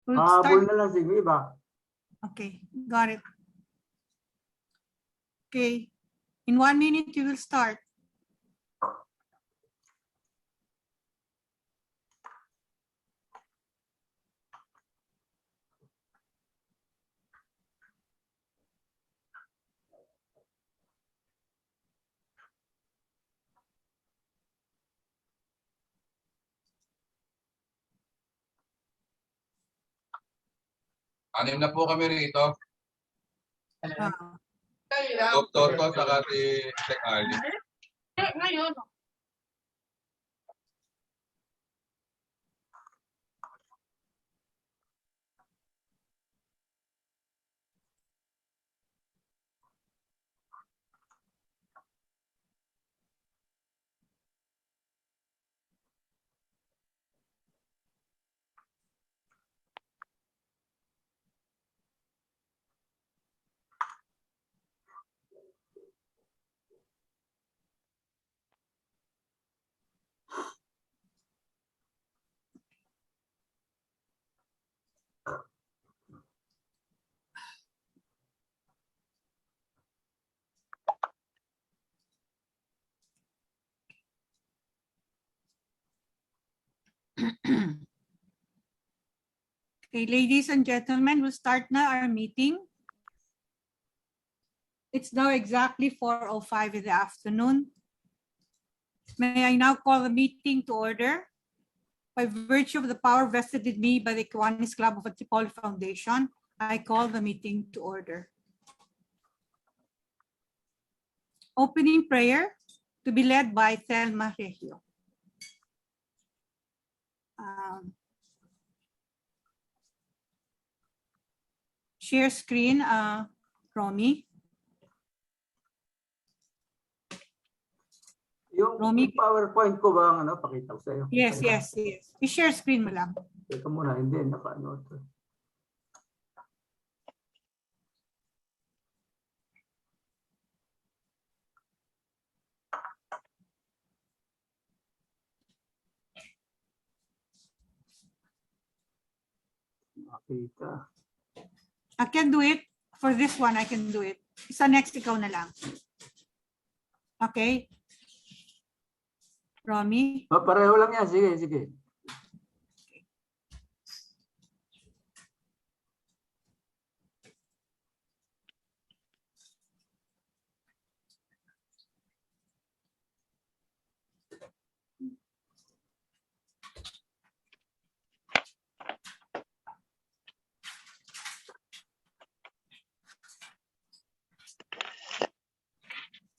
We'll Habol start. na lang sige iba. Okay, got it. Okay, in 1 minute you will start. Anim na po kami rito. Doktor ko saka si Tech Ali. Ngayon. Okay, ladies and gentlemen, we'll start now our meeting. It's now exactly 4:05 in the afternoon. May I now call the meeting to order. By virtue of the power vested in me by the Kiwanis Club of Antipolo Foundation, I call the meeting to order. Opening prayer to be led by Thelma Regio. Share screen, Romy. Yung Romy. PowerPoint ko ba ang ano, pakita ko sa iyo? Yes, yes, yes. I-share screen mo lang. Teka muna, hindi, naka-ano ito. Makita. I can do it. For this one, I can do it. Sa next, ikaw na lang. Okay? Romy? Pareho lang yan. Sige, sige.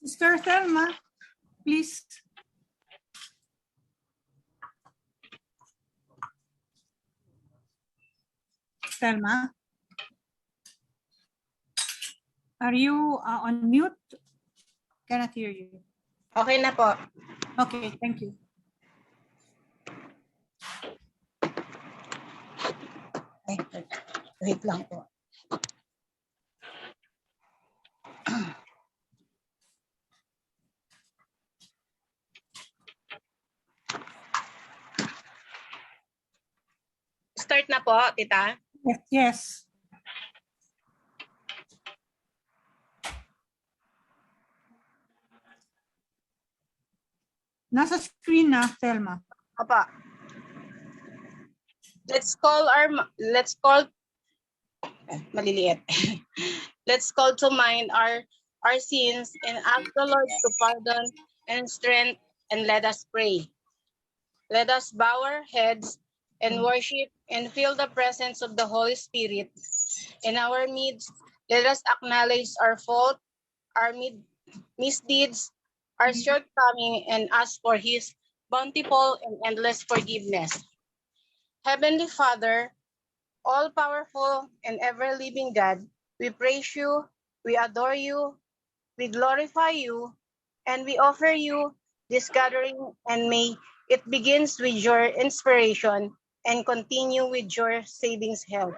Sister Thelma, please. Thelma? Are you on mute? Cannot hear you. Okay na po. Okay, thank you. Ay, wait lang po. Start na po, tita. Yes, yes. Nasa screen na, Thelma. Opa. Let's call maliliit. Let's call to mind our sins and ask the Lord to pardon and strength, and let us pray. Let us bow our heads and worship and feel the presence of the Holy Spirit in our midst. Let us acknowledge our fault, our misdeeds, our shortcoming, and ask for His bountiful and endless forgiveness. Heavenly Father, all-powerful and ever-living God, we praise you, we adore you, we glorify you, and we offer you this gathering, and may it begins with your inspiration and continue with your saving help.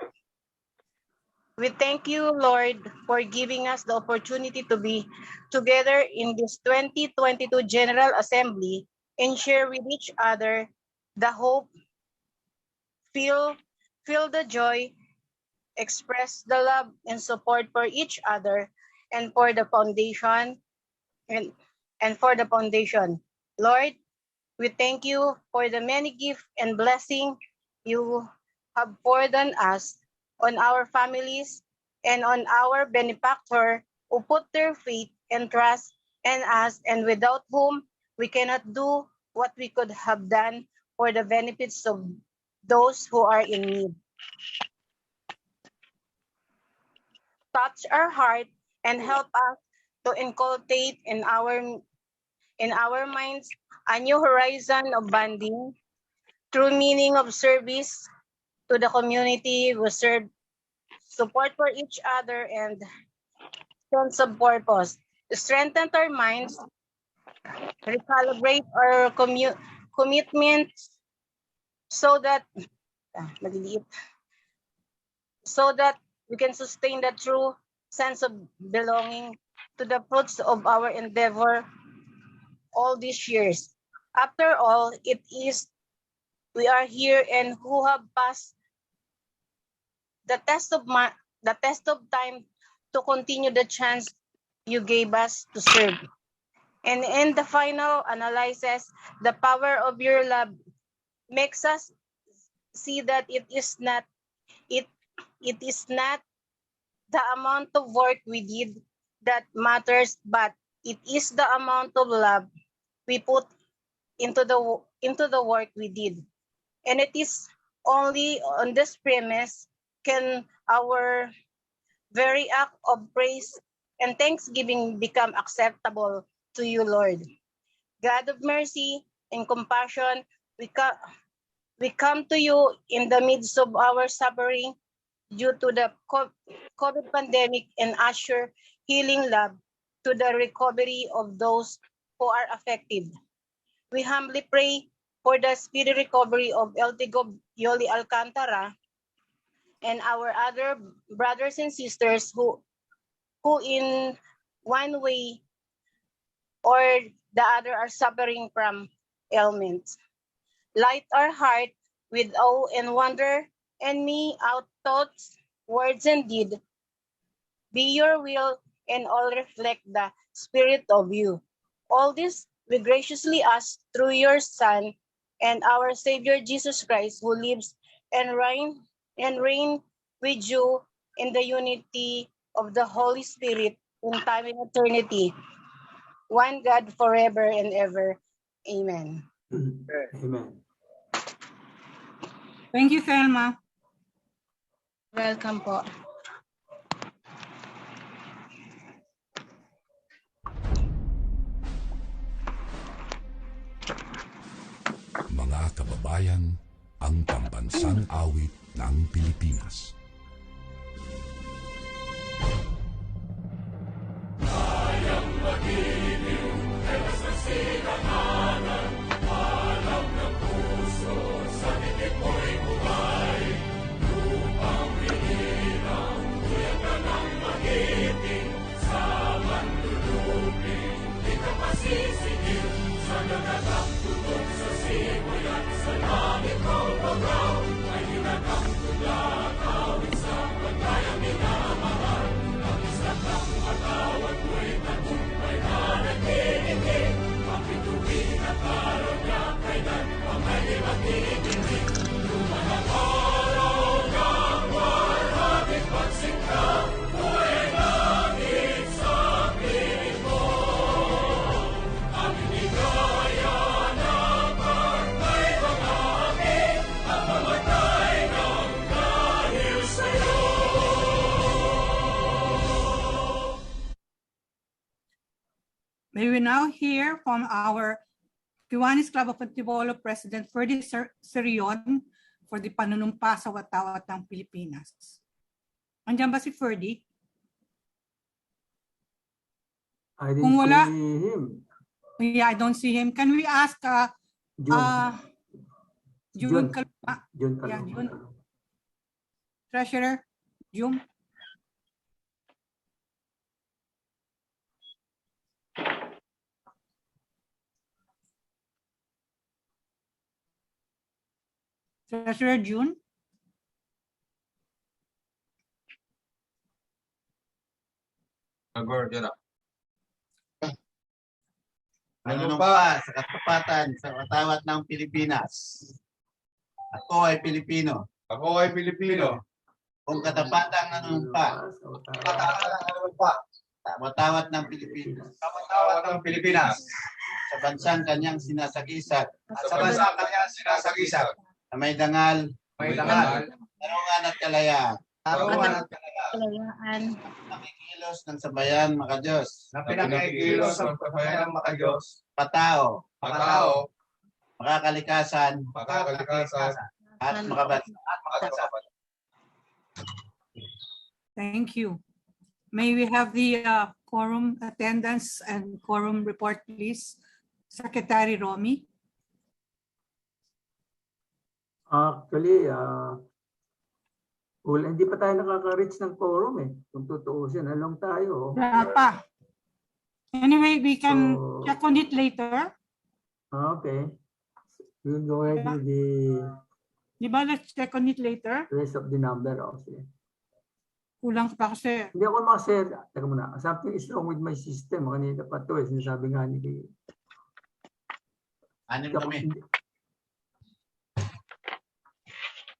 We thank you, Lord, for giving us the opportunity to be together in this 2022 General Assembly and share with each other the hope, feel feel the joy, express the love and support for each other, and for the foundation and for the foundation. Lord, we thank you for the many gifts and blessings you have poured on us, on our families, and on our benefactor who put their faith and trust in us, and without whom we cannot do what we could have done for the benefits of those who are in need. Touch our heart and help us to inculcate in our minds a new horizon of bonding through meaning of service to the community we serve, support for each other, and sense of purpose. Strengthen our minds, recalibrate our commitments so that maliliit, so that we can sustain the true sense of belonging to the fruits of our endeavor all these years. After all, it is we are here and who have passed the test of time to continue the chance you gave us to serve. And in the final analysis, the power of your love makes us see that it is not the amount of work we did that matters, but it is the amount of love we put into the work we did. And it is only on this premise can our very act of praise and thanksgiving become acceptable to you, Lord. God of mercy and compassion, we come to you in the midst of our suffering due to the COVID pandemic and assure healing love to the recovery of those who are affected. We humbly pray for the speedy recovery of El Tigo Yoli Alcantara and our other brothers and sisters who in one way or the other are suffering from ailments. Light our heart with awe and wonder, and may our thoughts, words, and deed be your will and all reflect the spirit of you. All this we graciously ask through your Son and our Savior Jesus Christ, who lives and reign with you in the unity of the Holy Spirit in time and eternity. One God forever and ever. Amen. Amen. Thank you, Thelma. Welcome po. Mga kababayan, ang pambansang awit ng Pilipinas. May we now hear from our Kiwanis Club of Antipolo President Ferdy Serion for the panunumpa sa watawat ng Pilipinas. Andiyan ba si Ferdy? I didn't Kung wala- see him. Yeah, I don't see him. Can we ask June. June June. Kaluma, June yeah, Kaluma. June. Treasurer June? Treasurer June? Nagor, yan. Nanunumpa sa katapatan sa watawat ng Pilipinas. Ako ay Pilipino. Ako ay Pilipino. Kung katapatang nanunumpa sa watawat ng Pilipinas. Kapatawat ng Pilipinas. Sa bansang kanyang sinasagisag. Sa bansa kanya sinasagisag. Na may dangal, May dangal. tarungan at kalayaan. Tarungan at kalayaan. Kalayaan. Nakikilos ng sabayan makajos. Na pinagkikilos ng pabayan ng makajos. Patao, Matao. makakalikasan, Makakalikasan. at makabansa. Thank you. May we have the quorum attendance and quorum report, please? Secretary Romy. Actually, hindi pa tayo nakaka-reach ng quorum eh. Kung tutuusin, halong tayo. Wala pa. Anyway, we can So- check on it later. Okay. We'll go ahead with the Di ba, let's check on it later? rest of the number. Okay. Kulang pa kasi. Hindi ako makashare. Teka muna. Something is wrong with my system. Kanina pa ito eh. Sinasabi nga ni Kay. Anim kami.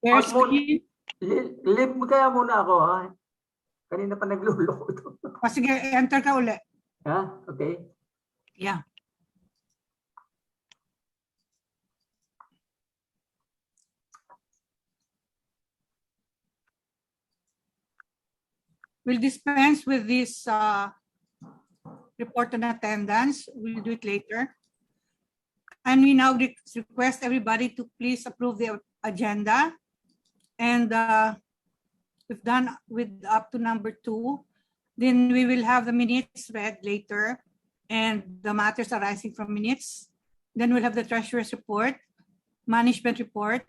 There's Output. Leave mo kaya muna ako ha. Kanina pa nagluloko ito. sige, enter ka uli. Ha? Okay. Yeah. We'll dispense with this report on attendance. We'll do it later. And we now request everybody to please approve the agenda. And we've done with up to number 2. Then we will have the minutes read later and the matters arising from minutes. Then we'll have the treasurer's report, management report,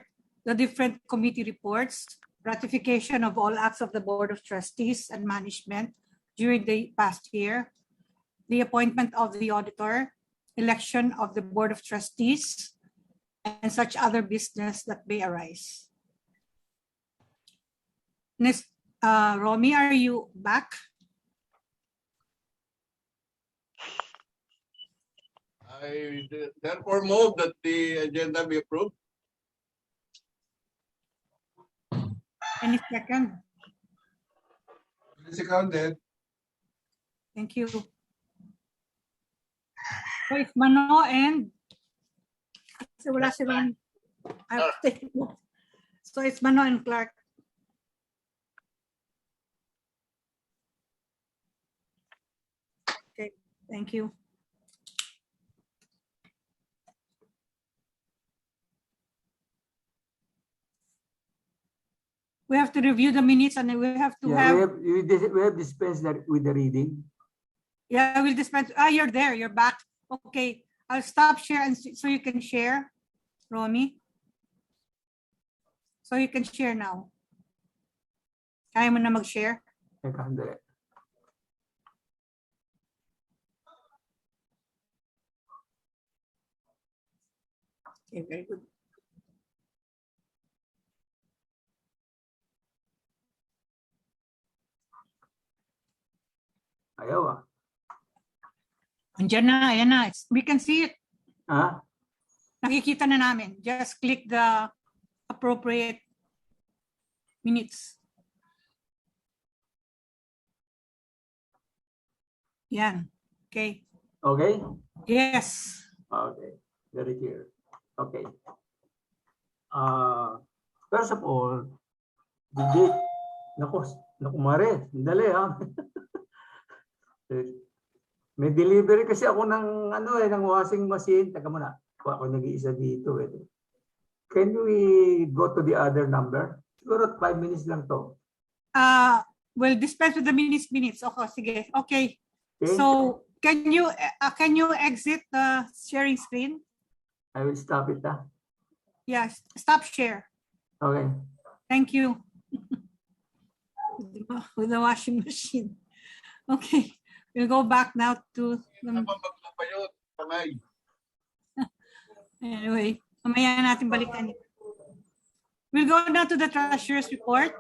the different committee reports, ratification of all acts of the Board of Trustees and management during the past year, the appointment of the auditor, election of the Board of Trustees, and such other business that may arise. Next, Romy, are you back? I therefore move that the agenda be approved. Any second? Seconded. Thank you. So it's Mano and kasi wala silang I have to take it. So it's Mano and Clark. Okay, thank you. We have to review the minutes and we have to Yeah, have. we have dispensed with the reading. Yeah, I will dispense. You're there. You're back. Okay, I'll stop share and so you can share, Romy. So you can share now. Kaya mo na mag-share? Teka, handali. Okay, very good. Ayaw ah. Andiyan na, ayan na. We can see it. Ha? Nakikita na namin. Just click the appropriate minutes. Yan. Okay. Okay? Yes. Okay. Very clear. Okay. First of all, the date. Naku Mare, dali ha. May delivery kasi ako ng ng washing machine. Taka muna. Ako nag-iisa dito eh. Can we go to the other number? Siguro 5 minutes lang to. We'll dispense with the minutes. Okay, sige. Okay. Okay? So, can you exit the sharing screen? I will stop it ha. Yes. Stop share. Okay. Thank you. With the washing machine. Okay. We'll go back now to anyway, mamaya natin balikan. We'll go now to the treasurer's report.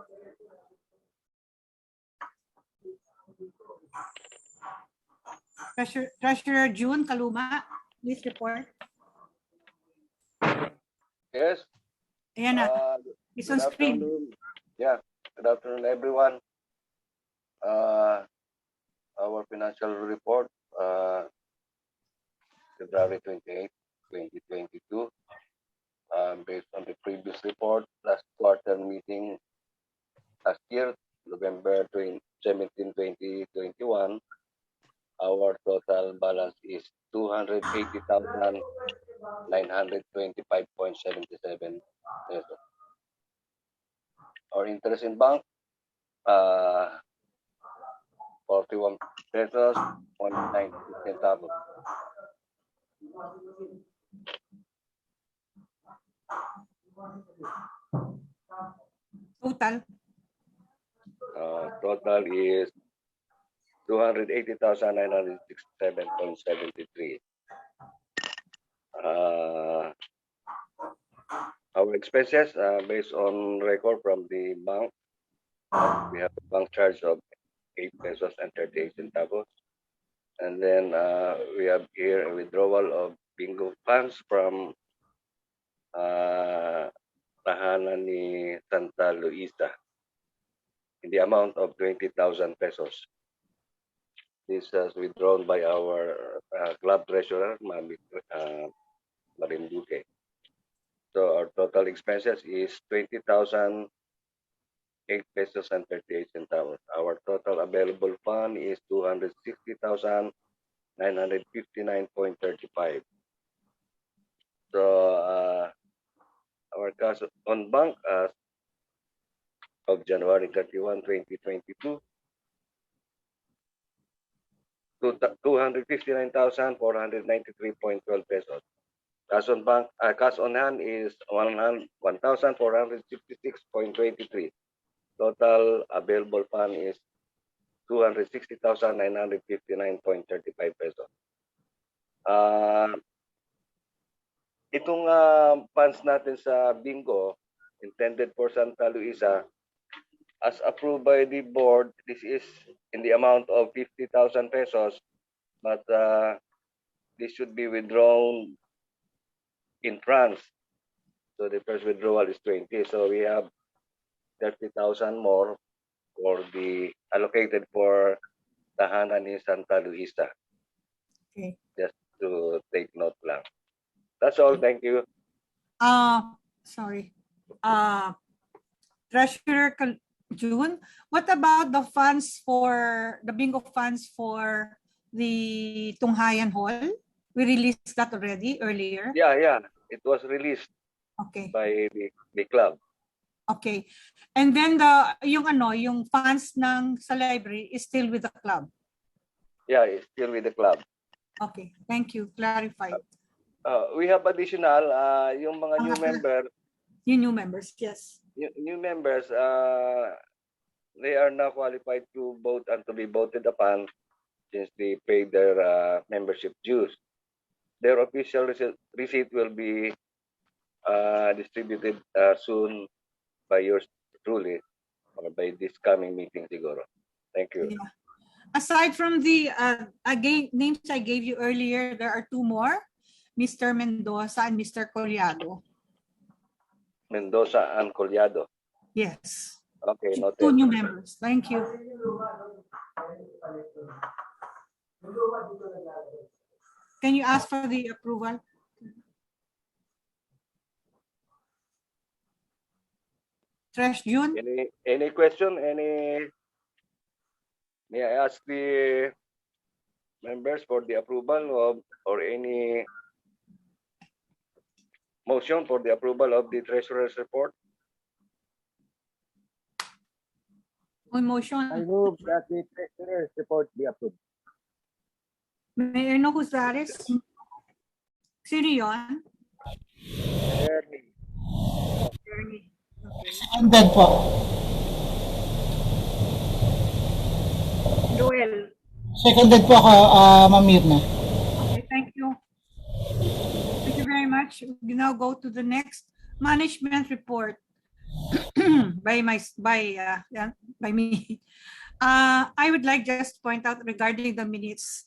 Treasurer June Kaluma, please report. Yes. Ayan na, it's on Good screen. afternoon. Yeah, good afternoon, everyone. Our financial report, February 28, 2022, based on the previous report, last quarter meeting last year, November 17, 2021, our total balance is 280,925.77 pesos. Our interest in bank, 41 pesos, 0.90 centavos. Total, Total is 280,967.73. Our expenses, based on record from the bank, we have a bank charge of 8 pesos and 38 centavos. And then we have here a withdrawal of bingo funds from tahanan ni Santa Luisa in the amount of 20,000 pesos. This is withdrawn by our club treasurer, Marinduque. So our total expenses is 20,008 pesos and 38 centavos. Our total available fund is 260,959.35. So our cash on bank as of January 31, 2022, 259,493.12 pesos. Cash on bank, cash on hand is 1,456.23. Total available fund is 260,959.35 pesos. Itong funds natin sa bingo intended for Santa Luisa, as approved by the board, this is in the amount of 50,000 pesos, but this should be withdrawn in France. So the first withdrawal is 20. So we have 30,000 more for the allocated for tahanan ni Santa Luisa. okay. Just to take note lang. That's all. Thank you. Sorry. Treasurer June, what about the funds for the bingo funds for the Tunghayan Hall? We released that already earlier. Yeah. It was released Okay. by the club. Okay. And then yung funds sa library is still with the club. Yeah, it's still with the club. Okay. Thank you. Clarified. We have additional, yung mga new members, Yung new members, yes. new members, they are now qualified to vote and to be voted upon since they paid their membership dues. Their official receipt will be distributed soon by yours truly or by this coming meeting siguro. Thank you. Yeah. Aside from the names I gave you earlier, there are two more, Mr. Mendoza and Mr. Collado. Mendoza and Collado. Yes. Okay, noted. Two new members. Thank you. Can you ask for the approval? Tresh June? Any question? May I ask the members for the approval of or any motion for the approval of the treasurer's report? On motion. I move that the treasurer's report be approved. May I know who's that is? Sino yun? Ernie. Ernie. Okay. Seconded po. Joel. Seconded po ako, Ma'am Mirna. Okay, thank you. Thank you very much. We now go to the next management report by me. I would like just to point out regarding the minutes.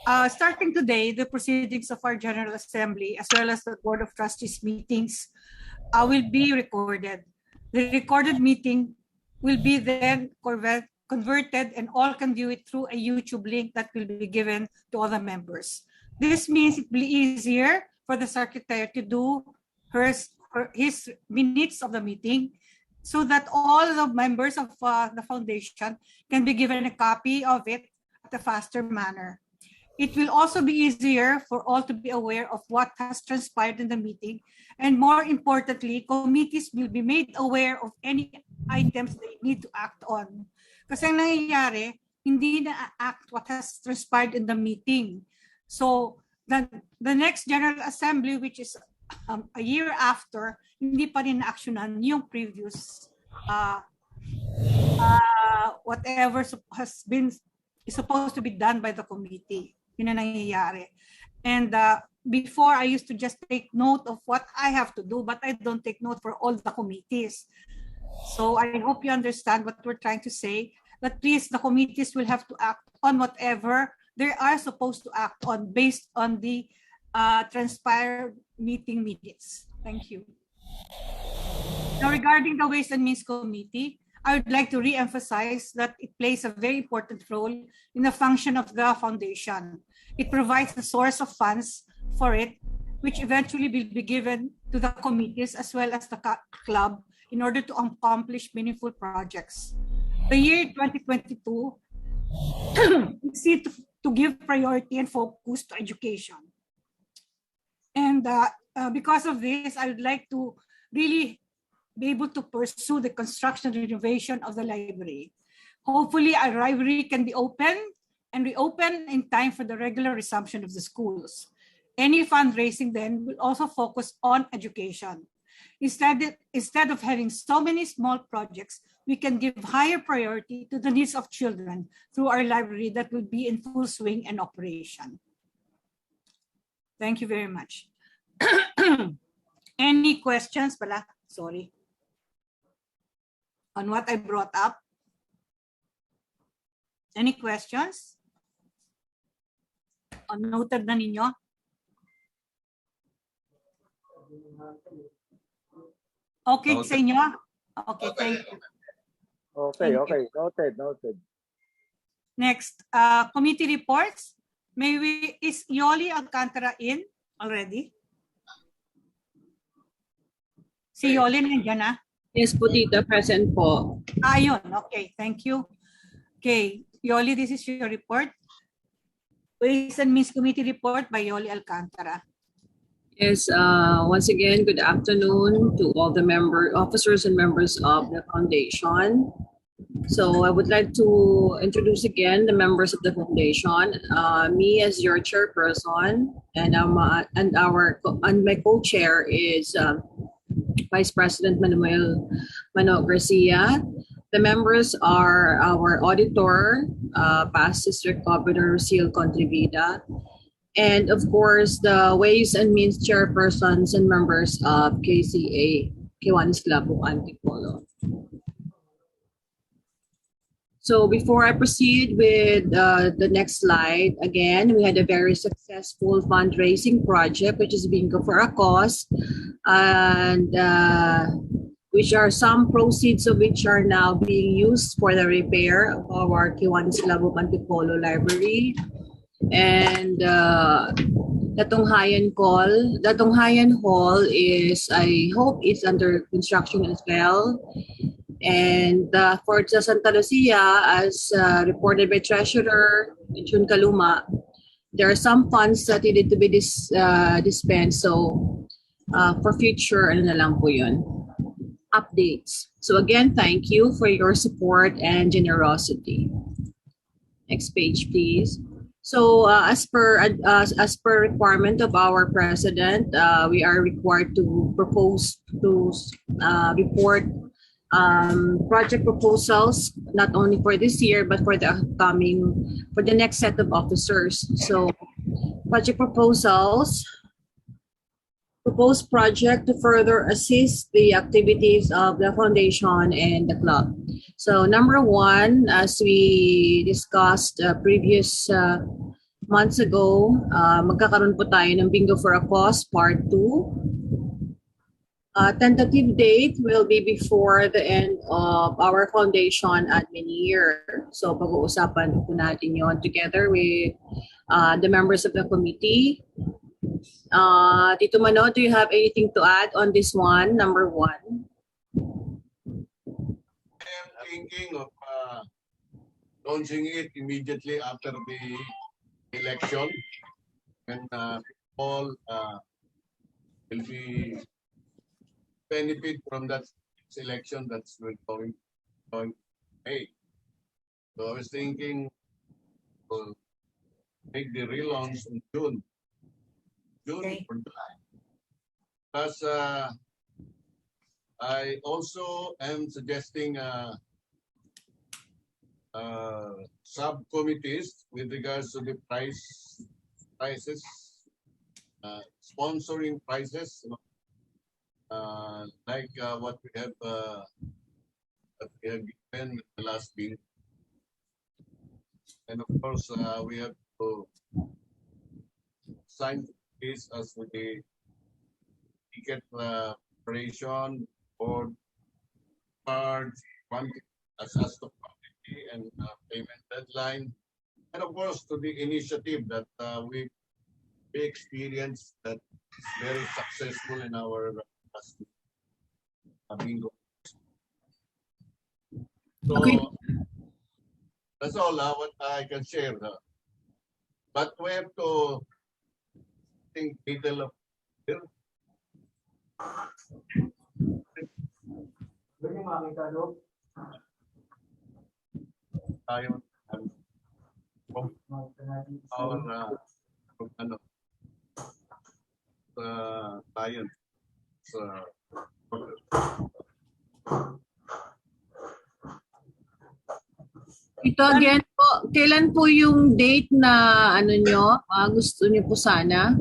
Starting today, the proceedings of our General Assembly, as well as the Board of Trustees meetings, will be recorded. The recorded meeting will be then converted, and all can view it through a YouTube link that will be given to all the members. This means it will be easier for the secretary to do his minutes of the meeting, so that all the members of the foundation can be given a copy of it at a faster manner. It will also be easier for all to be aware of what has transpired in the meeting, and more importantly, committees will be made aware of any items they need to act on. Kasi ang nangyayari, hindi na-act what has transpired in the meeting. So the next General Assembly, which is a year after, hindi pa rin na-actionan yung previous whatever is supposed to be done by the committee. Yun na nangyayari. And before, I used to just take note of what I have to do, but I don't take note for all the committees. So I hope you understand what we're trying to say, that please, the committees will have to act on whatever they are supposed to act on based on the transpired meeting minutes. Thank you. Now, regarding the Ways and Means Committee, I would like to re-emphasize that it plays a very important role in the function of the foundation. It provides a source of funds for it, which eventually will be given to the committees as well as the club in order to accomplish meaningful projects. The year 2022 is to give priority and focus to education. And because of this, I would like to really be able to pursue the construction and renovation of the library. Hopefully, our library can be open and reopen in time for the regular resumption of the schools. Any fundraising then will also focus on education. Instead of having so many small projects, we can give higher priority to the needs of children through our library that will be in full swing and operation. Thank you very much. Any questions, Bala? Sorry. On what I brought up? Any questions? Noted na ninyo? Okay sa inyo? Okay, thank you. Okay. Noted. Next, committee reports. Is Yoli Alcantara in already? Si Yoli nandiyan na? Yes po, Tita. Present po. Ayun. Okay, thank you. Okay, Yoli, this is your report. Ways and Means Committee report by Yoli Alcantara. Yes, once again, good afternoon to all the officers and members of the foundation. So I would like to introduce again the members of the foundation. Me as your chairperson, and my co-chair is Vice President Manuel Garcia. The members are our auditor, past District Governor Rocio Contrivida, and of course the Ways and Means chairpersons and members of KCA, Kiwanis Club of Antipolo. So before I proceed with the next slide, again, we had a very successful fundraising project, which is Bingo for a Cause, and which are some proceeds of which are now being used for the repair of our Kiwanis Club of Antipolo library. And Datonghayan Hall is, I hope it's under construction as well. And for the Santa Lucia, as reported by Treasurer Jun Kaluma, there are some funds that needed to be dispensed. So for future, updates. So again, thank you for your support and generosity. Next page, please. So as per requirement of our president, we are required to propose to report project proposals, not only for this year, but for the next set of officers. So project proposals, proposed project to further assist the activities of the foundation and the club. So number one, as we discussed previous months ago, magkakaroon po tayo ng Bingo for a Cause Part 2. Tentative date will be before the end of our foundation admin year. So pag-uusapan po natin yon together with the members of the committee. Tito Mano, do you have anything to add on this one, number 1? I am thinking of launching it immediately after the election, when people will be benefit from that election that's going to make. So I was thinking to make the relaunch in June Okay. or July. Plus, I also am suggesting subcommittees with regards to the prices, sponsoring prices, like what we have given the last bill. And of course, we have to sign this as with the ticket operation or charge quantity, as to quantity and payment deadline, and of course to the initiative that we experienced that is very successful in our last bingo. So Okay. that's all what I can share. But we have to think detail of it. Pwede makita doon. Tayo our ano science. Ito again po, kailan po yung date na ano nyo, gusto nyo po sana?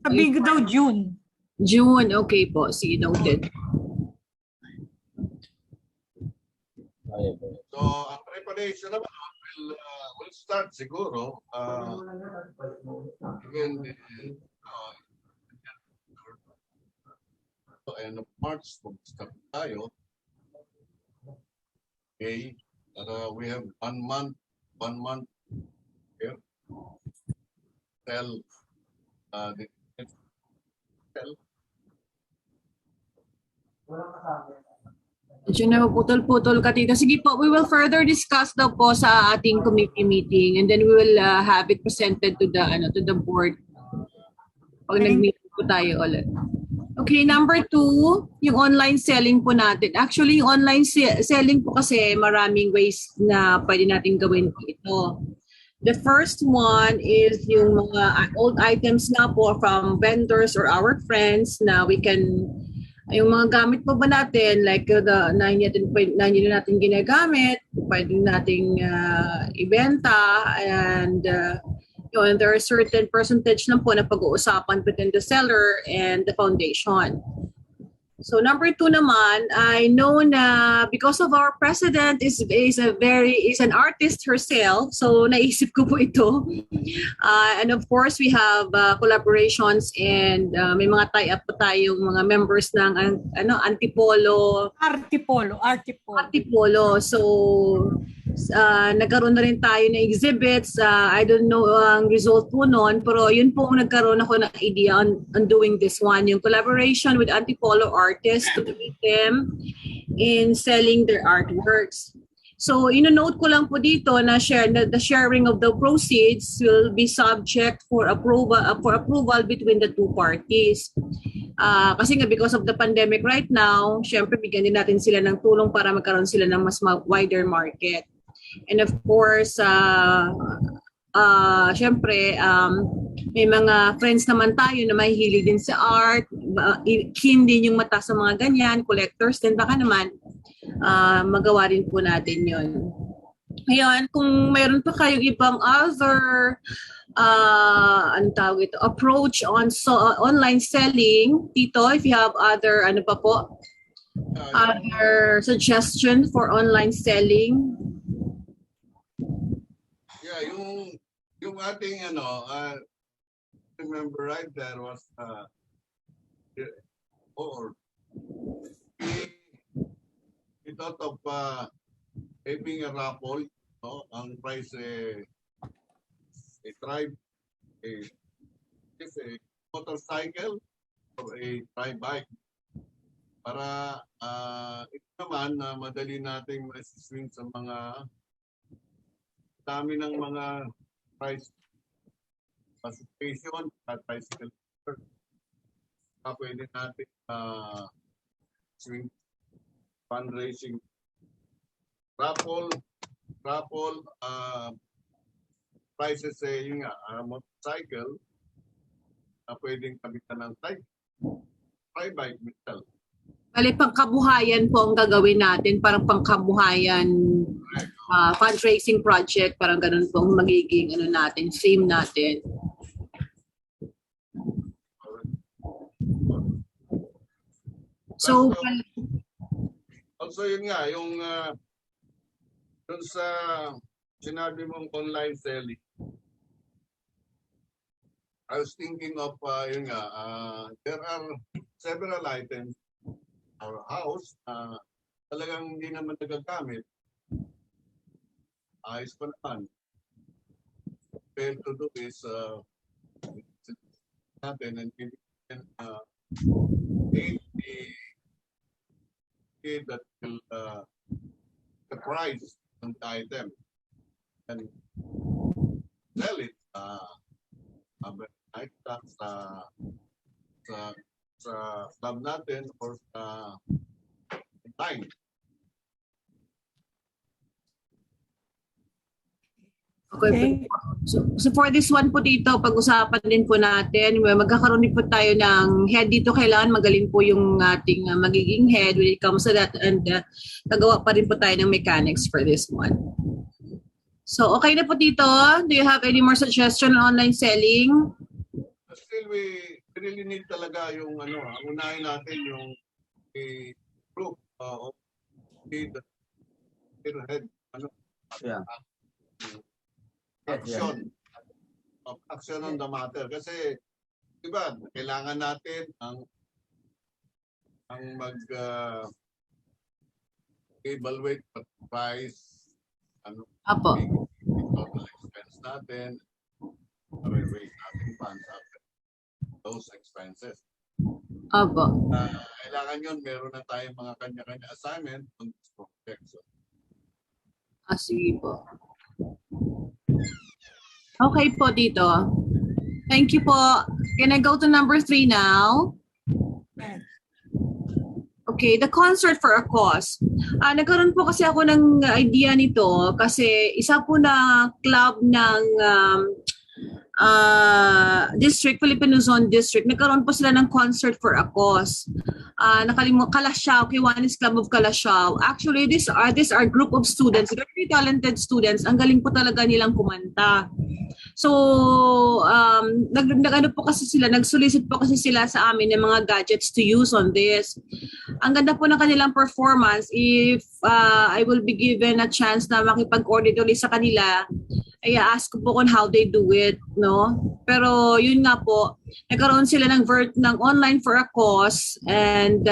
Sa bingo daw, June. June, okay po. Sige, noted. So ang preparation naman will start siguro even end of March start tayo. Okay, we have 1 month here. Tell the Medyo na putol-putol ka, tita. Sige po, we will further discuss daw po sa ating committee meeting and then we will have it presented to the board pag nag-meeting po tayo ulit. Okay, number 2, yung online selling po natin. Actually, yung online selling po kasi maraming ways na pwede natin gawin ito. The first one is yung mga old items nga po from vendors or our friends na we can, yung mga gamit po ba natin, like na hindi natin ginagamit, pwede nating ibenta and and there are certain percentage lang po na pag-uusapan between the seller and the foundation. So number 2 naman, I know na because of our president is an artist herself, so naisip ko po ito. And of course, we have collaborations and may mga tie-up po tayong mga members ng Antipolo. Antipolo. So nagkaroon na rin tayo ng exhibits. I don't know ang result po noon, pero yun po nagkaroon ako ng idea on doing this one, yung collaboration with Antipolo artists to meet them in selling their artworks. So, ino-note ko lang po dito na the sharing of the proceeds will be subject for approval between the two parties. Kasi nga because of the pandemic right now, syempre bigyan din natin sila ng tulong para magkaroon sila ng mas wider market. And of course, syempre, may mga friends naman tayo na mahihilig din sa art, keen din yung mata sa mga ganyan, collectors din, baka naman magawa rin po natin yun. Ngayon, kung mayroon pa kayong ibang other approach on online selling, Tito, if you have other other suggestion for online selling. Yeah, yung ating remember right, there was or we thought of having a raffle, no? Ang price a motorcycle or a tri-bike para ito naman na madali nating ma-swing sa mga dami ng mga price participation at tricycle. Pwede natin swing fundraising raffle prices yung motorcycle na pwedeng kabitan ng tri-bike metal. Bali, pangkabuhayan po ang gagawin natin, parang pangkabuhayan fundraising project, parang ganun po ang magiging natin, theme natin. So, also yun nga, yung dun sa sinabi mong online selling, I was thinking of yun nga, there are several items in our house talagang hindi naman nagagamit. Ayos pa naman. Fail to do is natin and we can aid that will the price of the item and sell it sa club natin or sa online. Okay. So for this one po dito, pag-usapan din po natin, magkakaroon din po tayo ng head dito. Kailangan magaling po yung ating magiging head when it comes to that, and nagawa pa rin po tayo ng mechanics for this one. So okay na po dito. Do you have any more suggestion on online selling? Still, we really need talaga yung unahin natin yung group of the head action on the matter kasi diba kailangan natin ang evaluate the price Apo. total expense natin raise natin funds after those expenses. Apo. Kailangan yun meron na tayong mga kanya-kanya assignment on this project. So, sige po. Okay po dito. Thank you po. Can I go to number 3 now? Okay, the concert for a cause. Nagkaroon po kasi ako ng idea nito kasi isa po na club ng district, Filipino Zone District, nagkaroon po sila ng concert for a cause. Kalasyaw, Kiwanis Club of Kalasyaw. Actually, these are group of students, very talented students. Ang galing po talaga nilang kumanta. So, nag-solicit po kasi sila sa amin ng mga gadgets to use on this. Ang ganda po ng kanilang performance. If I will be given a chance na makipag-coordinate ulit sa kanila, ay ask ko po kung how they do it, no? Pero yun nga po, nagkaroon sila ng online for a cause, and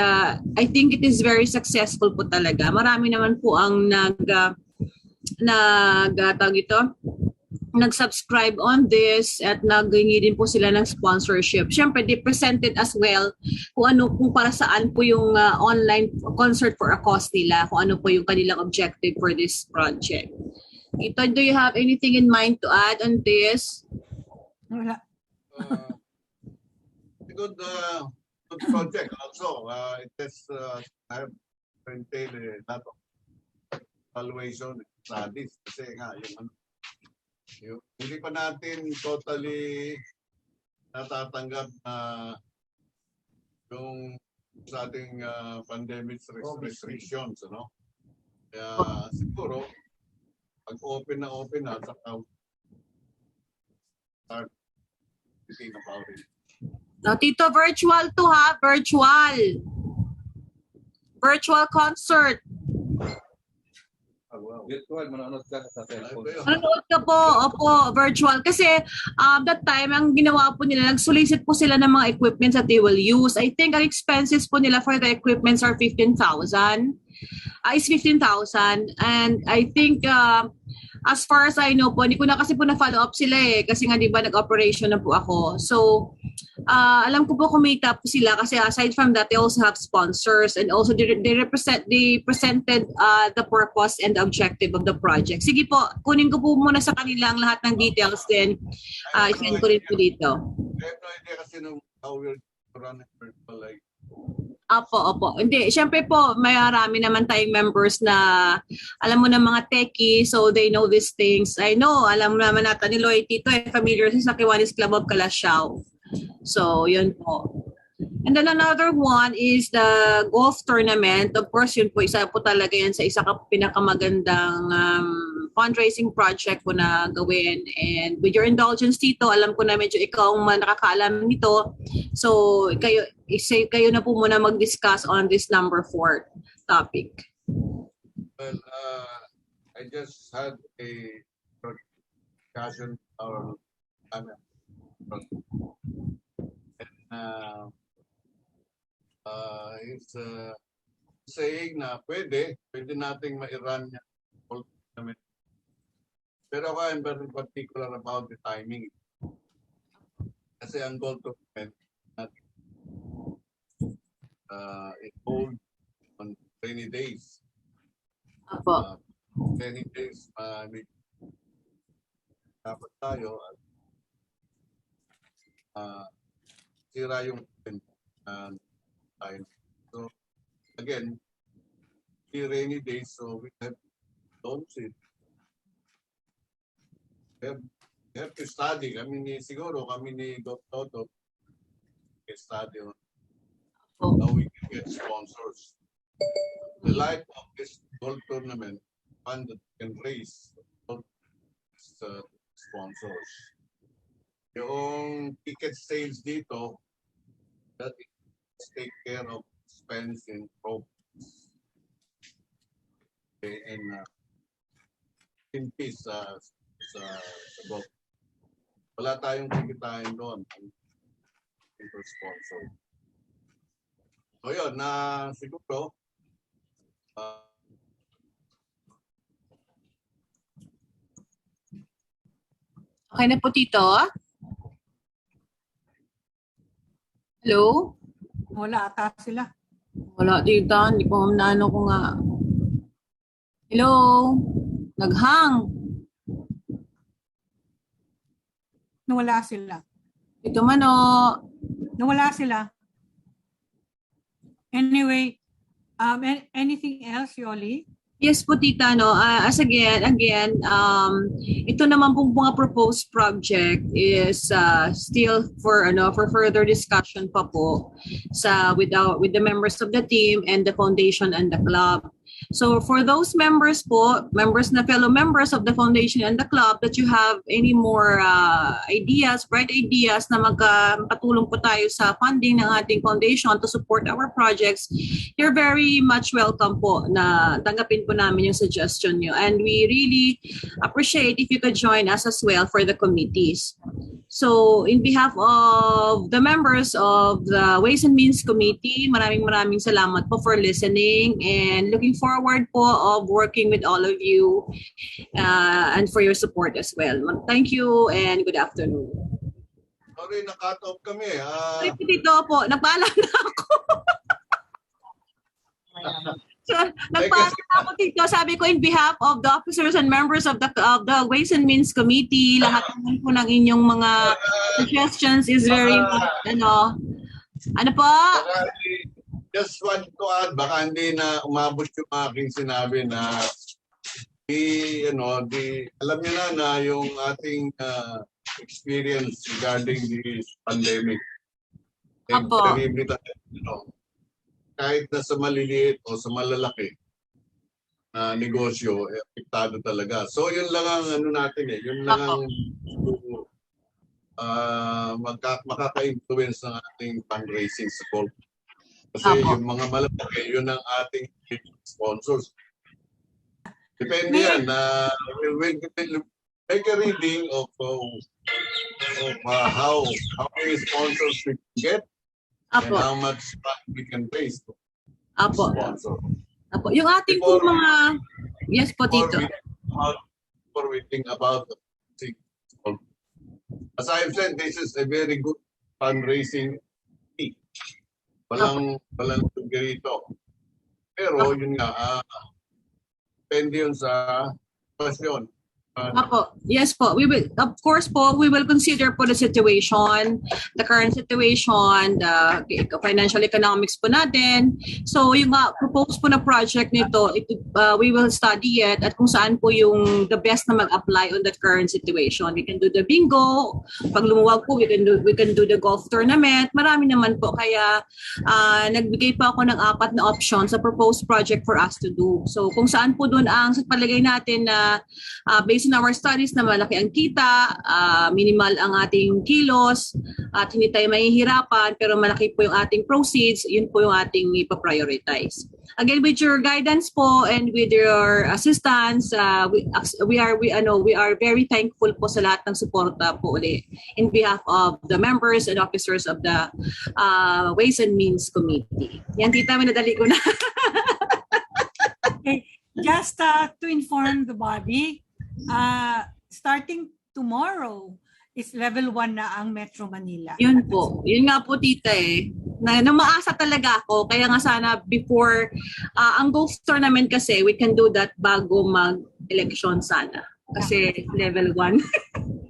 I think it is very successful po talaga. Marami naman po ang nag-subscribe on this at naghingi din po sila ng sponsorship. Siyempre, they presented as well kung para saan po yung online concert for a cause nila, kung ano po yung kanilang objective for this project. Ito, do you have anything in mind to add on this? Wala. Good project also. It has have entailed a lot of evaluation studies kasi nga yung hindi pa natin totally natatanggap na yung sa ating pandemic restrictions, no? Kaya siguro pag open na saka start thinking about it. Now, Tito, virtual to ha? Virtual concert. Virtual, manonood ka sa cellphone. Manonood ka po, opo, virtual. Kasi that time, ang ginawa po nila, nag-solicit po sila ng mga equipments that they will use. I think ang expenses po nila for the equipments are 15,000. Is 15,000. And I think, as far as I know po, hindi ko na kasi po na-follow up sila kasi nga di ba nag-operation na po ako. So, alam ko po kumita po sila kasi aside from that, they also have sponsors and also they presented the purpose and the objective of the project. Sige po, kunin ko po muna sa kanila ang lahat ng details then i-send ko rin po dito. I have no idea kasi how we're running virtual like. Opo. Hindi, syempre po, may marami naman tayong members na alam mo na mga techie, so they know these things. I know, alam mo naman natin ni Lloyd Tito, familiar sa Kiwanis Club of Calasiao. So, yun po. And then another one is the golf tournament. Of course, yun po, isa po talaga yan sa isa pinakamagandang fundraising project po na gawin. And with your indulgence, Tito, alam ko na medyo ikaw ang nakakaalam nito. So, kayo na po muna mag-discuss on this number 4 topic. Well, I just had a discussion or it's saying na pwede nating ma-run niya. Pero ako I'm very particular about the timing. Kasi ang goal tournament it holds on rainy days. Apo. Rainy days, dapat tayo sira yung time. So again, the rainy days, so we have don't sit. We have to study. Siguro kami ni Dr. Toto study on how we can get sponsors. The life of this golf tournament fund that can raise sponsors. Yung ticket sales dito, that is take care of expense in programs. And in peace sa golf. Wala tayong kikitain doon for sponsor. So yun, siguro Okay na po, Tito? Hello? Wala ata sila. Wala, Tito. Hindi ko naano ko nga. Hello? Naghang. Nawala sila. Ito man o. Nawala sila. Anyway, anything else, Yoli? Yes po, Tita. No? As again, ito naman pong mga proposed project is still for further discussion pa po with the members of the team and the foundation and the club. So for those members po, fellow members of the foundation and the club that you have any more bright ideas na makatulong po tayo sa funding ng ating foundation to support our projects, you're very much welcome po na tanggapin po namin yung suggestion nyo. And we really appreciate if you could join us as well for the committees. So in behalf of the members of the Ways and Means Committee, maraming salamat po for listening and looking forward po of working with all of you and for your support as well. Thank you and good afternoon. Sorry, na-cut off kami. Dito po, nagpaalam na ako. So, nagpaalam na ako dito. Sabi ko, in behalf of the officers and members of the Ways and Means Committee, lahat naman po ng inyong mga suggestions is very much, ano po? Just want to add, baka hindi na umabot yung aking sinabi na alam niyo na yung ating experience regarding this pandemic. Apo. Kahit na sa maliliit o sa malalaki na negosyo, apektado talaga. So yun lang ang natin yun lang ang makaka-influence ng ating fundraising sa golf. Kasi yung mga malalaki, yun ang ating sponsors. Depende yan. We'll make a reading of how many sponsors we can get and Apo. how much we can raise to Apo. sponsor. Apo. Yung ating po mga... Yes po, Tito. Before we think about the as I've said, this is a very good fundraising fee. Walang rito. Pero yun nga, depende yun sa question. Apo, yes po. We will, of course po, we will consider po the situation, the current situation, the financial economics po natin. So yung proposed po na project nito, we will study it at kung saan po yung the best na mag-apply on that current situation. We can do the bingo. Pag lumuwag po, we can do the golf tournament. Marami naman po. Kaya nagbigay po ako ng 4 na options sa proposed project for us to do. So kung saan po doon ang sa palagay natin na based on our studies na malaki ang kita, minimal ang ating kilos, at hindi tayo mahihirapan, pero malaki po yung ating proceeds, yun po yung ating ipa-prioritize. Again, with your guidance po and with your assistance, we are very thankful po sa lahat ng suporta po ulit in behalf of the members and officers of the Ways and Means Committee. Yan, tita, minadali ko na. Okay. Just to inform the body, starting tomorrow is level 1 na ang Metro Manila. Yun po. Yun nga po, tita na maasa talaga ako. Kaya nga sana before, ang golf tournament kasi, we can do that bago mag-election sana. Kasi level 1.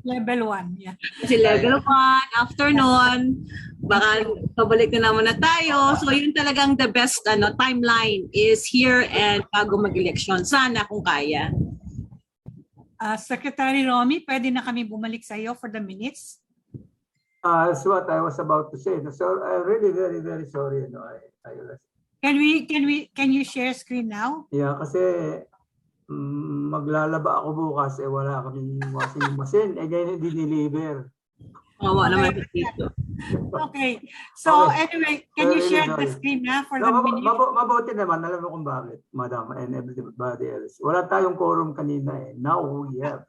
Level 1, yeah. Kasi level 1, after nun, baka pabalik na naman na tayo. So yun talagang the best timeline is here and bago mag-election. Sana kung kaya. Secretary Romy, pwede na kami bumalik sa iyo for the minutes? That's what I was about to say. So I'm really very, very sorry. Can you share screen now? Yeah, kasi maglalaba ako bukas, wala kaming washing machine, ganyan diniliver. Awa naman dito. Okay. So anyway, can you share the screen na for the minutes? Mabuti naman, alam mo kung bakit, Madam, and everybody else. Wala tayong quorum kanina eh. Now we have.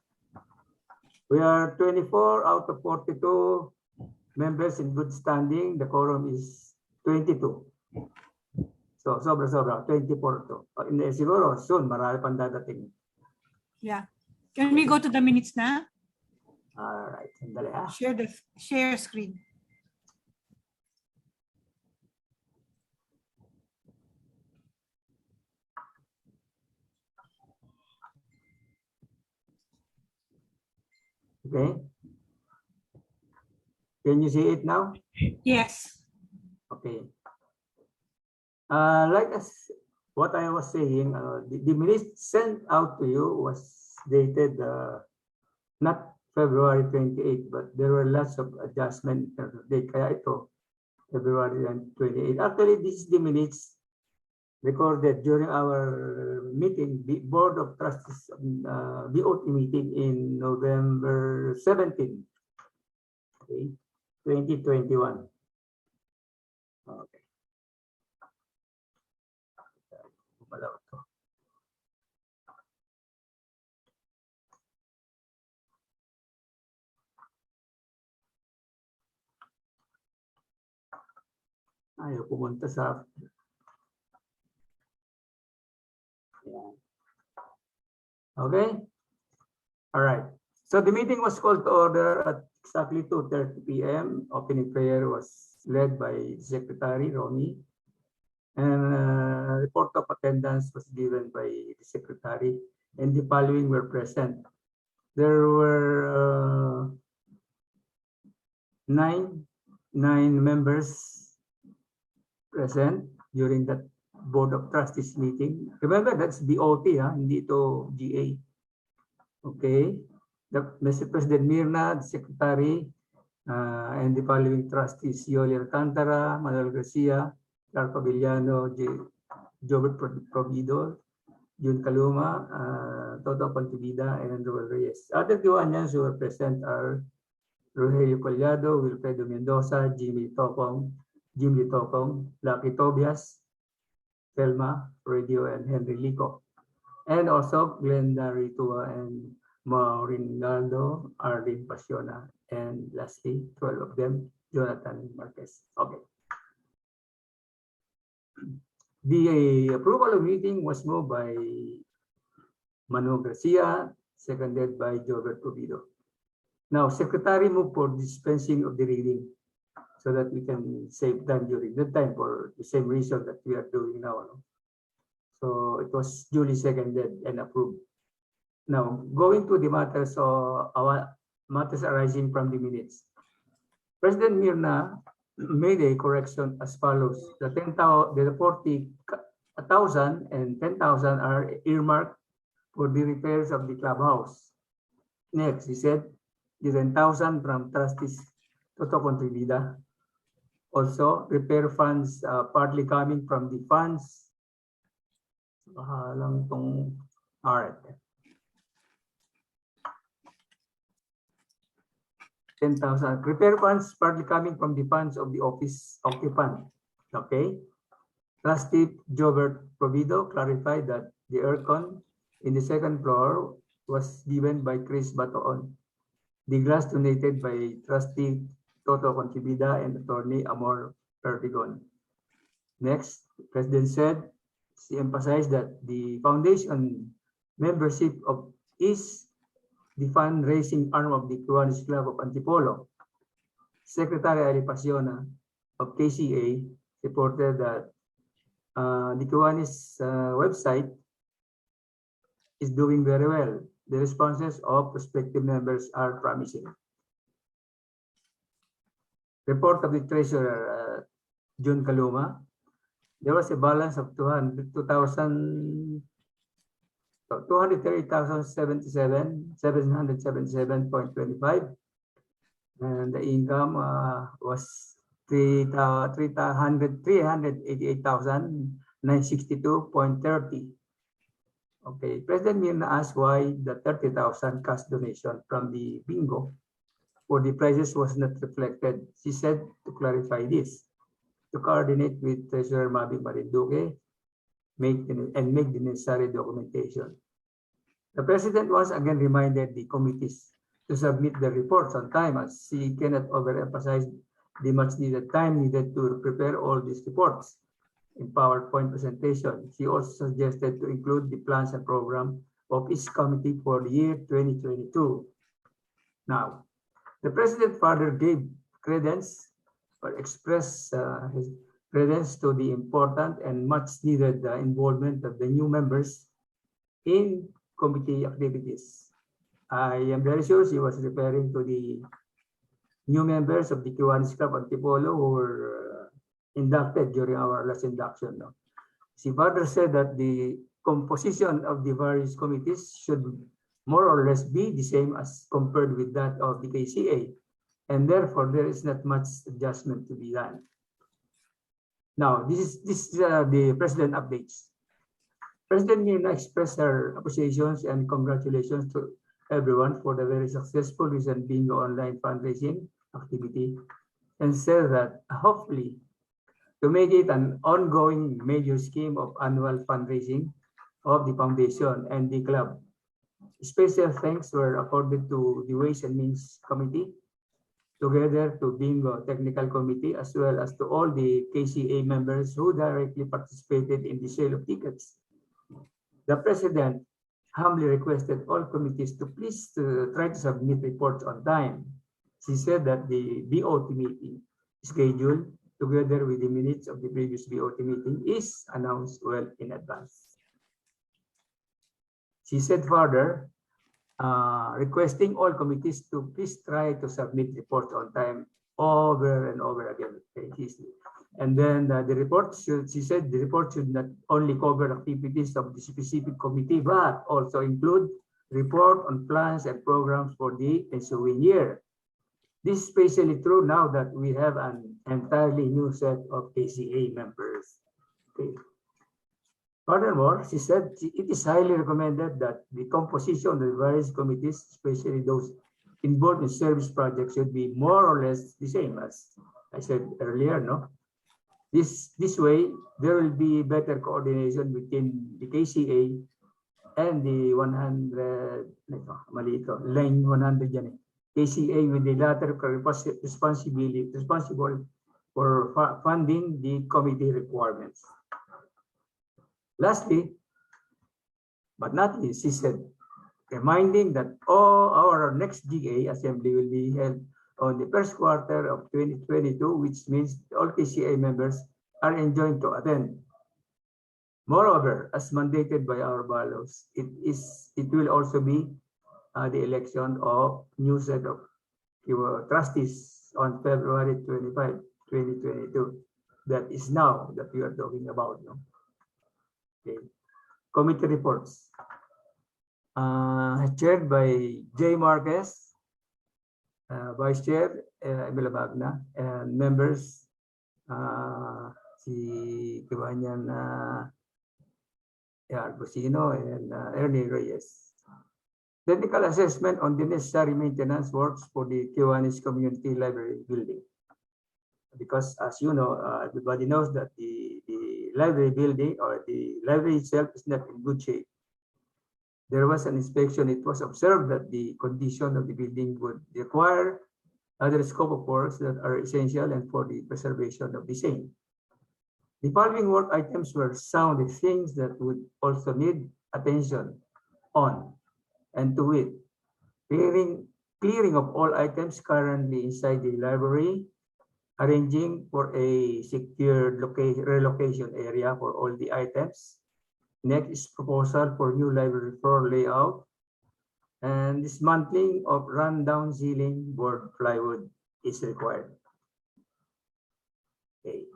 We are 24 out of 42 members in good standing. The quorum is 22. So, sobra-sobra, 24 to. Siguro, soon, marami pang dadating. Yeah. Can we go to the minutes na? Alright, sandali ha. Share screen. Okay. Can you see it now? Yes. Okay. Like what I was saying, the minutes sent out to you was dated not February 28, but there were lots of adjustment date. Kaya ito, February 28. Actually, this is the minutes recorded during our meeting, the Board of Trustees BOT meeting in November 17, okay, 2021. Okay. Ayaw pumunta sa... Okay. All right. So the meeting was called to order at exactly 2:30 p.m. Opening prayer was led by Secretary Romy, and report of attendance was given by the Secretary, and the following were present. There were nine members present during that Board of Trustees meeting. Remember, that's BOT, hindi ito GA. Okay. Mr. President Mirna, the Secretary, and the following trustees: Yoli Alcantara, Manuel Garcia, Clark Paviliano, Jobert Provido, Jun Caluma, Toto Pantubida, and Roel Reyes. Other Kiwanis who were present are Rogelio Collado, Wilfredo Mendoza, Jimmy Tocong, Lucky Tobias, Selma, Radio, and Henry Lico. and also Glenda Ritua and Maureen Naldo, Arlene Pasiona, and lastly, 12 of them, Jonathan Marquez. Okay. The approval of meeting was moved by Manu Garcia, seconded by Jobert Provido. Now, Secretary moved for dispensing of the reading so that we can save time during that time for the same reason that we are doing now. No? So it was duly seconded and approved. Now, going to the matters matters arising from the minutes. President Mirna made a correction as follows: the 40,000 and 10,000 are earmarked for the repairs of the clubhouse. Next, he said the 10,000 from trustees Toto Contribida. Also, repair funds partly coming from the funds. Lang tong art. 10,000 repair funds partly coming from the funds of the office occupant. Okay. Trustee Jobert Provido clarified that the aircon in the second floor was given by Chris Batoon. The glass donated by Trustee Toto Contribida and Attorney Amor Perdigon. Next, the President said, she emphasized that the foundation membership is the fundraising arm of the Kiwanis Club of Antipolo. Secretary Ali Pasiona of KCA reported that the Kiwanis website is doing very well. The responses of prospective members are promising. Report of the Treasurer, June Kaluma. There was a balance of 230,777.25, and the income was 388,962.30. Okay, President Mirna asked why the 30,000 cash donation from the bingo for the prizes was not reflected. She said to clarify this, to coordinate with Treasurer Mabi Marinduque, make the necessary documentation. The President once again reminded the committees to submit the reports on time, as she cannot overemphasize the much needed time needed to prepare all these reports in PowerPoint presentation. She also suggested to include the plans and program of each committee for the year 2022. Now, the President further gave credence or expressed his credence to the important and much needed involvement of the new members in committee activities. I am very sure she was referring to the new members of the Kiwanis Club Antipolo who were inducted during our last induction. No? She further said that the composition of the various committees should more or less be the same as compared with that of the KCA, and therefore there is not much adjustment to be done. Now, this is the President updates. President Mirna expressed her appreciations and congratulations to everyone for the very successful recent bingo online fundraising activity, and said that hopefully to make it an ongoing major scheme of annual fundraising of the foundation and the club. Special thanks were accorded to the Ways and Means Committee, together to Bingo Technical Committee, as well as to all the KCA members who directly participated in the sale of tickets. The President humbly requested all committees to please try to submit reports on time. She said that the BOT meeting schedule, together with the minutes of the previous BOT meeting, is announced well in advance. She said further, requesting all committees to please try to submit reports on time over and over again. Okay. And then the report should, she said, the report should not only cover activities of the specific committee, but also include report on plans and programs for the ensuing year. This is especially true now that we have an entirely new set of KCA members. Okay. Furthermore, she said it is highly recommended that the composition of the various committees, especially those involved in service projects, should be more or less the same as I said earlier. No, this way there will be better coordination between the KCA and the 100, mali ito, line 100 yan eh. KCA with the latter responsible for funding the committee requirements. Lastly, but not least, she said, reminding that all our next GA assembly will be held on the first quarter of 2022, which means all KCA members are enjoined to attend. Moreover, as mandated by our bylaws, it will also be the election of new set of trustees on February 25, 2022. That is now that we are talking about. No? Okay. Committee reports. Chaired by J. Marquez, Vice Chair Emil Magna, and members si Kiwanis Albocino and Ernie Reyes. Technical assessment on the necessary maintenance works for the Kiwanis Community Library building. Because as you know, everybody knows that the library building or the library itself is not in good shape. There was an inspection. It was observed that the condition of the building would require other scope of works that are essential and for the preservation of the same. The following work items were sound things that would also need attention on, and to it, clearing of all items currently inside the library, arranging for a secured relocation area for all the items. Next is proposal for new library floor layout, and dismantling of rundown ceiling board plywood is required. Okay.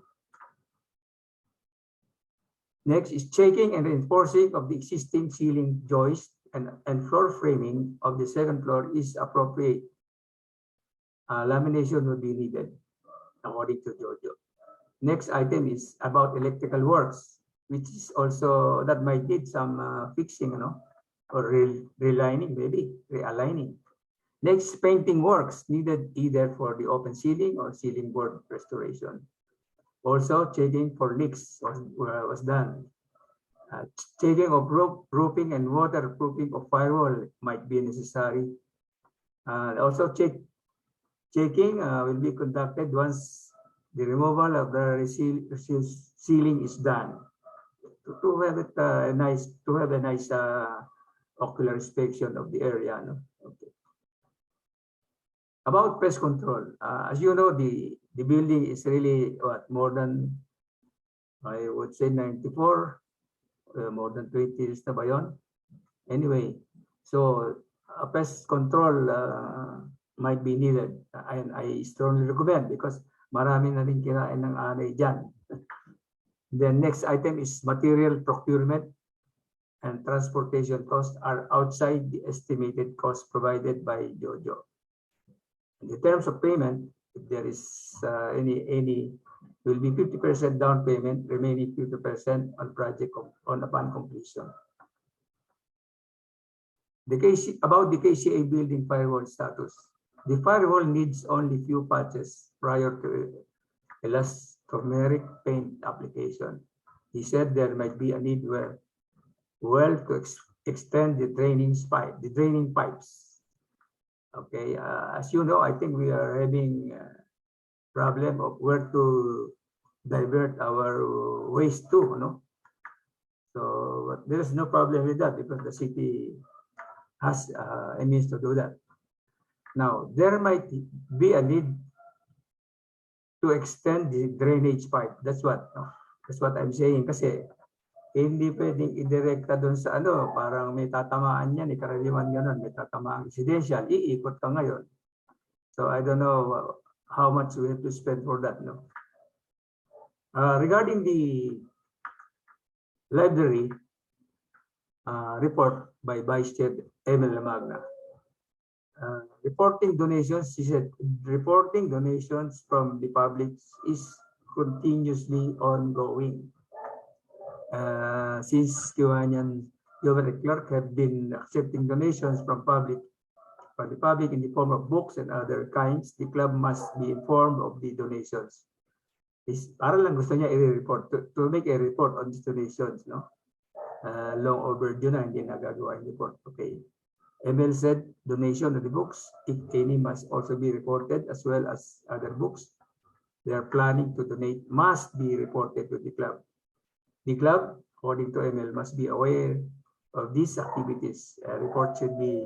Next is checking and reinforcing of the existing ceiling joist and floor framing of the second floor is appropriate. Lamination will be needed, according to Jojo. Next item is about electrical works, which is also that might need some fixing, or realigning, maybe realigning. Next, painting works needed either for the open ceiling or ceiling board restoration. Also, checking for leaks was done. Checking of roofing and waterproofing of firewall might be necessary. Also, checking will be conducted once the removal of the ceiling is done. To have it a nice ocular inspection of the area. No? Okay. About pest control, as you know, the building is really more than, I would say, 94, more than 20 years na ba yun? Anyway, so pest control might be needed, and I strongly recommend because marami na rin kinain ng anay dyan. The next item is material procurement and transportation costs are outside the estimated cost provided by Jojo. In the terms of payment, if there is any will be 50% down payment, remaining 50% on project upon completion. About the KCA building firewall status. The firewall needs only few patches prior to elastomeric paint application. He said there might be a need to extend the draining pipes. Okay, as you know, I think we are having a problem of where to divert our waste to, no? So but there is no problem with that because the city has a means to do that. Now, there might be a need to extend the drainage pipe. That's what I'm saying. Kasi hindi pwedeng idirekta doon sa parang may tatamaan yan, karaniwan ganun, may tatamaan residential, iikot ka ngayon. So I don't know how much we have to spend for that. No? Regarding the library report by Vice Chair Emil Magna. Reporting donations, she said, reporting donations from the public is continuously ongoing. Since Kiwanis government clerk have been accepting donations from the public in the form of books and other kinds, the club must be informed of the donations. Para lang gusto niya i-report to make a report on these donations, no? long overdue na, hindi nagagawa yung report. Okay. ML said donation of the books, if any, must also be reported as well as other books they are planning to donate must be reported to the club. The club, according to ML, must be aware of these activities. A report should be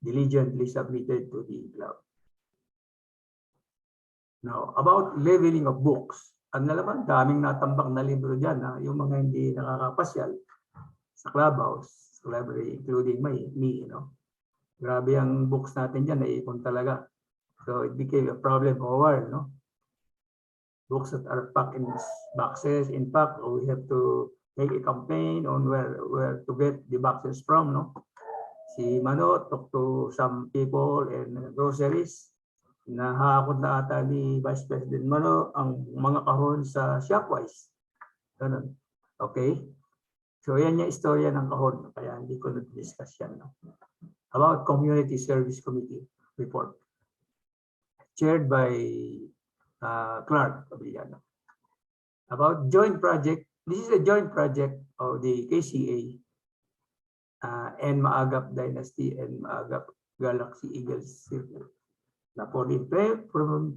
diligently submitted to the club. Now, about leveling of books. Ang nalaman, daming natambak na libro dyan, ha? Yung mga hindi nakakapasyal sa clubhouse, sa library, including me, you know. Grabe ang books natin dyan, naipon talaga. So it became a problem for a while, no? Books that are packed in boxes. In fact, we have to make a campaign on where to get the boxes from, no? Si Mano talked to some people in groceries. Nahakot na ata ni Vice President Mano ang mga kahon sa Shopwise. Ganun. Okay? So yan yung istorya ng kahon. Kaya hindi ko na-discuss yan. No? About Community Service Committee report. Chaired by Clark Abiliano. About joint project. This is a joint project of the KCA and Maagap Dynasty and Maagap Galaxy Eagles Circle. Na for the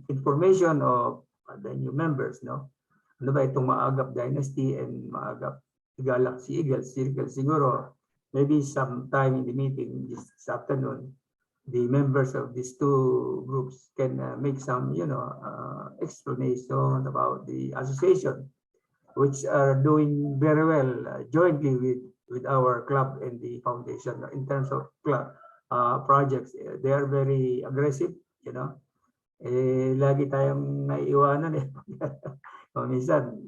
information of the new members, no? Ano ba itong Maagap Dynasty and Maagap Galaxy Eagles Circle? Siguro, maybe sometime in the meeting this afternoon, the members of these two groups can make some, explanation about the association, which are doing very well jointly with our club and the foundation in terms of club projects. They are very aggressive. You know, lagi tayong naiiwanan eh. So, minsan,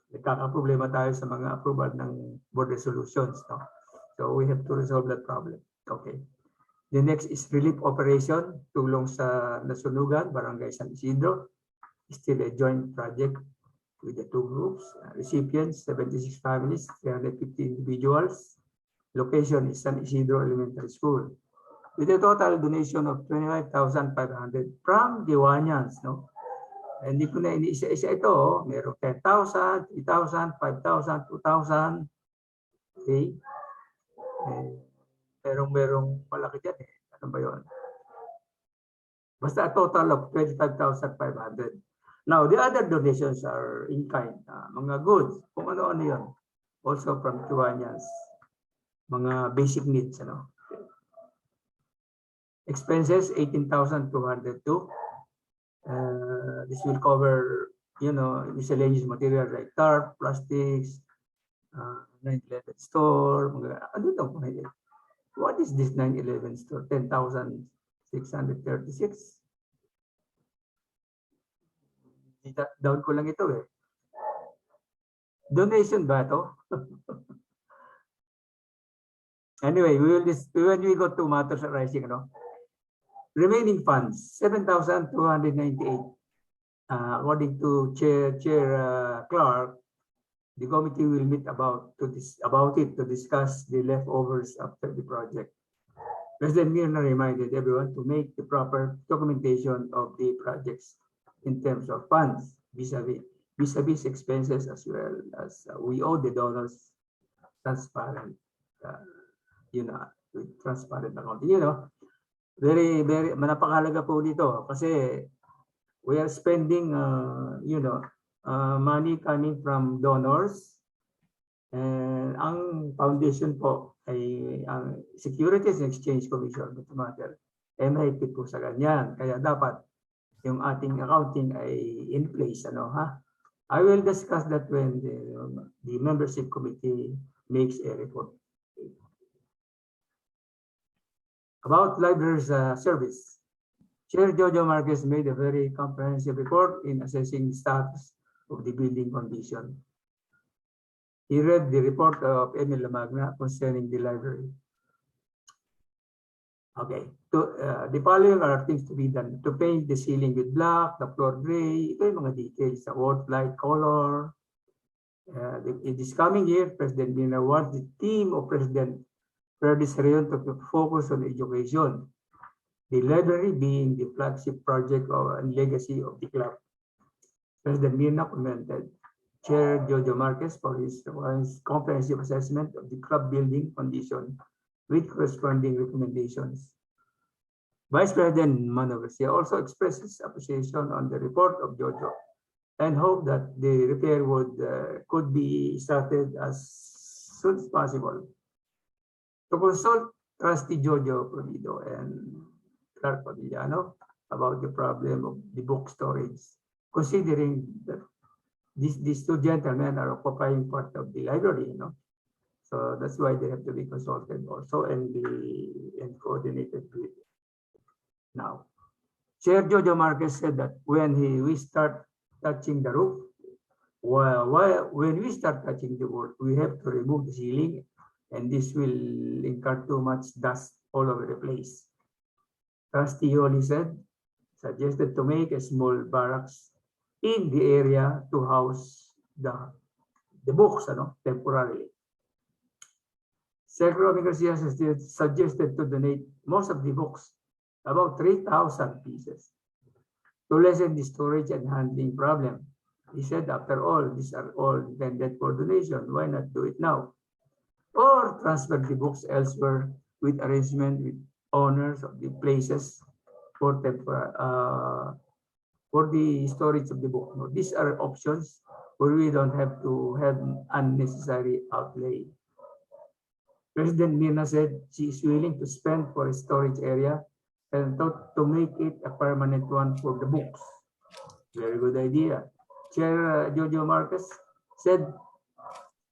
nagkakaproblema tayo sa mga approval ng board resolutions. No? So we have to resolve that problem. Okay. The next is relief operation, tulong sa nasunugan, Barangay San Isidro. Still a joint project with the two groups. Recipients, 76 families, 350 individuals. Location is San Isidro Elementary School. With a total donation of 25,500 from Kiwanis, no? Hindi ko na iniisa-isa ito, merong 10,000, 3,000, 5,000, 2,000. Okay? Merong malaki dyan eh. Ano ba yun? Basta a total of 25,500. Now, the other donations are in kind. Mga goods, kung ano-ano yun. Also from Kiwanis. Mga basic needs, ano? Expenses, 18,202. This will cover, miscellaneous material like tarp, plastics, 9/11 store. Ano ito? What is this 9/11 store? 10,636. Down ko lang ito eh. Donation ba ito? Anyway, when we go to matters arising, remaining funds, 7,298. According to Chair Clark, the committee will meet about it to discuss the leftovers after the project. President Mirna reminded everyone to make the proper documentation of the projects in terms of funds, vis-a-vis expenses, as well as we owe the donors transparent, with transparent accounting. Very, very napakahalaga po dito kasi we are spending, money coming from donors. And ang foundation po ay ang Securities and Exchange Commission, but matter, MIP po sa ganyan. Kaya dapat yung ating accounting ay in place. I will discuss that when the membership committee makes a report. About libraries service, Chair Jojo Marquez made a very comprehensive report in assessing the status of the building condition. He read the report of Emil Lamagna concerning the library. Okay, the following are things to be done. To paint the ceiling with black, the floor gray, ito yung mga details, the wall light color. In this coming year, President Bina wants the team of President Ferdis Reyon to focus on education, the library being the flagship project and legacy of the club. President Mirna commented Chair Jojo Marquez for his comprehensive assessment of the club building condition with corresponding recommendations. Vice President Mano Garcia also expresses appreciation on the report of Jojo and hope that the repair could be started as soon as possible. To consult Trustee Jojo Provido and Clark Padillano about the problem of the book storage, considering that these two gentlemen are occupying part of the library, so that's why they have to be consulted also and coordinated with. Now, Chair Jojo Marquez said that when we start touching the roof, when we start touching the wood, we have to remove the ceiling, and this will incur too much dust all over the place. Trustee Yoli suggested to make a small barracks in the area to house the books, temporarily. Secretary Garcia suggested to donate most of the books, about 3,000 pieces, to lessen the storage and handling problem. He said, after all, these are all intended for donation. Why not do it now? Or transfer the books elsewhere with arrangement with owners of the places for the storage of the book. These are options where we don't have to have unnecessary outlay. President Mirna said she is willing to spend for a storage area and to make it a permanent one for the books. Very good idea. Chair Jojo Marquez said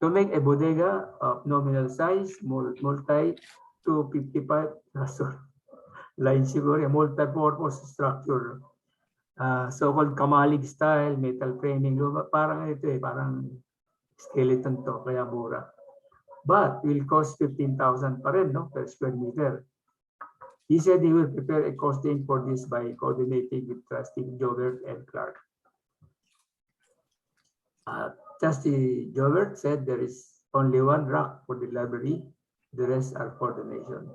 to make a bodega of nominal size, multi 255 line siguro, a multi-purpose structure, so-called kamalig style, metal framing, parang ito parang skeleton to, kaya mura. But will cost 15,000 pa rin, per square meter. He said he will prepare a costing for this by coordinating with Trustee Jobert and Clark. Trustee Jobert said there is only one rack for the library, the rest are for donation.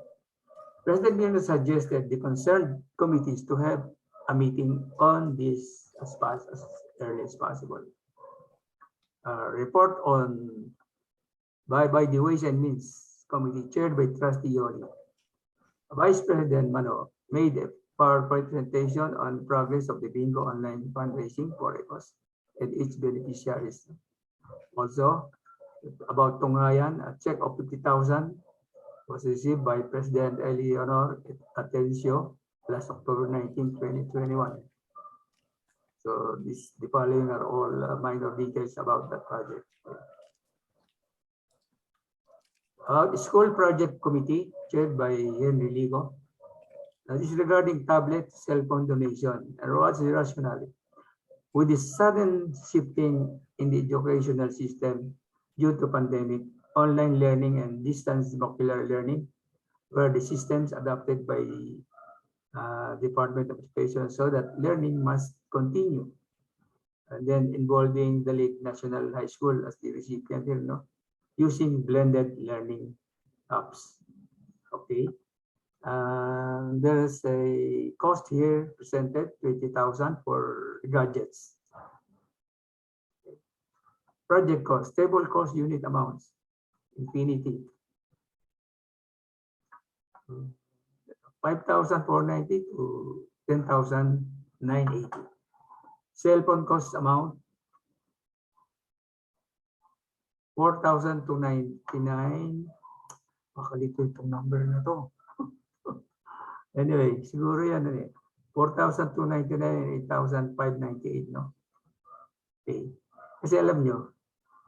President Mirna suggested the concerned committees to have a meeting on this as early as possible. Report on by the Ways and Means Committee chaired by Trustee Yoli. Vice President Mano made a PowerPoint presentation on progress of the bingo online fundraising for ECOS and its beneficiaries. Also, about Tungayan, a check of 50,000 was received by President Eleanor Atencio last October 19, 2021. So the following are all minor details about the project. The School Project Committee, chaired by Henry Ligo. This is regarding tablet cell phone donation. And what's the rationale? With the sudden shifting in the educational system due to pandemic, online learning and distance modular learning were the systems adopted by Department of Education so that learning must continue. And then involving the Lake National High School as the recipient here, using blended learning apps. Okay. There's a cost here presented, 20,000 for gadgets. Project cost, table cost unit amounts, infinity. 5,490 to 10,980. Cell phone cost amount, 4,299. Makalito itong number na to. Anyway, siguro yan 4,299 and 8,598, no? Okay. Kasi alam nyo,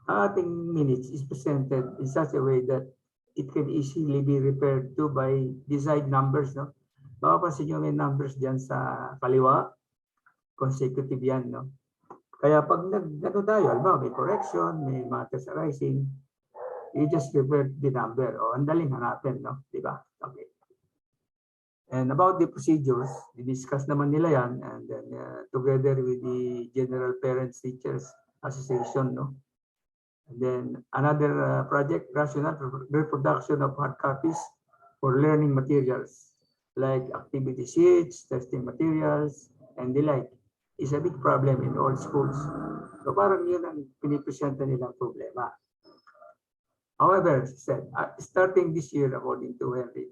ating minutes is presented in such a way that it can easily be referred to by desired numbers, no? Mapapansin nyo may numbers dyan sa kaliwa, consecutive yan, no? Kaya pag nag-ano tayo, alam may correction, may matters arising, you just refer the number. O, ang daling hanapin, no? Diba? Okay. And about the procedures, discuss naman nila yan, and then together with the General Parents Teachers Association, no? And then another project, rational reproduction of hard copies for learning materials, like activity sheets, testing materials, and the like. is a big problem in all schools. So parang yun ang pinipresenta nilang problema. However, she said, starting this year, according to Henry,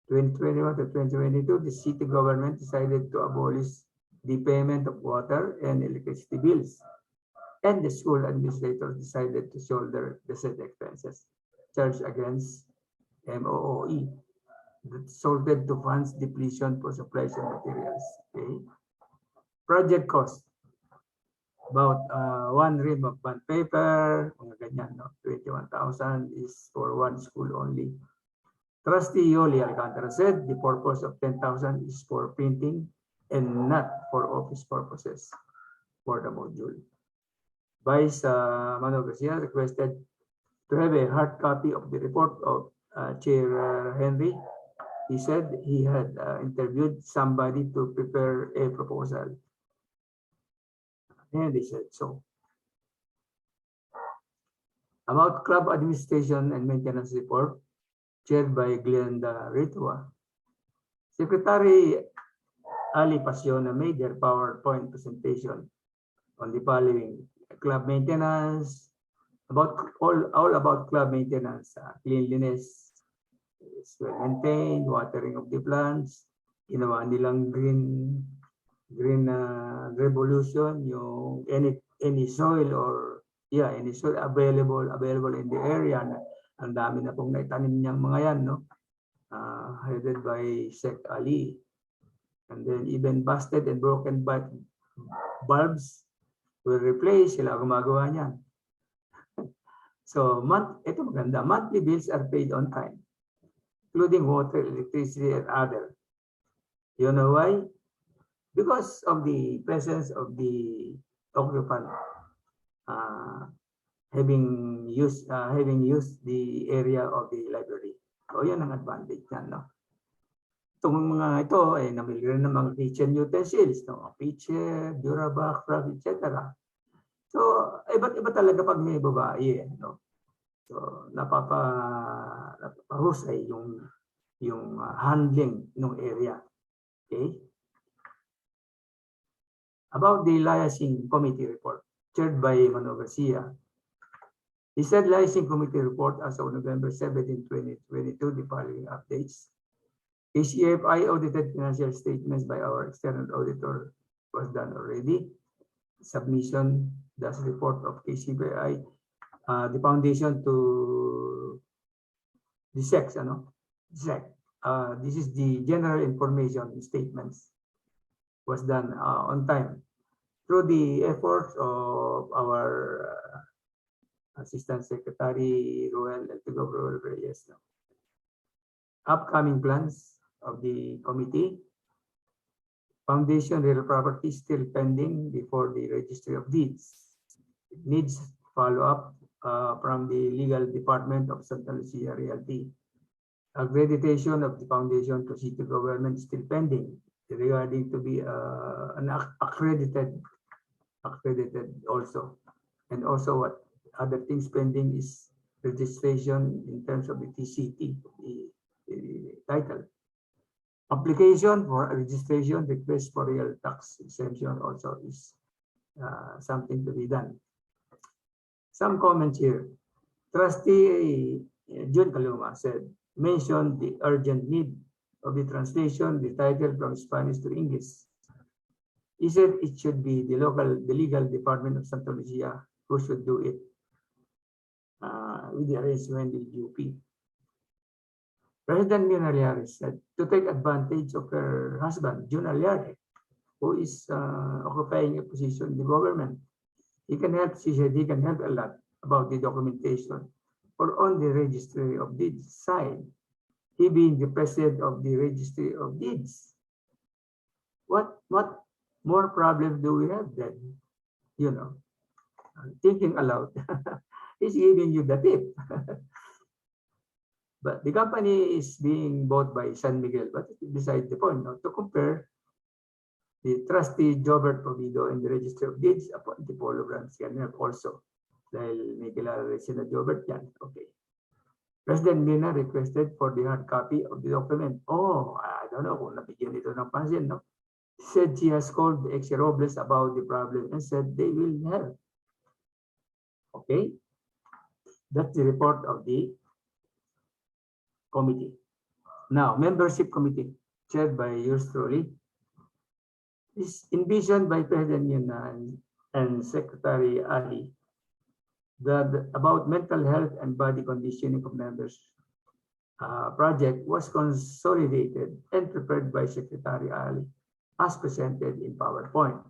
2021 to 2022, the city government decided to abolish the payment of water and electricity bills. And the school administrators decided to shoulder the said expenses charged against MOOE that resulted to funds depletion for supplies and materials. Okay. Project cost, about one ream of bond paper, mga ganyan, no? 21,000 is for one school only. Trustee Yoli Alcantara said the purpose of 10,000 is for printing and not for office purposes for the module. Vice Mano Garcia requested to have a hard copy of the report of Chair Henry. He said he had interviewed somebody to prepare a proposal. And they said so. About club administration and maintenance report, chaired by Glenda Ritua, Secretary Ali Pasiona made their PowerPoint presentation on the following: club maintenance, about all about club maintenance, cleanliness is well maintained, watering of the plants, ginawa nilang green revolution, yung any soil or any soil available in the area. Ang dami na pong naitanim niyang mga yan, no? Headed by Sec Ali. And then even busted and broken bulbs will replace, sila gumagawa niyan. So, ito maganda, monthly bills are paid on time, including water, electricity, and other. You know why? Because of the presence of the occupant having used the area of the library. So, yan ang advantage niyan, no? Itong mga ito ay namili rin ng mga kitchen utensils, no? Pitcher, Durabox, etc. So, iba talaga pag may babae, no? So, napapahusay yung handling ng area. Okay? About the liaising committee report, chaired by Mano Garcia. He said liaising committee report as of November 17, 2022, the following updates. KCFI audited financial statements by our external auditor was done already. Submission, that's report of KCFI, the foundation to the SEC, this is the general information statements, was done on time through the efforts of our Assistant Secretary Ruel Reyes. Upcoming plans of the committee. Foundation real property still pending before the Registry of Deeds. It needs follow-up from the legal department of Santa Lucia Realty. Accreditation of the foundation to city government still pending regarding to be an accredited also. And also what other things pending is registration in terms of the TCT, the title. Application for registration, request for real tax exemption also is something to be done. Some comments here. Trustee June Caluma mentioned the urgent need of the translation, the title from Spanish to English. He said it should be the legal department of Santa Lucia who should do it with the arrangement with UP. President June Aliares said to take advantage of her husband, June Aliares, who is occupying a position in the government. He can help, she said, he can help a lot about the documentation or on the registry of deeds side. He being the president of the registry of deeds. What more problem do we have then? You know, thinking aloud. He's giving you the tip. But the company is being bought by San Miguel, but beside the point, to compare the trustee Jobert Provido and the Register of Deeds upon Antipolo branch can help also. Dahil may kilala rin sila Jobert yan. Okay. President Mina requested for the hard copy of the document. Oh, I don't know kung nabigyan ito ng pansin, no? said she has called the ex-Robles about the problem and said they will help. Okay, that's the report of the committee. Now, membership committee, chaired by yours truly, is envisioned by President Yunan and Secretary Ali that about mental health and body conditioning of members project was consolidated and prepared by Secretary Ali as presented in PowerPoint.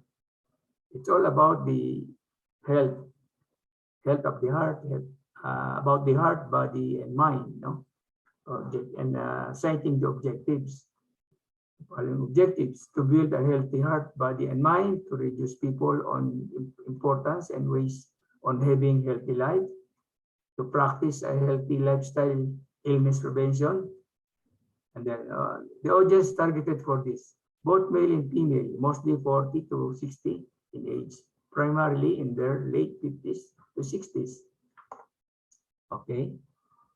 It's all about the health of the heart, about the heart, body, and mind, no? And citing the objectives. Following objectives: to build a healthy heart, body, and mind, to reduce people on importance and ways on having healthy life, to practice a healthy lifestyle, illness prevention, and then the audience targeted for this, both male and female, mostly 40 to 60 in age, primarily in their late 50s to 60s. Okay,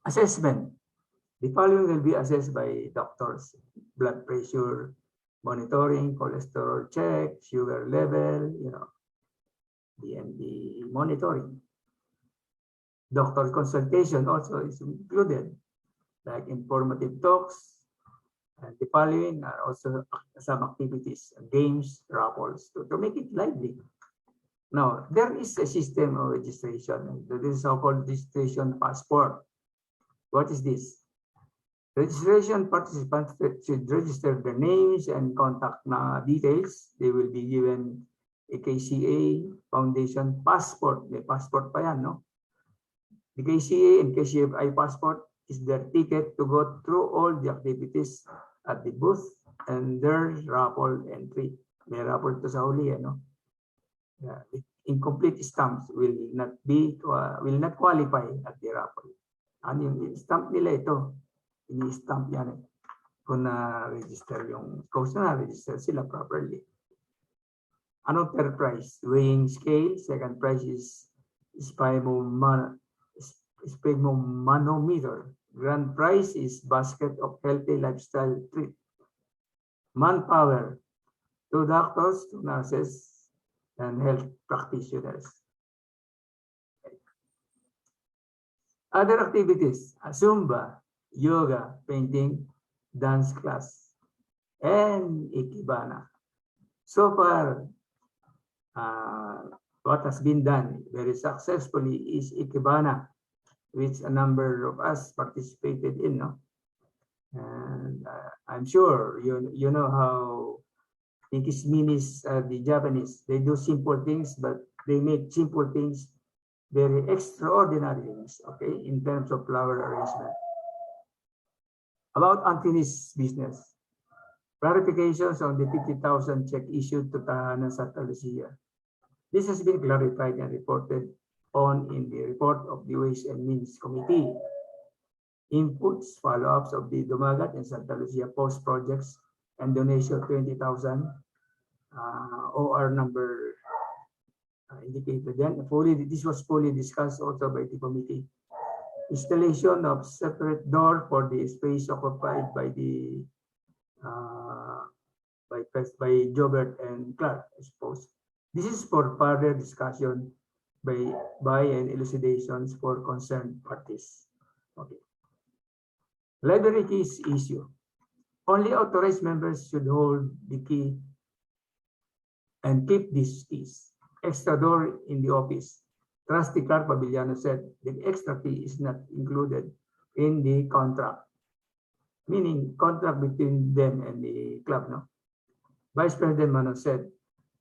assessment. The following will be assessed by doctors: blood pressure monitoring, cholesterol check, sugar level, the monitoring. Doctor consultation also is included, like informative talks. And the following are also some activities, games, raffles, to make it lively. Now, there is a system of registration. This is so-called registration passport. What is this? Registration participants should register their names and contact details. They will be given a KCA Foundation passport. May passport pa yan, no? The KCA and KCFI passport is their ticket to go through all the activities at the booth and their raffle entry. May raffle to sa huli, no? Incomplete stamps will not qualify at the raffle. Ano yung stamp nila ito? Ini-stamp yan kung na-register na-register sila properly. Anong third prize? Weighing scale. Second prize is sphygmomanometer. Grand prize is basket of healthy lifestyle treat. Manpower. 2 doctors, 2 nurses, and health practitioners. Other activities: Zumba, yoga, painting, dance class, and ikebana. So far, what has been done very successfully is ikebana, which a number of us participated in. No? And I'm sure you know how Minis, the Japanese, they do simple things, but they make simple things very extraordinary things, okay, in terms of flower arrangement. About unfinished business. Clarifications on the 50,000 check issued to Tahanan Santa Lucia. This has been clarified and reported on in the report of the Ways and Means Committee. Inputs, follow-ups of the Dumagat and Santa Lucia post projects and donation of 20,000 OR number indicated then. This was fully discussed also by the committee. Installation of separate door for the space occupied by the by Jobert and Clark, I suppose. This is for further discussion by and elucidations for concerned parties. Okay. Library keys issue. Only authorized members should hold the key and keep these keys. Extra door in the office. Trustee Clark Paviliano said the extra key is not included in the contract, meaning contract between them and the club. No? Vice President Mano said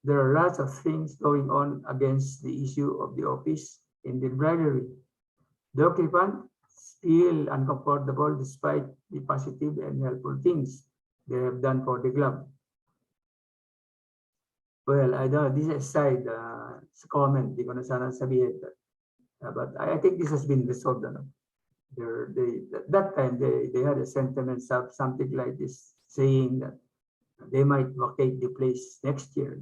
there are lots of things going on against the issue of the office in the library. The occupant feel uncomfortable despite the positive and helpful things they have done for the club. Well, I don't know, this is aside, comment, di ko na sana sabihin. But I think this has been resolved. That time, they had a sentiment of something like this, saying that they might vacate the place next year.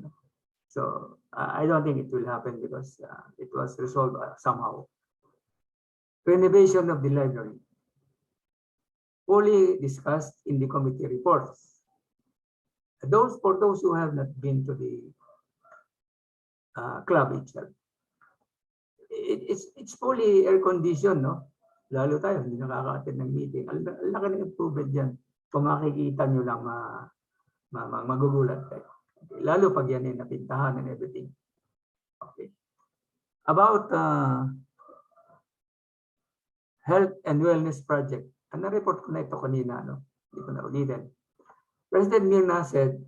So I don't think it will happen because it was resolved somehow. Renovation of the library. Fully discussed in the committee reports. For those who have not been to the club itself, it's fully air conditioned, no? Lalo tayo, hindi nakaka-attend ng meeting. Ang laki ng improvement dyan. Kung makikita nyo lang, magugulat kayo. Okay. Lalo pag yan ay napintahan and everything. Okay. About health and wellness project. Na-report ko na ito kanina, no? Hindi ko na ulitin. President Mirna said,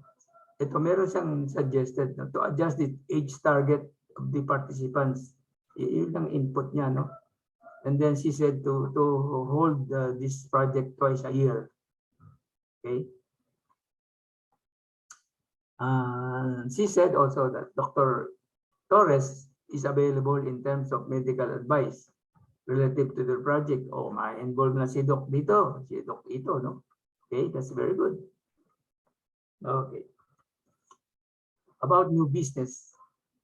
ito meron siyang suggested no, to adjust the age target of the participants. Yun ang input niya, no? And then she said to hold this project twice a year. Okay. She said also that Dr. Torres is available in terms of medical advice relative to the project. Oh, ma-involve na si Doc dito. Si Doc ito, no? Okay, that's very good. Okay. About new business.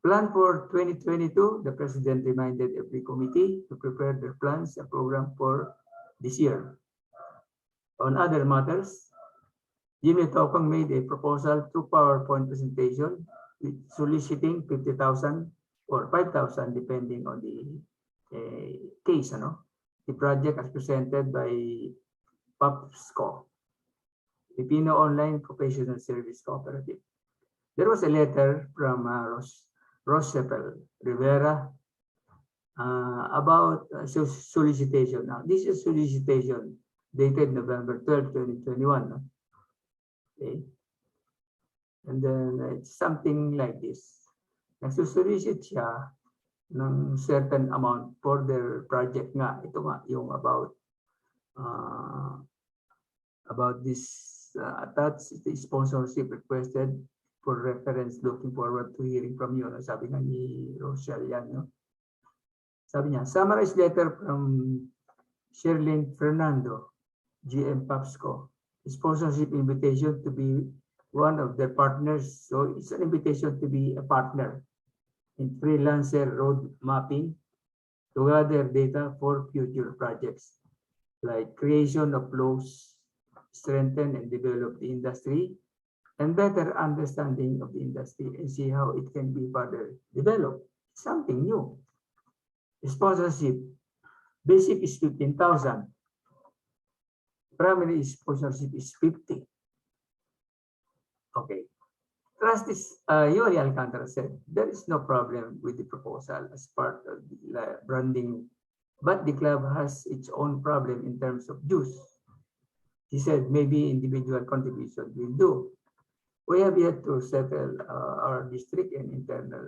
Plan for 2022, the President reminded every committee to prepare their plans and program for this year. On other matters, Jimmy Tokong made a proposal through PowerPoint presentation with soliciting 50,000 or 5,000 depending on the case. Ano? The project as presented by PAPSCO, Filipino Online Professional Service Cooperative. There was a letter from Roosevelt Rivera about solicitation. Now, this is solicitation dated November 12, 2021. No? Okay. And then it's something like this. Nagsusolicit siya ng certain amount for their project nga. Ito nga, yung about this attached the sponsorship requested for reference, looking forward to hearing from you. Sabi nga ni Rochelle yan. No? Sabi niya, summarized letter from Sherlyn Fernando, GM PAPSCO. Sponsorship invitation to be one of their partners. So it's an invitation to be a partner in freelancer road mapping to gather data for future projects like creation of flows, strengthen and develop the industry, and better understanding of the industry and see how it can be further developed. Something new. Sponsorship. Basic is 15,000. Primary sponsorship is 50. Okay. Trustees, Yuri Alcantara said, there is no problem with the proposal as part of the branding, but the club has its own problem in terms of dues. He said maybe individual contribution will do. We have yet to settle our district and international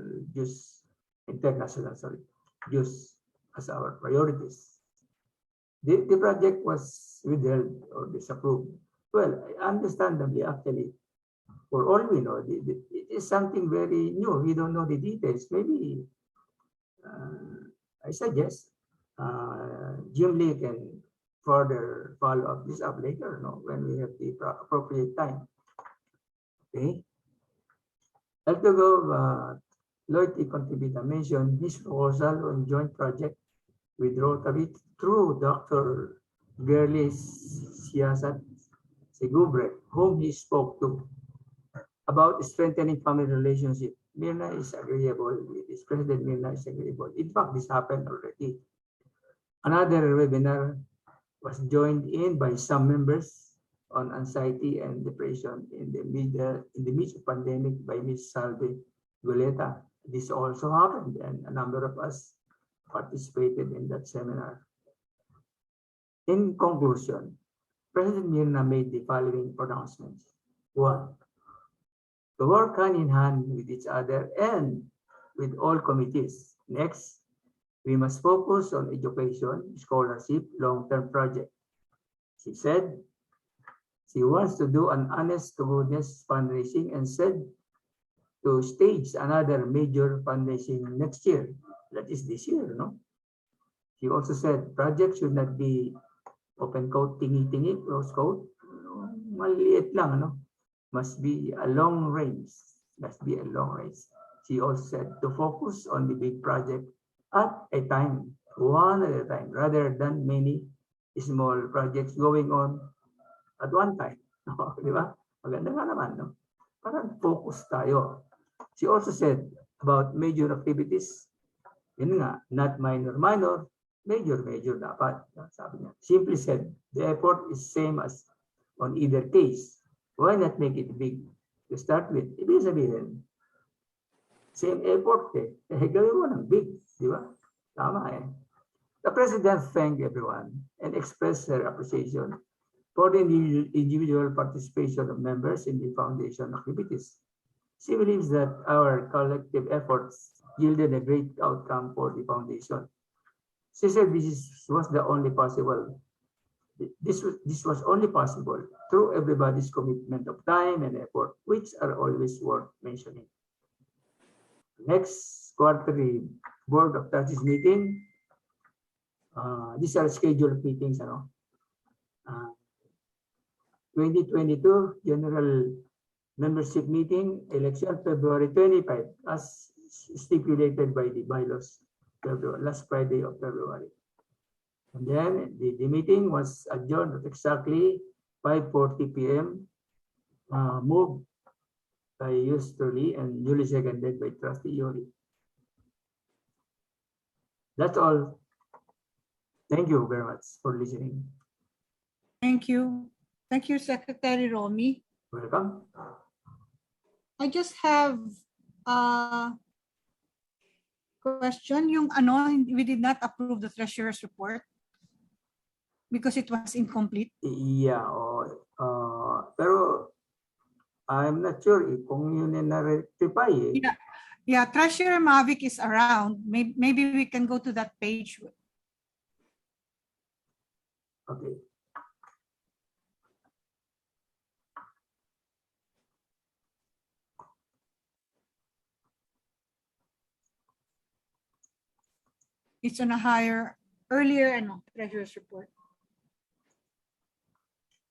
dues as our priorities. The project was withheld or disapproved. Well, understandably, actually, for all we know, it is something very new. We don't know the details. Maybe I suggest Jim Lee can further follow up this up later, no, when we have the appropriate time. Okay. Altogo Lloyd E. Contribita mentioned his proposal on joint project with Rotary through Dr. Gerly Siasat Segubre, whom he spoke to about strengthening family relationship. Mirna is agreeable with this. President Mirna is agreeable. In fact, this happened already. Another webinar was joined in by some members on anxiety and depression in the midst of pandemic by Ms. Salve Goleta. This also happened, and a number of us participated in that seminar. In conclusion, President Mirna made the following pronouncements. 1. To work hand in hand with each other and with all committees. Next, we must focus on education, scholarship, long-term project. She said she wants to do an honest to goodness fundraising and said to stage another major fundraising next year. That is this year, no? She also said projects should not be open quote, tingi-tingi, close quote, maliit lang, no? Must be a long range. Must be a long range. She also said to focus on the big project at a time, one at a time, rather than many small projects going on at one time. Di ba? Maganda nga naman, no? Parang focus tayo. She also said about major activities, yun nga, not minor, major dapat. Sabi niya. Simply said, the effort is same as on either case. Why not make it big? To start with, ibig sabihin, same effort eh. Gawin mo ng big, di ba? Tama eh. The President thanked everyone and expressed her appreciation for the individual participation of members in the foundation activities. She believes that our collective efforts yielded a great outcome for the foundation. She said this was only possible through everybody's commitment of time and effort, which are always worth mentioning. Next quarterly Board of Trustees meeting. These are scheduled meetings. 2022 General Membership Meeting, election February 25, as stipulated by the bylaws, last Friday of February. And then the meeting was adjourned at exactly 5:40 p.m. Moved by yours truly and duly seconded by Trustee Yori. That's all. Thank you very much for listening. Thank you. Thank you, Secretary Romy. Welcome. I just have a question. Yung we did not approve the treasurer's report because it was incomplete. Yeah, pero I'm not sure kung yun na-rectify eh. Yeah, Treasurer Mavic is around. Maybe we can go to that page. Okay. It's on a earlier treasurer's report.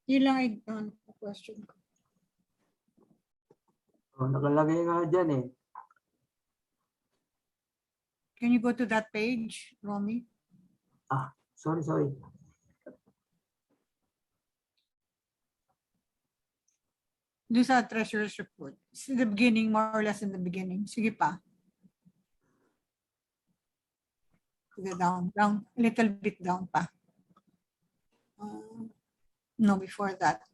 Yun lang ang question ko. Nakalagay nga dyan eh. Can you go to that page, Romy? Sorry. Do sa treasurer's report. It's in the beginning, more or less in the beginning. Sige pa. Down, a little bit down pa. No, before that.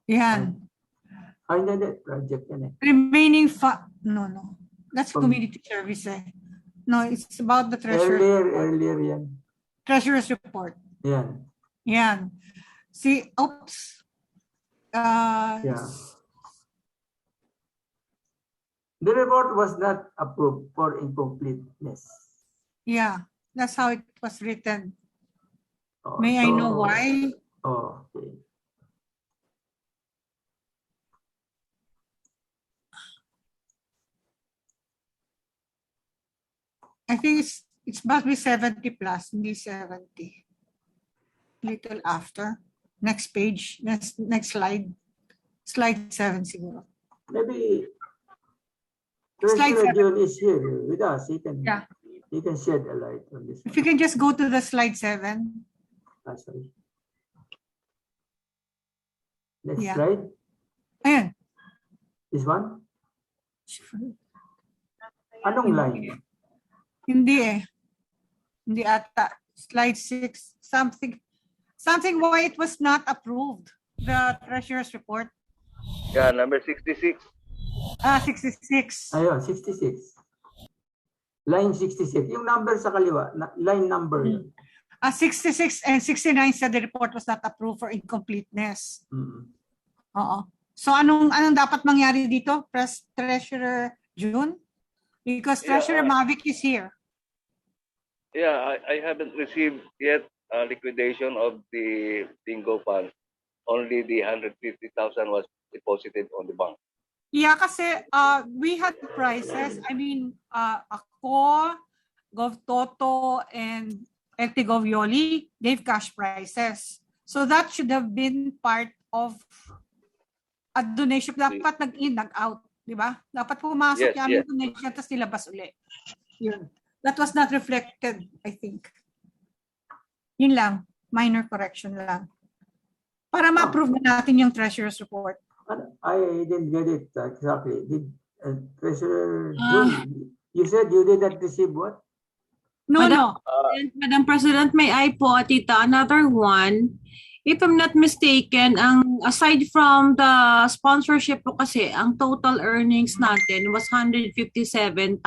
Yan. Hindi, project yan eh. Remaining no. That's community service eh. No, it's about the treasurer. Earlier yan. Treasurer's report. Yan. See, oops. Yeah. The report was not approved for incompleteness. Yeah, that's how it was written. May I know why? Okay. I think it must be 70 plus, hindi 70. Little after. Next page, next slide. Slide 7 siguro. Maybe Slide Treasurer 7. June is here with us. He can shed a light on this. If you can just go to the slide 7. Sorry. Next slide. Ayan. This one? Anong line? Hindi eh. Hindi ata. Slide 6. Something why it was not approved. The treasurer's report. Yeah, number 66. 66. Ayun, 66. Line 66. Yung number sa kaliwa, line number. 66 and 69 said the report was not approved for incompleteness. Oo. So anong dapat mangyari dito? Treasurer June? Because Treasurer Mavic is here. Yeah, I haven't received yet liquidation of the bingo fund. Only the 150,000 was deposited on the bank. Yeah, kasi we had prices. I mean, ako, Gov Toto, and LT Gov Yoli gave cash prices. So that should have been part of a donation. Dapat nag-in, nag-out. Di ba? Dapat pumasok yung donation tapos nilabas uli. Yun. That was not reflected, I think. Yun lang. Minor correction lang. Para ma-approve na natin yung treasurer's report. I didn't get it exactly. Did Treasurer June, you said you did not receive what? No, Madam- no. Madam President, may I po, Tita, another one. If I'm not mistaken, aside from the sponsorship po kasi, ang total earnings natin was 157,000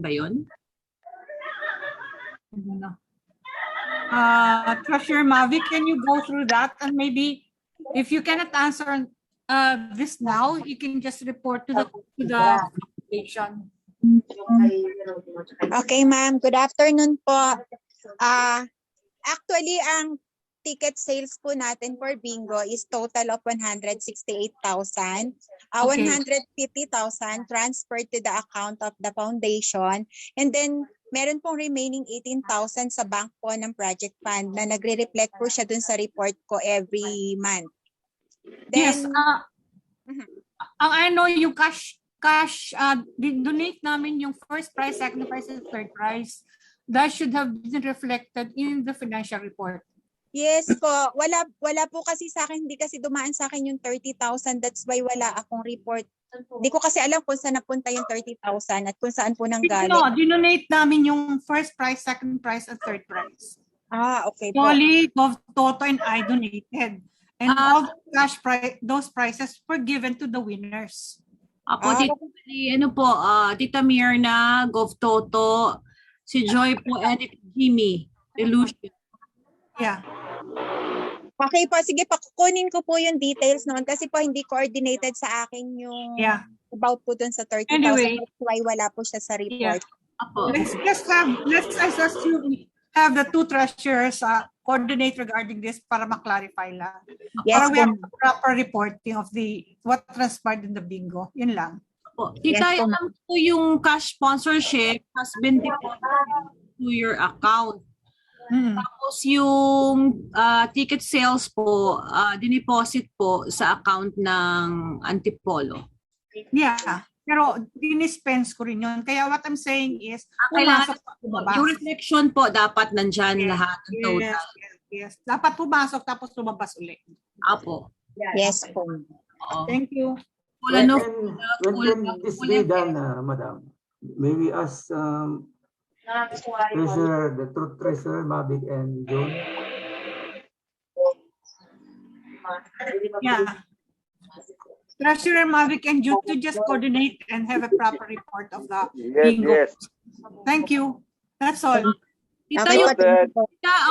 ba yun? No. Treasurer Mavi, can you go through that? And maybe if you cannot answer this now, you can just report to the foundation. Okay, ma'am. Good afternoon po. Actually, ang ticket sales po natin for bingo is total of 168,000. Okay. 150,000 transferred to the account of the foundation. And then, meron pong remaining 18,000 sa bank po ng project fund na nagre-reflect po siya dun sa report ko every month. Yes. Then, Ang ano, yung cash, donate namin yung first prize, second prize, and third prize. That should have been reflected in the financial report. yes po, wala po kasi sa akin, hindi kasi dumaan sa akin yung 30,000. That's why wala akong report. Hindi ko kasi alam kung saan napunta yung 30,000 at kung saan po nang galing. No, dinonate namin yung first prize, second prize, and third prize. Okay po. Solly, Toto, and I donated. And all the cash prize, those prizes were given to the winners. Ako, Tita, ano po, Tita Mirna, Gov Toto, si Joy po, and Jimmy, Illusion. Yeah. Okay po, sige, pakukunin ko po yung details noon kasi po hindi coordinated sa akin yung about po dun sa 30,000. Anyway, that's why wala po siya sa report. Let's assume have the two treasurers coordinate regarding this para ma-clarify lang. Yes, para we have proper reporting of what transpired in the bingo. Yun lang. Tita, alam po yung cash sponsorship has been deposited to your account. Tapos yung ticket sales po, dineposit po sa account ng Antipolo. Yeah. Pero dinispense ko rin yun. Kaya what I'm saying is, kailangan yung reflection po dapat nandyan lahat ng total. Yes. Dapat pumasok tapos lumabas ulit. Apo. Yes po. Thank you. When can this be done, Madam? May we ask Treasurer, the Truth Treasurer, Mavic and June? Yeah. Treasurer Mavic and June to just coordinate and have a proper report of the bingo. Yes. Thank you. That's all. Tita,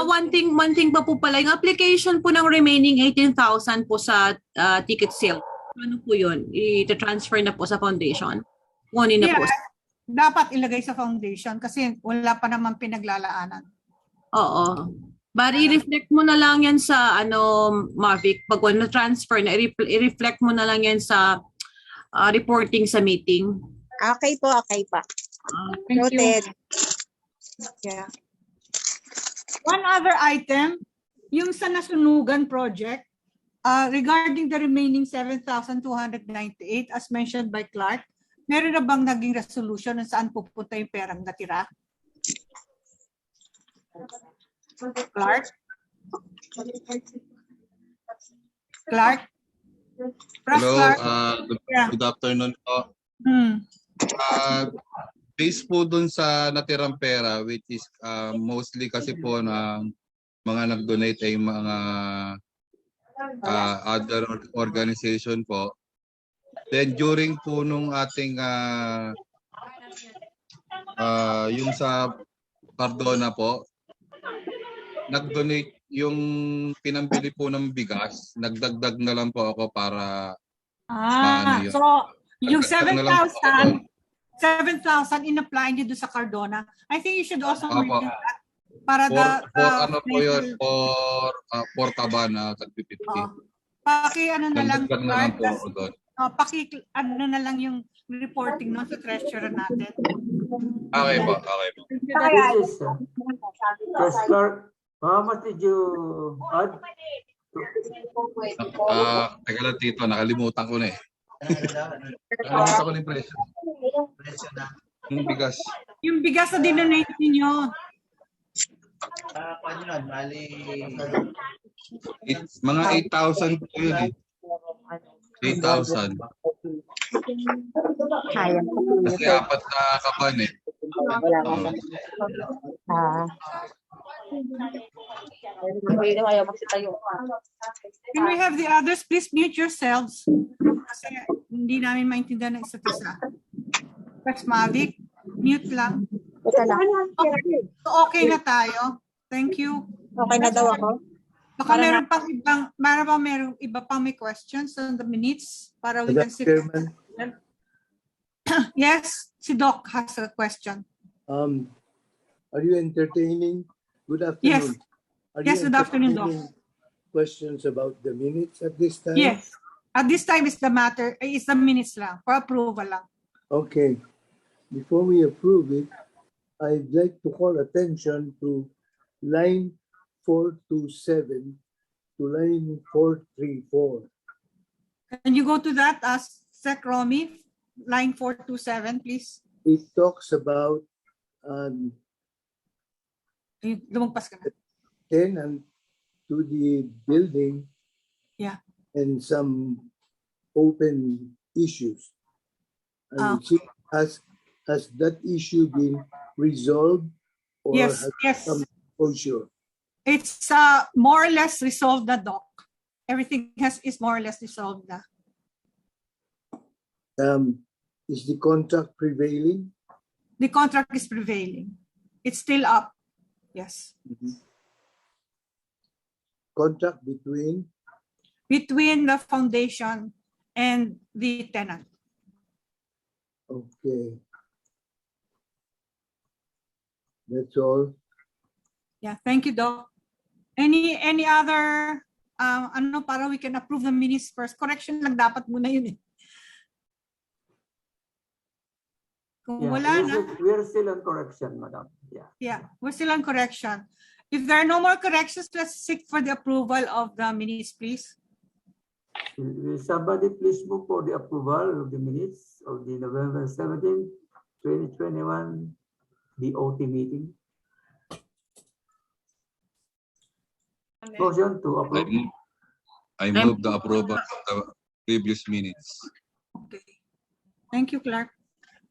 one thing pa po pala, yung application po ng remaining 18,000 po sa ticket sale. Ano po yun? I-transfer na po sa foundation? Kunin na po. Dapat ilagay sa foundation kasi wala pa naman pinaglalaanan. Oo. But i-reflect mo na lang yan sa Mavic. Pag na-transfer na, i-reflect mo na lang yan sa reporting sa meeting. Okay po, okay pa. Thank you. Yeah. One other item, yung sa nasunugan project, regarding the remaining 7,298 as mentioned by Clark, meron na bang naging resolution kung saan pupunta yung perang natira? Clark? Clark? Hello, Clark? good afternoon po. Based po dun sa natirang pera, which is mostly kasi po ng mga nag-donate ay mga other organization po. Then during po nung ating yung sa Cardona po, nag-donate yung pinambili po ng bigas, nagdagdag na lang po ako para yun. So yung 7,000 in-apply niyo doon sa Cardona. I think you should also mention that para for Tabana tag-50. Na lang po na lang yung reporting noon sa treasurer natin. Okay po. Yes, Clark, how much did you add? Teka lang, Tito, nakalimutan ko na eh. Nakalimutan ko na yung presyo. Yung bigas. Yung bigas na dinonate ninyo. Mga 8,000 po yun eh. 3,000. Kasi apat na kaban eh. Oo. Can we have the others please mute yourselves? Kasi hindi namin maintindihan ng isa't isa. Press Mavic, mute lang. Okay, so okay na tayo. Thank you. Okay na daw ako. Baka meron iba pang may questions on the minutes para we can sit. Yes, si Doc has a question. Are you entertaining? Good afternoon. Yes. Are Yes, you good afternoon, Doc. entertaining questions about the minutes at this time? Yes. At this time is the minutes lang, for approval lang. Okay. Before we approve it, I'd like to call attention to line 427 to line 434. Can you go to that as Sec Romy, line 427, please? It talks about Lumagpas ka na. tenant to the building, Yeah. and some open issues. And has that issue been resolved, or Yes, has yes. some closure? It's more or less resolved na, Doc. Everything is more or less resolved na. Is the contract prevailing? The contract is prevailing. It's still up. Yes. Contract between? Between the foundation and the tenant. Okay. That's all. Yeah, thank you, Doc. Any other, para we can approve the minutes first? Correction lang dapat muna yun eh. Kung wala na. We're still on correction, Madam. Yeah, we're still on correction. If there are no more corrections, let's seek for the approval of the minutes, please. Will somebody please move for the approval of the minutes of the November 17, 2021 DOT meeting? Motion to approve. I move the approval of the previous minutes. Okay. Thank you, Clark.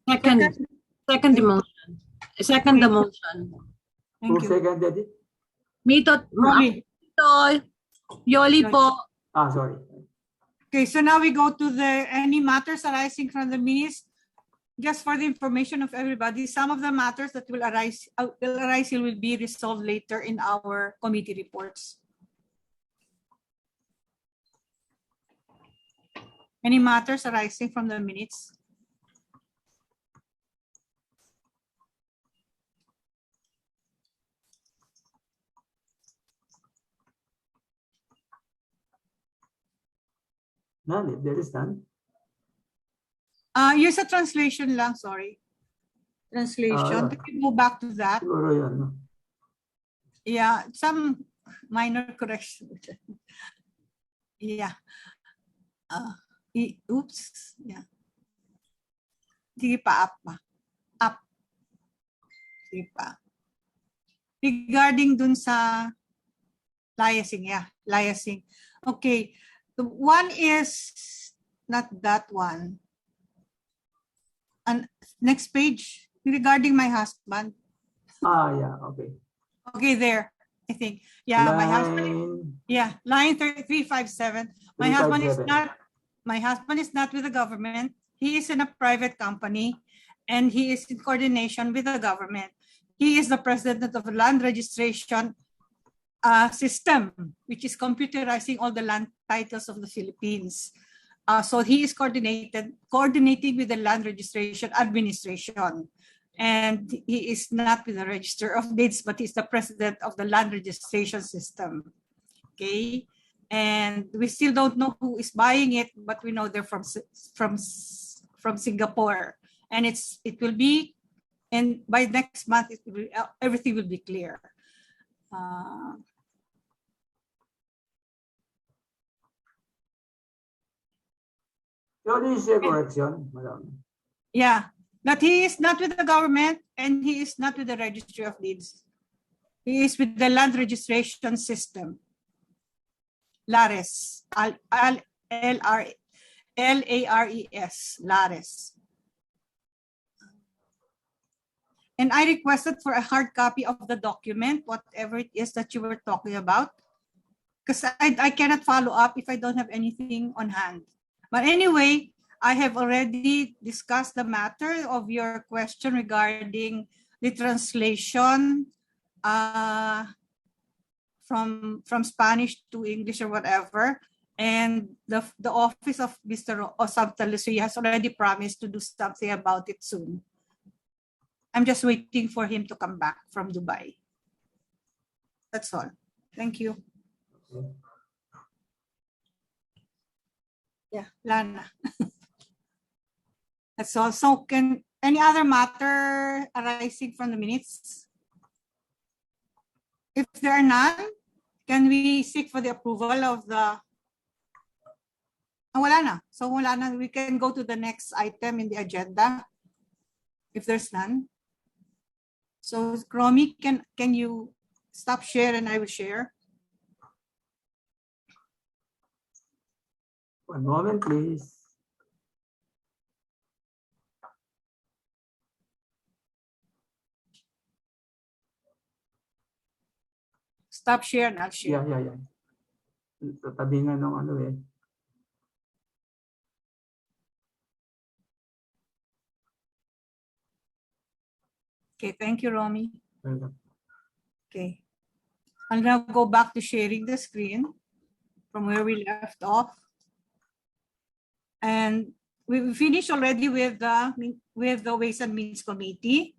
Second the motion. Second the motion. Who seconded it? Romy. Yoli po. Sorry. Okay, so now we go to any matters arising from the minutes. Just for the information of everybody, some of the matters that will arise will be resolved later in our committee reports. Any matters arising from the minutes? None, if there is none. Use a translation lang, sorry. Translation. Can you go back to that? Siguro yun, no? Yeah, some minor correction. Yeah. Oops. Yeah. Sige pa, up pa. Up. Sige pa. Regarding dun sa liaising, yeah, liaising. Okay. The one is not that one. And next page, regarding my husband. Yeah, okay. Okay, there, I think. Yeah, my husband. Yeah, line 357. My husband is not with the government. He is in a private company, and he is in coordination with the government. He is the president of the land registration system, which is computerizing all the land titles of the Philippines. So he is coordinating with the land registration administration. And he is not with the Register of Deeds, but he's the president of the land registration system. Okay. And we still don't know who is buying it, but we know they're from Singapore. And it will be, and by next month, everything will be clear. So this is a correction, Madam. Yeah, that he is not with the government and he is not with the Registry of Deeds. He is with the land registration system. LARES, LRA. Lares, Lares. And I requested for a hard copy of the document, whatever it is that you were talking about, because I cannot follow up if I don't have anything on hand. But anyway, I have already discussed the matter of your question regarding the translation from Spanish to English or whatever. And the office of Mr. Osam Talusri has already promised to do something about it soon. I'm just waiting for him to come back from Dubai. That's all. Thank you. Yeah, Lana. That's all. So can any other matter arising from the minutes? If there are none, can we seek for the approval of the... wala na. So wala na. We can go to the next item in the agenda if there's none. So Romy, can you stop share and I will share? One moment, please. Stop share and I'll share. Yeah. Tatabi nga ng ano eh. Okay, thank you, Romy. Welcome. Okay. I'll now go back to sharing the screen from where we left off. And we finished already with the Ways and Means Committee.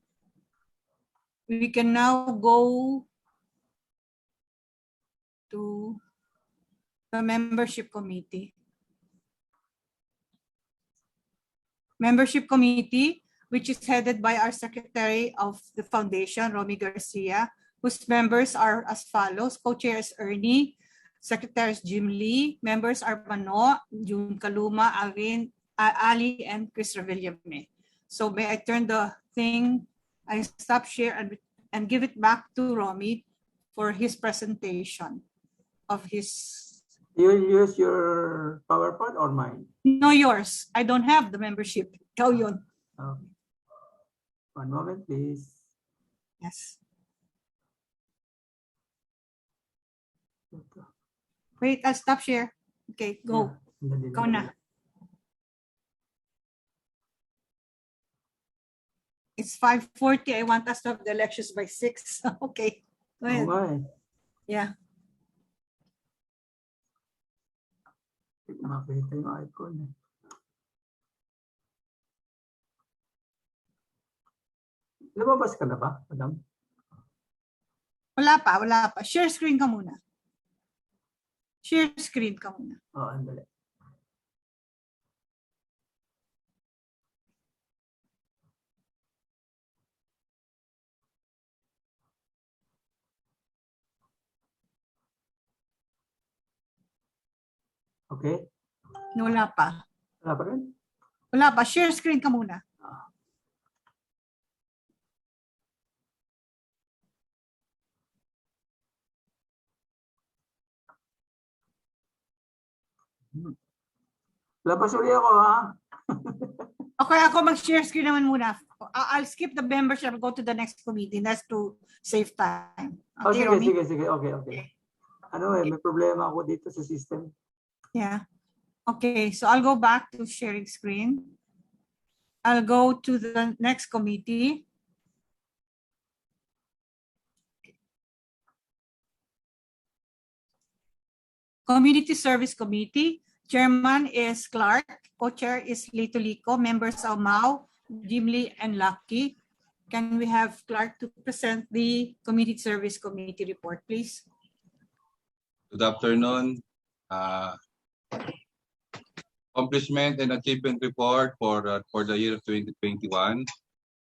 We can now go to the Membership Committee. Membership Committee, which is headed by our Secretary of the Foundation, Romy Garcia, whose members are as follows. Co-chair is Ernie, Secretary is Jim Lee, members are Mano, June Kaluma, Ali, and Chris Revillame. So may I turn the thing, I stop share and give it back to Romy for his presentation of his... You use your PowerPoint or mine? No, yours. I don't have the membership. Ikaw yun. Okay. One moment, please. Yes. Wait, I'll stop share. Okay, go. Go na. It's 5:40. I want us to have the elections by 6. Okay, go ahead. Okay. Yeah. Makita yung icon eh. Lumabas ka na ba, madam? Wala pa. Share screen ka muna. Share screen ka muna. Oo, andali. Okay. Wala pa. Wala pa rin? Wala pa. Share screen ka muna. Labas uli ako, ha? Okay, ako mag-share screen naman muna. I'll skip the membership and go to the next committee. That's to save time. Okay, Oh, Romy? sige. Okay. Ano eh, may problema ako dito sa system. Yeah. Okay, so I'll go back to sharing screen. I'll go to the next committee. Community Service Committee. Chairman is Clark. Co-chair is Lito Lico. Members are Mao, Jim Lee, and Lucky. Can we have Clark to present the Community Service Committee report, please? Good afternoon. Accomplishment and achievement report for the year of 2021.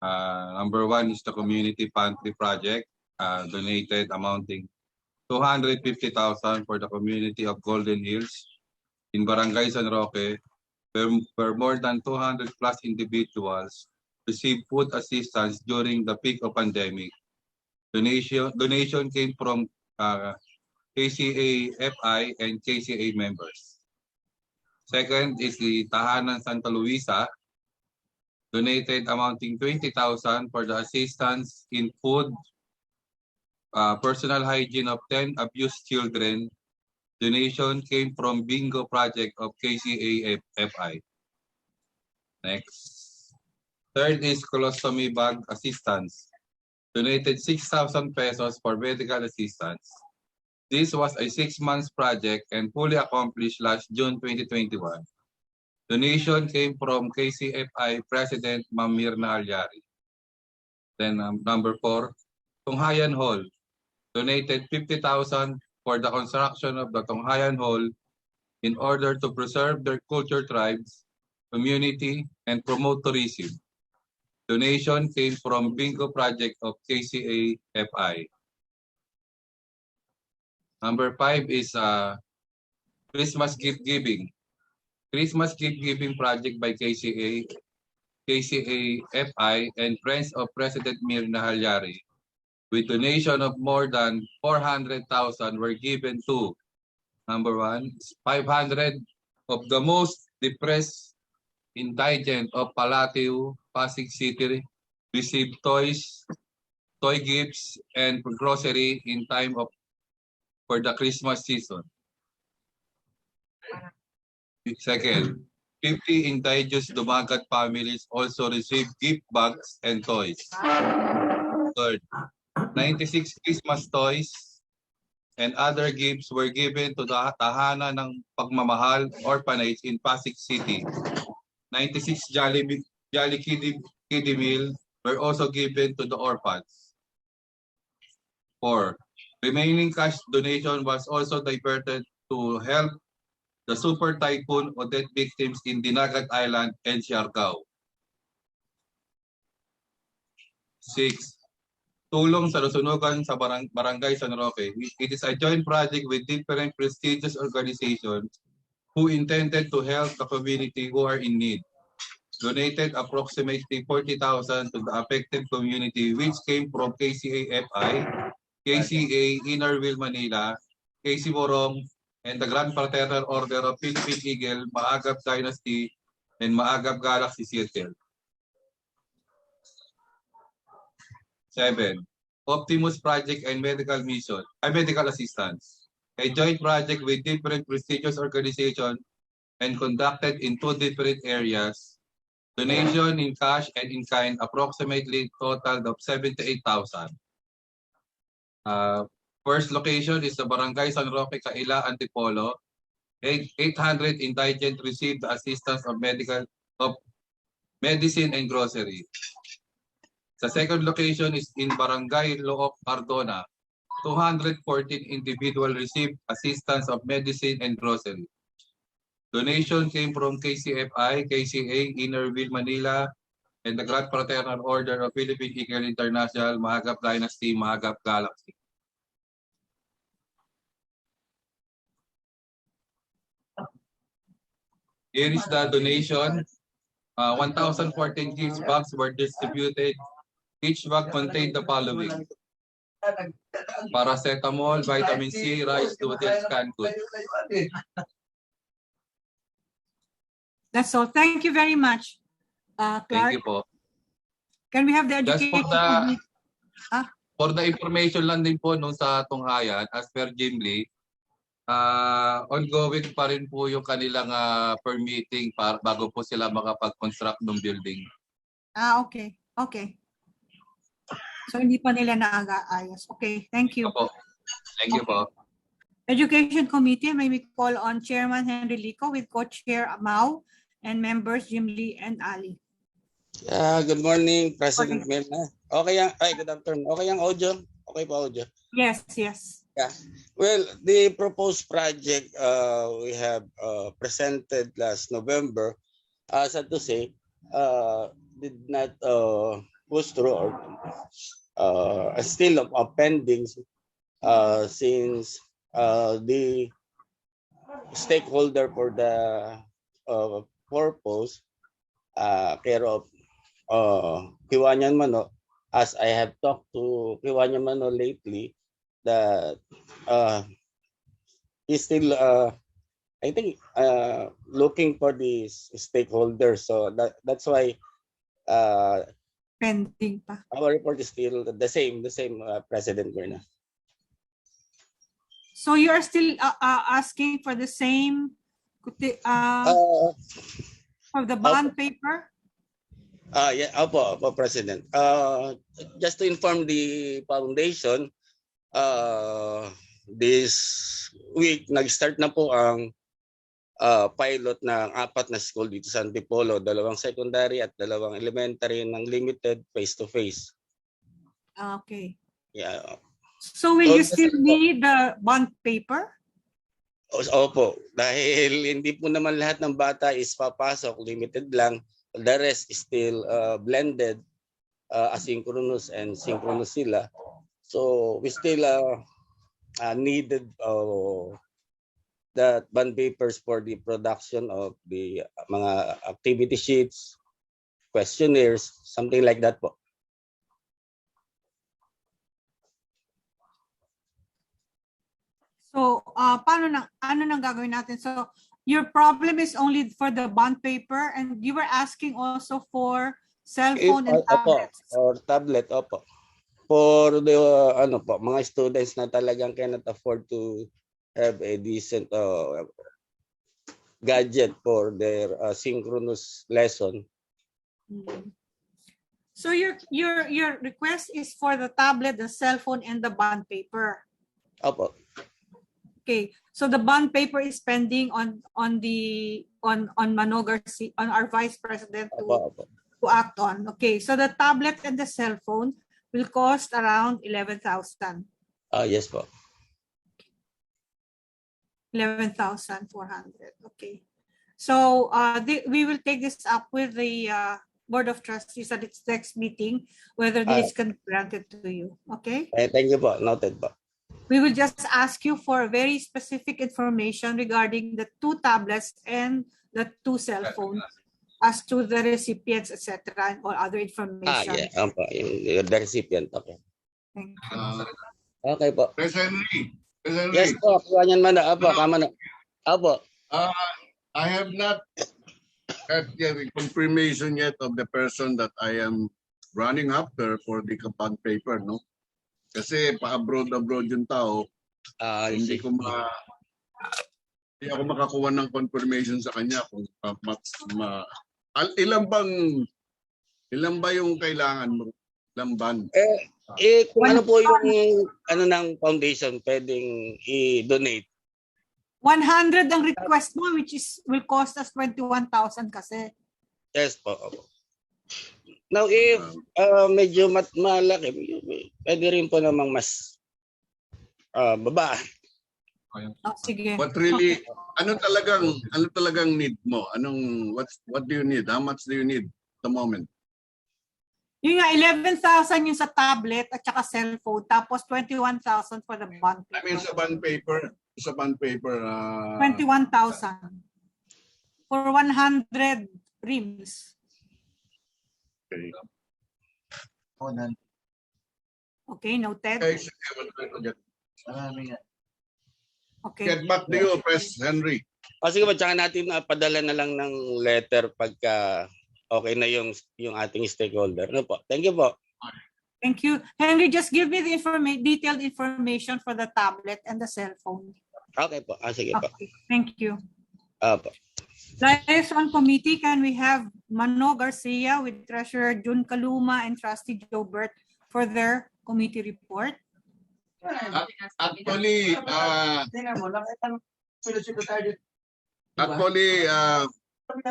Number one is the Community Pantry Project, donated amounting 250,000 for the community of Golden Hills in Barangay San Roque, where more than 200 plus individuals received food assistance during the peak of pandemic. Donation came from KCA FI and KCA members. Second is the Tahanan Santa Luisa, donated amounting 20,000 for the assistance in food, personal hygiene of 10 abused children. Donation came from Bingo Project of KCAFI. Next. Third is colostomy bag assistance. Donated 6,000 pesos for medical assistance. This was a 6-month project and fully accomplished last June 2021. Donation came from KCFI President Ma'am Mirna Alyari. Then number 4, Tunghayan Hall. Donated 50,000 for the construction of the Tunghayan Hall in order to preserve their culture tribes, community, and promote tourism. Donation came from Bingo Project of KCAFI. Number 5 is Christmas gift giving. Christmas gift giving project by KCAFI, and Friends of President Mirna Halyari, with donation of more than 400,000 were given to, number 1, 500 of the most depressed indigent of Palateo, Pasig City received toys, toy gifts, and grocery in time of for the Christmas season. Second, 50 indigenous Dumagat families also received gift bags and toys. Third, 96 Christmas toys and other gifts were given to the Tahanan ng Pagmamahal Orphanage in Pasig City. 96 Jolly Kiddie Meal were also given to the orphans. 4. Remaining cash donation was also diverted to help the Super Typhoon Odette victims in Dinagat Island and Siargao. 6. Tulong sa Lusunugan sa Barangay San Roque. It is a joint project with different prestigious organizations who intended to help the community who are in need. Donated approximately 40,000 to the affected community, which came from KCAFI, KCA Innerville Manila, KC Morong, and the Grand Fraternal Order of Philippine Eagle, Maagap Dynasty, and Maagap Galaxy Circle. 7. Optimus Project and Medical Mission, Medical Assistance. A joint project with different prestigious organizations and conducted in 2 different areas. Donation in cash and in kind, approximately total of 78,000. First location is the Barangay San Roque, Kaila, Antipolo. 800 indigent received the assistance of medicine and grocery. The second location is in Barangay Looc, Cardona. 214 individuals received assistance of medicine and grocery. Donation came from KCFI, KCA, Innerville, Manila, and the Grand Fraternal Order of Philippine Eagle International, Maagap Dynasty, Maagap Galaxy. Here is the donation. 1,014 gift bags were distributed. Each bag contained the following: paracetamol, vitamin C, rice noodles, canned goods. That's all. Thank you very much, Clark. Thank you po. Can we have the Just education? for the information lang din po nung sa Tunghayan, as per Jim Lee, ongoing pa rin po yung kanilang permitting bago po sila makapag-construct ng building. Okay. Okay. So hindi pa nila naayos. Okay, thank you. Opo. Thank you po. Education Committee, may we call on Chairman Henry Lico with Co-Chair Mau and members Jim Lee and Ali. Good morning, President Mirna. Okay, good afternoon. Okay ang audio? Okay po audio? Yes, yes. Yeah. Well, the proposed project we have presented last November, sad to say, did not push through or still pending since the stakeholder for the purpose care of Kiwanis Mano, as I have talked to Kiwanis Mano lately, that he still I think looking for the stakeholders. So that's why Pending pa. our report is still the same, President Mirna. So you are still asking for the same of the bond paper? Yeah, opo, President. Just to inform the foundation, this week nag-start na po ang pilot ng 4 na school dito sa Antipolo, 2 secondary at 2 elementary ng limited face-to-face. Okay. Yeah. So will you still need the bond paper? Opo, dahil hindi po naman lahat ng bata is papasok, limited lang. The rest is still blended, asynchronous and synchronous sila. So we still needed the bond papers for the production of the mga activity sheets, questionnaires, something like that po. So ano nang gagawin natin? So your problem is only for the bond paper, and you were asking also for cell phone and tablets. Or tablet, opo. For the mga students na talagang cannot afford to have a decent gadget for their synchronous lesson. So your request is for the tablet, the cell phone, and the bond paper. Opo. Okay, so the bond paper is pending on Manogar, on our Vice President to act on. Okay, so the tablet and the cell phone will cost around 11,000. Yes po. 11,400. Okay, so we will take this up with the Board of Trustees at its next meeting, whether this can be granted to you. Okay. Thank you po. Noted po. We will just ask you for very specific information regarding the 2 tablets and the 2 cell phones as to the recipients, etc., and all other information. Yeah, the recipient. Okay. Thank you. Okay po. President Henry. Yes po, Kiwanis man na. Apo, kama na. Apo. I have not had the confirmation yet of the person that I am running after for the bond paper, no? Kasi pa-abroad yung tao, hindi ako makakuha ng confirmation sa kanya kung ilan ba yung kailangan mo? Ilang band? Kung ano po yung ng foundation pwedeng i-donate? 100 ang request mo, which will cost us 21,000 kasi. Yes po. Now, if medyo malaki, pwede rin po namang mas baba. Sige. What really, ano talagang need mo? What do you need? How much do you need at the moment? Yung nga, 11,000 yung sa tablet at saka cellphone, tapos 21,000 for the bond paper. I mean, sa bond paper. 21,000 for 100 rims. Okay. Okay, noted. Okay. Get back to you, President Henry. Sige po, tsaka natin padala na lang ng letter pagka okay na yung ating stakeholder. Ano po? Thank you po. Thank you. Henry, just give me the detailed information for the tablet and the cell phone. Okay po. Sige po. Okay. Thank you. Po. Liaison Committee, can we have Mano Garcia with Treasurer June Kaluma and Trustee Joe Burt for their committee report? Actually,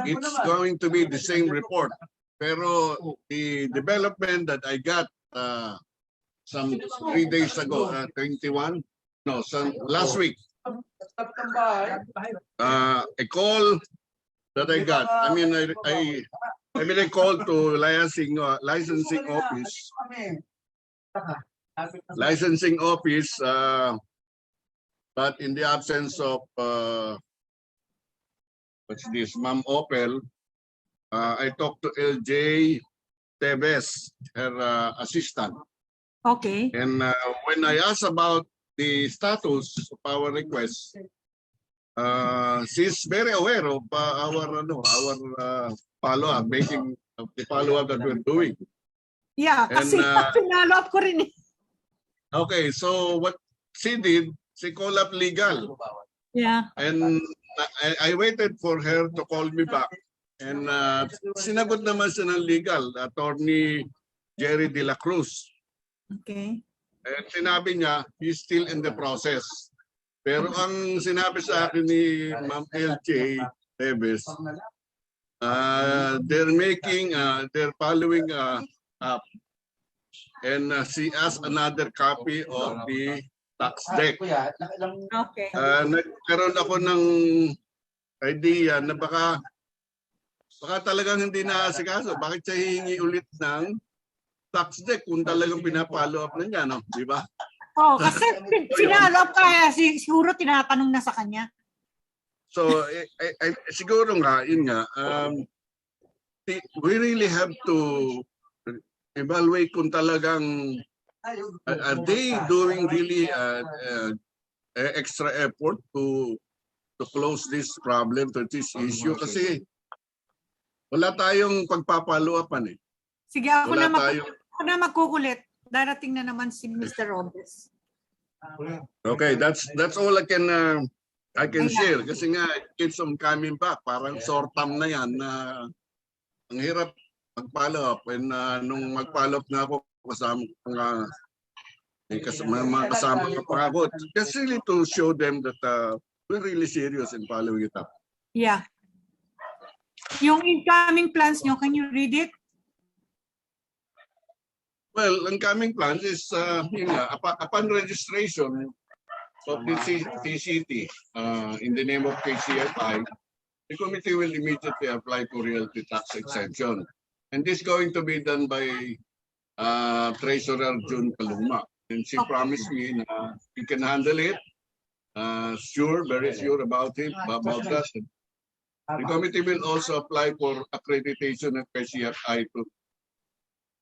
it's going to be the same report. Pero the development that I got some 3 days ago, 21, no, last week, a call that I got. I mean, I called to licensing office, but in the absence of what's this, Ma'am Opel, I talked to LJ Teves, her assistant. Okay. And when I asked about the status of our request, she's very aware of our follow-up, making the follow-up that we're doing. Yeah, kasi pinalo up ko rin eh. Okay, so what she did, she called up legal. Yeah. And I waited for her to call me back. And sinagot naman siya ng legal, Attorney Jerry De La Cruz. Okay. And sinabi niya, he's still in the process. Pero ang sinabi sa akin ni Ma'am LJ Teves, they're following up. And she asked another copy of the tax deck. Okay. Nagkaroon ako ng idea na baka talagang hindi naasikaso. Bakit siya hihingi ulit ng tax deck kung talagang pinapalo up na niya, no? Di ba? Oh, kasi pinalo up kaya siguro tinatanong na sa kanya. So, siguro nga, yun nga, we really have to evaluate kung talagang are they doing really extra effort to close this problem, to this issue? Kasi wala tayong pagpapalo-upan eh. Sige, ako na magkukulit. Darating na naman si Mr. Robles. Okay, that's all I can share. Kasi nga, it keeps on coming back. Parang short term na yan na ang hirap mag-follow up. And nung mag-follow up na ako, kasama ko pa ako. Just really to show them that we're really serious in following it up. Yeah. Yung incoming plans nyo, can you read it? Well, incoming plans is upon registration of the TCT in the name of KCFI, the committee will immediately apply for realty tax exemption. And this is going to be done by Treasurer June Kaluma. And she promised me he can handle it. Sure, very sure about that. The committee will also apply for accreditation at KCFI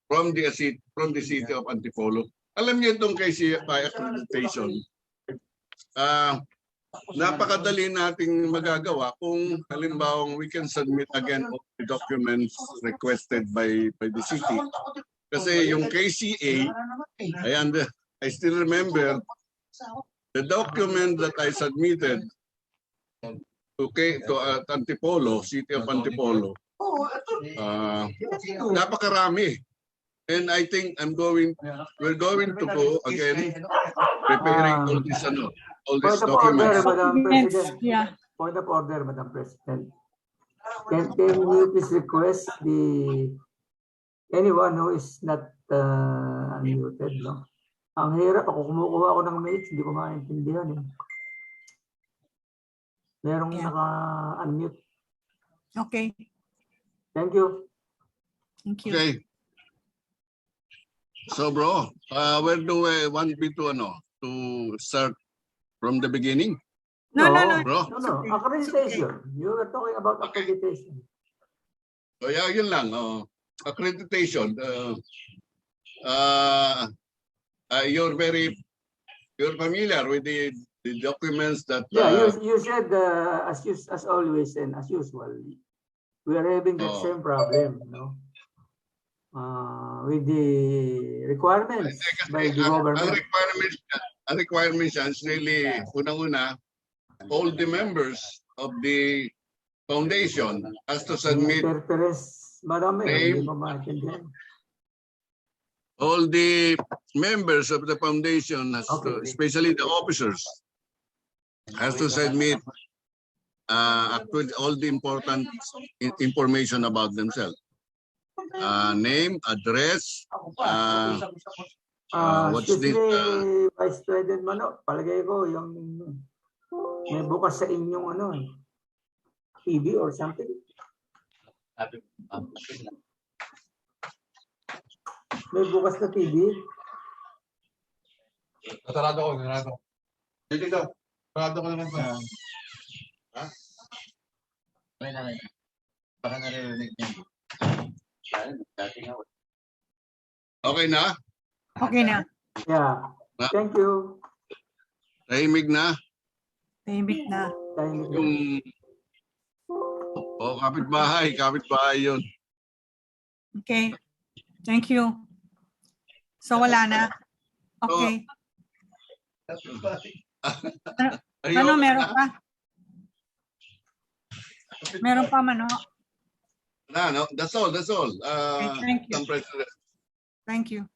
from the city of Antipolo. Alam niyo itong KCFI accreditation. Napakadali nating magagawa kung halimbawa we can submit again all the documents requested by the city. Kasi yung KCA, I still remember the document that I submitted to Antipolo, city of Antipolo. Napakarami. And I think we're going to go again preparing all this documents. Point of order, Madam President. Can you please request anyone who is not unmuted, no? Ang hirap, ako kumukuha ako ng mates, hindi ko maintindihan eh. Merong naka-unmute. Okay. Thank you. Thank you. Okay. So bro, where do I want me to start from the beginning? No. Bro. No. Accreditation. You were talking about accreditation. So yeah, yun lang. Accreditation. You're familiar with the documents that. Yeah, you said as always and as usual, we are having the same problem, you know. With the requirements by the government. Ang requirements is really, unang-una, all the members of the foundation has to submit name. All the members of the foundation, especially the officers, has to submit all the important information about themselves. Name, address, what's this? Vice President Mano, palagay ko yung may bukas sa inyong TV or something. May bukas na TV. Sarado ko. Dito. Sarado ko naman pa. Ha? Baka naririnig niya. Okay na? Okay na. Yeah. Thank you. Tahimik na? Tahimik na. Tahimik na. Yung kapitbahay yun. Okay. Thank you. So wala na. Okay. Ano, meron pa? Meron pa, Mano? No, that's all. Okay, thank you. Madam President. Thank you.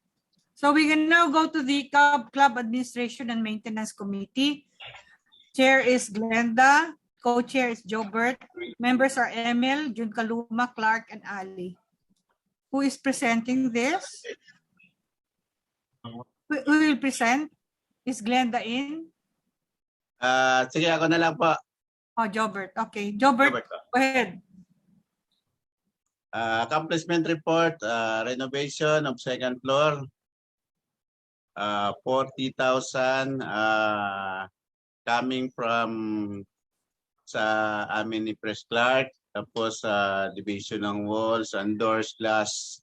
So we can now go to the Club Administration and Maintenance Committee. Chair is Glenda. Co-chair is Jobert. Members are Emil, Jun Kaluma, Clark, and Ali. Who is presenting this? Who will present? Is Glenda in? Sige, ako na lang po. Oh, Jobert. Okay. Jobert, go ahead. Accomplishment report, renovation of second floor, 40,000 coming from sa amin ni Press Clark, tapos division ng walls and doors, glass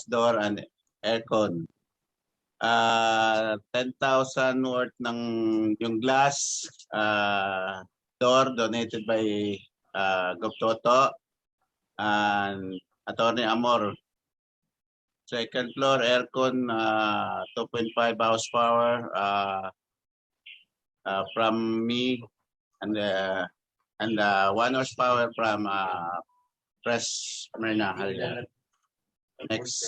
door and aircon. 10,000 worth ng yung glass door donated by Gov Toto and Attorney Amor. Second floor aircon, 2.5 horsepower from me, and 1 horsepower from Press Myrna. Next.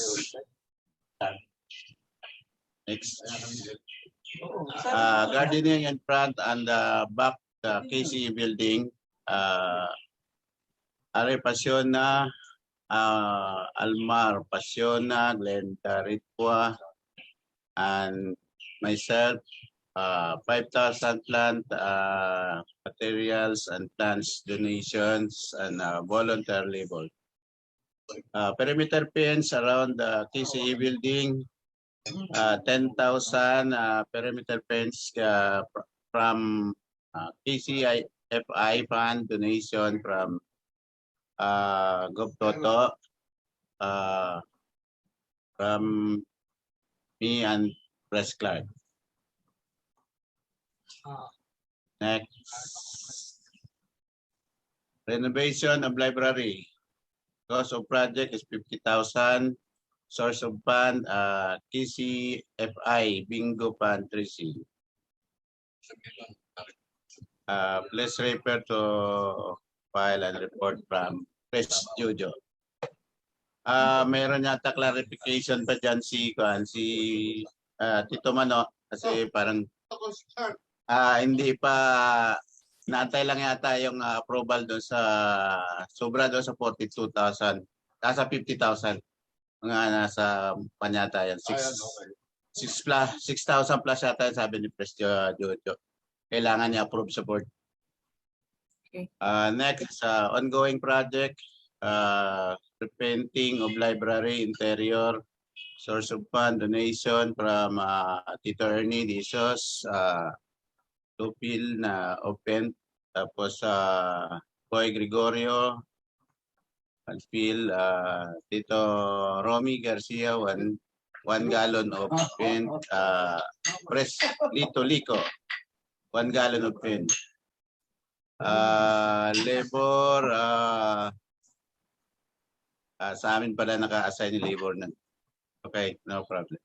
Gardening in front and back the KCE building. Are Pasiona, Almar Pasiona, Glenda Ritwa, and myself, 5,000 plant materials and plants donations and volunteer labor. Perimeter fence around the KCE building, 10,000 perimeter fence from KCFI fund donation from Gov Toto, from me and Press Clark. Next. Renovation of library. Cost of project is 50,000. Source of fund, KCFI, Bingo Fund 3C. Please refer to file and report from Press Studio. Meron yata clarification pa dyan si Tito Mano, kasi parang hindi pa, naantay lang yata yung approval doon sa, sobra doon sa 42,000, nasa 50,000. Mga nasa panyata yan, 6,000 plus yata sabi ni Press Jojo. Kailangan niya approve sa board. Okay. Next, ongoing project, repainting of library interior, source of fund donation from Tito Ernie Disos, Tupil na open, tapos Boy Gregorio, and Phil, Tito Romy Garcia, 1 gallon of paint, Press Lito Lico, 1 gallon of paint. Labor, sa amin pala naka-assign yung labor na. Okay, no problem.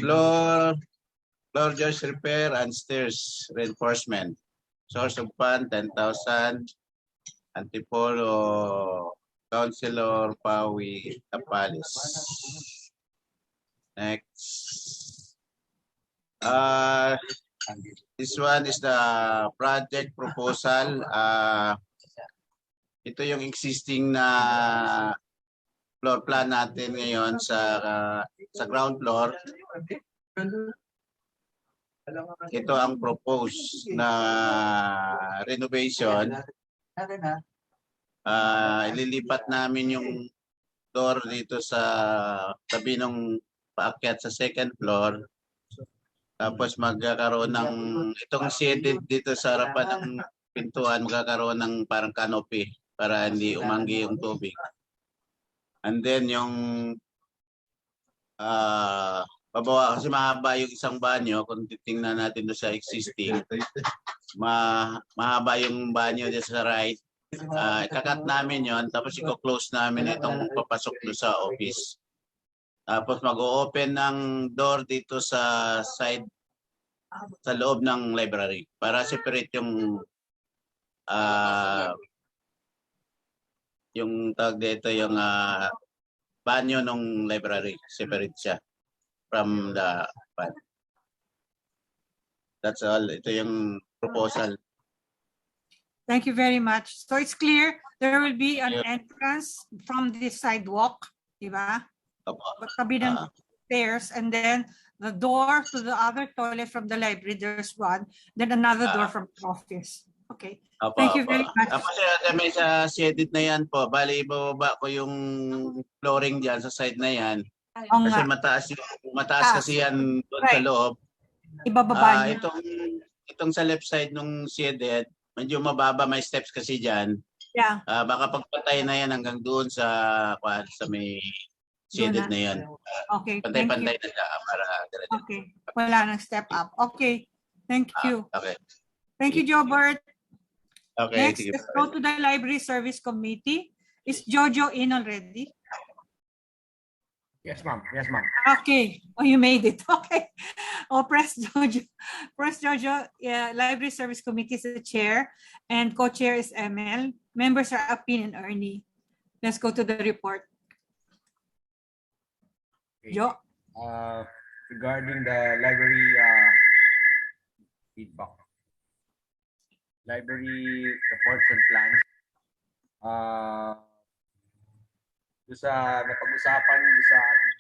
Floor joist repair and stairs reinforcement. Source of fund, 10,000. Antipolo, Councilor Pawi Tapalis. Next. This one is the project proposal. Ito yung existing na floor plan natin ngayon sa ground floor. Ito ang proposed na renovation. Ililipat namin yung door dito sa tabi ng paakyat sa second floor. Tapos magkakaroon ng itong shaded dito sa harapan ng pintuan, magkakaroon ng parang canopy para hindi umanggi yung tubig. And then yung Babawa kasi mahaba yung isang banyo. Kung titingnan natin doon sa existing, mahaba yung banyo dyan sa right. Ikakat namin yon, tapos i-close namin itong papasok doon sa office. Tapos mag-o-open ng door dito sa side, sa loob ng library para separate yung tag dito, yung banyo ng library. Separate siya from the pan. That's all. Ito yung proposal. Thank you very much. So it's clear there will be an entrance from this sidewalk, di ba? Tabi ng stairs, and then the door to the other toilet from the library, there's one, then another door from the office. Okay. Thank you very much. Tapos may sa shaded na yan po. Bali, ibababa ko yung flooring dyan sa side na yan. Kasi mataas kasi yan doon sa loob. Ibababa niyo. Itong sa left side nung shaded, medyo mababa, may steps kasi dyan. Yeah. Baka pagpatay na yan hanggang doon sa may shaded na yan. Okay. Pantay-pantay na siya para diretso. Okay. Wala nang step up. Okay. Thank you. Okay. Thank you, Jobert. Okay. Next, let's go to the Library Service Committee. Is Jojo in already? Yes, ma'am. Yes, ma'am. Okay. Oh, you made it. Okay. Oh, press Jojo. Press Jojo. Yeah, Library Service Committee is the chair, and co-chair is ML. Members are Apin and Ernie. Let's go to the report. Okay. Jo. Regarding the library feedback, library reports and plans. Doon sa napag-usapan doon sa ating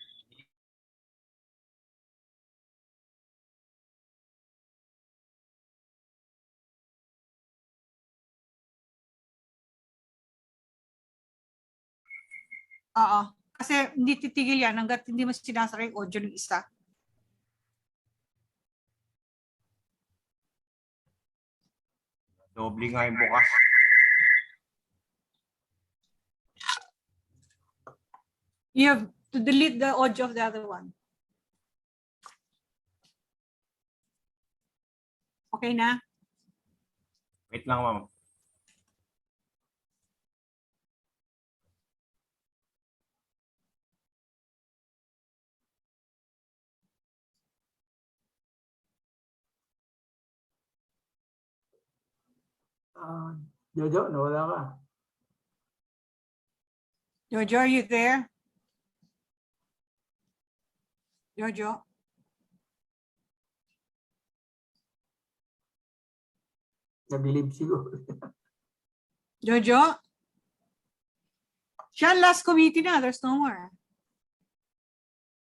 Oo. Kasi hindi titigil yan hanggat hindi mo sinasara yung audio ng isa. doble nga yung bukas. You have to delete the audio of the other one. Okay na? Wait lang, ma'am. Jojo, nawala ka. Jojo, are you there? Jojo? Nabilib siguro. Jojo? Siya last committee na. There's no more.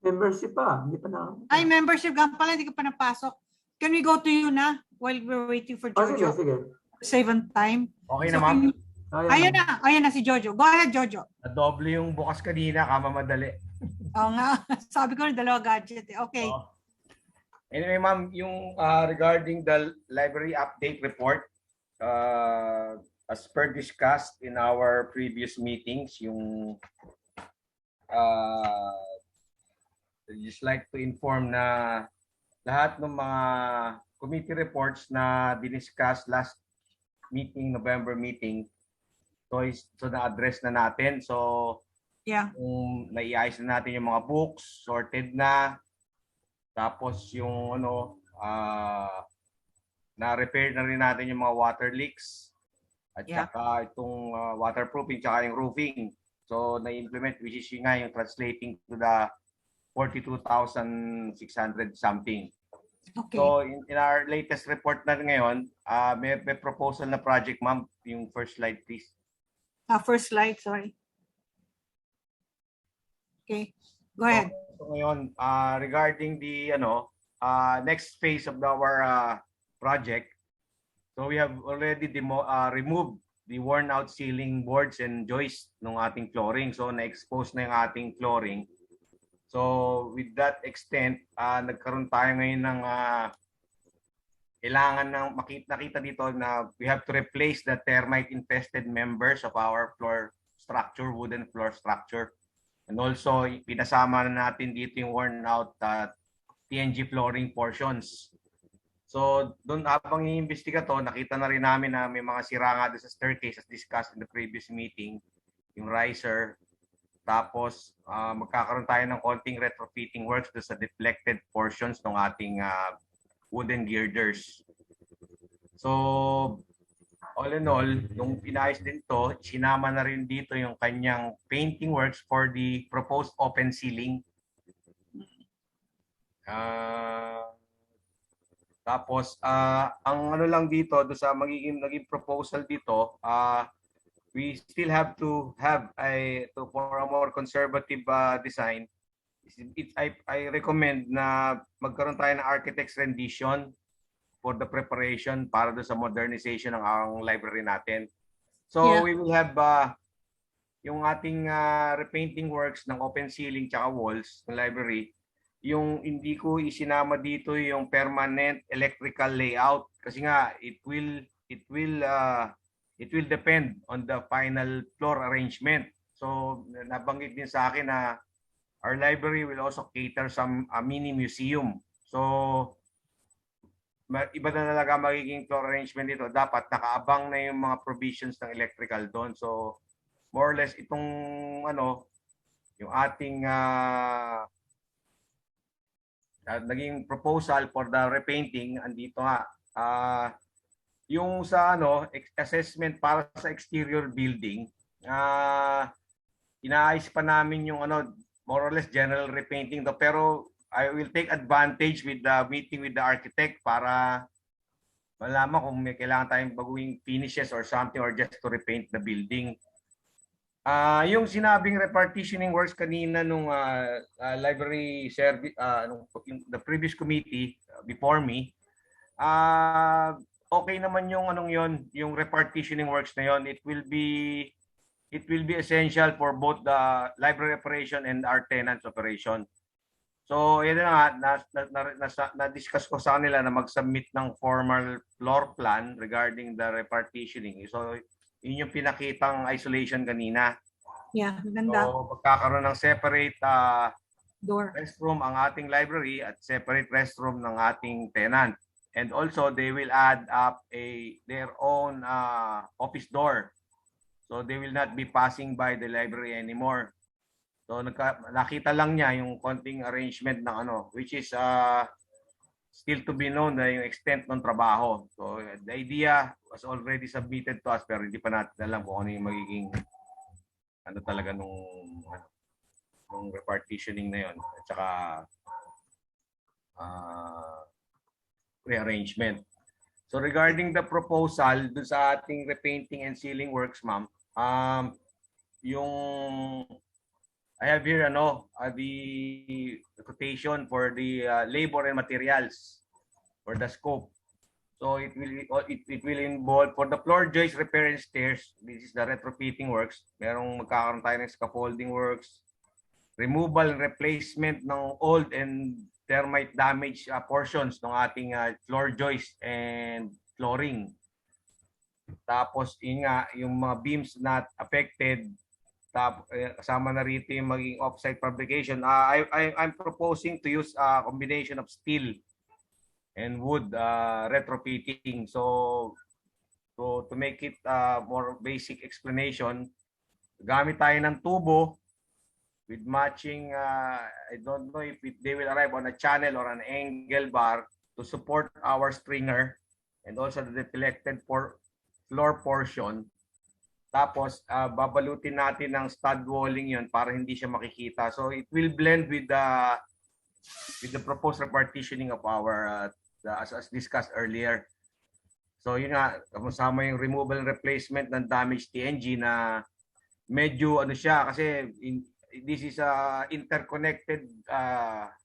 Membership pa. Hindi pa na. Ay, membership ka pala. Hindi ka pa napasok. Can we go to you na while we're waiting for Oh, sige, Jojo? sige. Save on time. Okay na, ma'am. Ayun na. Ayun na si Jojo. Go ahead, Jojo. Doble yung bukas kanina, kama madali. Oo nga. Sabi ko na dalawa gadget. Okay. Oh. Anyway, ma'am, yung regarding the library update report, as per discussed in our previous meetings, yung I'd just like to inform na lahat ng mga committee reports na diniscuss last meeting, November meeting, so na-address na natin. So, yeah, naiayos na natin yung mga books, sorted na. Tapos yung na-repair na rin natin yung mga water leaks. At saka itong waterproofing, tsaka yung roofing. So, na-implement, which is yung translating to the 42,600 something. Okay. So, in our latest report na ngayon, may proposal na project, ma'am. Yung first slide, please. First slide, sorry. Okay, go ahead. So ngayon, regarding the next phase of our project, so we have already removed the worn out ceiling boards and joists ng ating flooring. So na-expose na yung ating flooring. So with that extent, nagkaroon tayo ngayon ng kailangan ng nakita dito na we have to replace the termite infested members of our floor structure, wooden floor structure. And also, pinasama na natin dito yung worn out TNG flooring portions. So doon habang iimbestiga to, nakita na rin namin na may mga sira nga doon sa staircase as discussed in the previous meeting, yung riser. Tapos magkakaroon tayo ng konting retrofitting works doon sa deflected portions ng ating wooden girders. So all in all, nung pinayos din to, sinama na rin dito yung kanyang painting works for the proposed open ceiling. Tapos ang ano lang dito do sa naging proposal dito, we still have to have for a more conservative design. I recommend na magkaroon tayo ng architect's rendition for the preparation para do sa modernization ng ang library natin. So we will have yung ating repainting works ng open ceiling tsaka walls ng library. Yung hindi ko isinama dito yung permanent electrical layout kasi nga it will depend on the final floor arrangement. So nabanggit din sa akin na our library will also cater some mini museum. So iba na talaga magiging floor arrangement dito. Dapat nakaabang na yung mga provisions ng electrical doon. So more or less itong yung ating naging proposal for the repainting andito nga. Yung sa assessment para sa exterior building, inaayos pa namin yung more or less general repainting to, pero I will take advantage with the meeting with the architect para malaman kung may kailangan tayong baguing finishes or something or just to repaint the building. Yung sinabing repartitioning works kanina nung library service, the previous committee before me, okay naman yung yung repartitioning works na yon. It will be essential for both the library operation and our tenants operation. So yun na-discuss ko sa kanila na mag-submit ng formal floor plan regarding the repartitioning. So yun yung pinakitang isolation kanina. Yeah, maganda. So magkakaroon ng separate door restroom ang ating library at separate restroom ng ating tenant. And also they will add up their own office door. So they will not be passing by the library anymore. So nakita lang niya yung konting arrangement ng which is still to be known na yung extent ng trabaho. So the idea was already submitted to us pero hindi pa natin alam kung ano yung magiging talaga nung repartitioning na yon at saka rearrangement. So regarding the proposal dun sa ating repainting and ceiling works, ma'am, yung I have here the quotation for the labor and materials for the scope. So it will involve for the floor joist repair and stairs. This is the retrofitting works. Merong magkakaroon tayo ng scaffolding works, removal and replacement ng old and termite damage portions ng ating floor joist and flooring. Tapos yung mga beams not affected, kasama na rito yung maging offsite fabrication. I'm proposing to use a combination of steel and wood retrofitting. So to make it more basic explanation, gamit tayo ng tubo with matching, I don't know if they will arrive on a channel or an angle bar to support our stringer and also the deflected floor portion. Tapos babalutin natin ng stud walling yon para hindi siya makikita. So it will blend with the proposed repartitioning of our as discussed earlier. So yun nga, kasama yung removal and replacement ng damaged TNG na medyo siya kasi this is a interconnected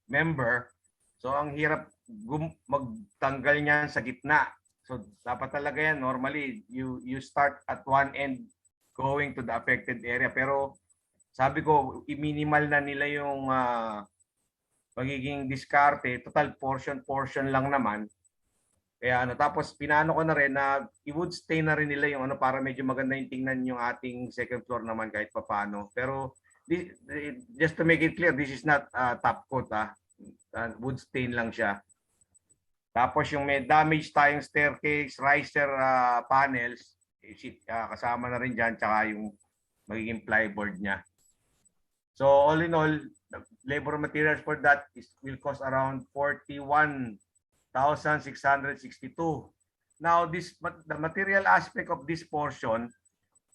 member. So ang hirap magtanggal niyan sa gitna. So dapat talaga yan normally you start at one end going to the affected area, pero sabi ko i-minimal na nila yung magiging diskarte, total portion lang naman. Kaya tapos pinano ko na rin na i-wood stay na rin nila yung para medyo maganda yung tingnan yung ating second floor naman kahit papaano. Pero just to make it clear, this is not top coat wood stain lang siya. Tapos yung may damage tayong staircase, riser panels, kasama na rin dyan, tsaka yung magiging plyboard niya. So all in all, the labor materials for that will cost around 41,662. Now the material aspect of this portion,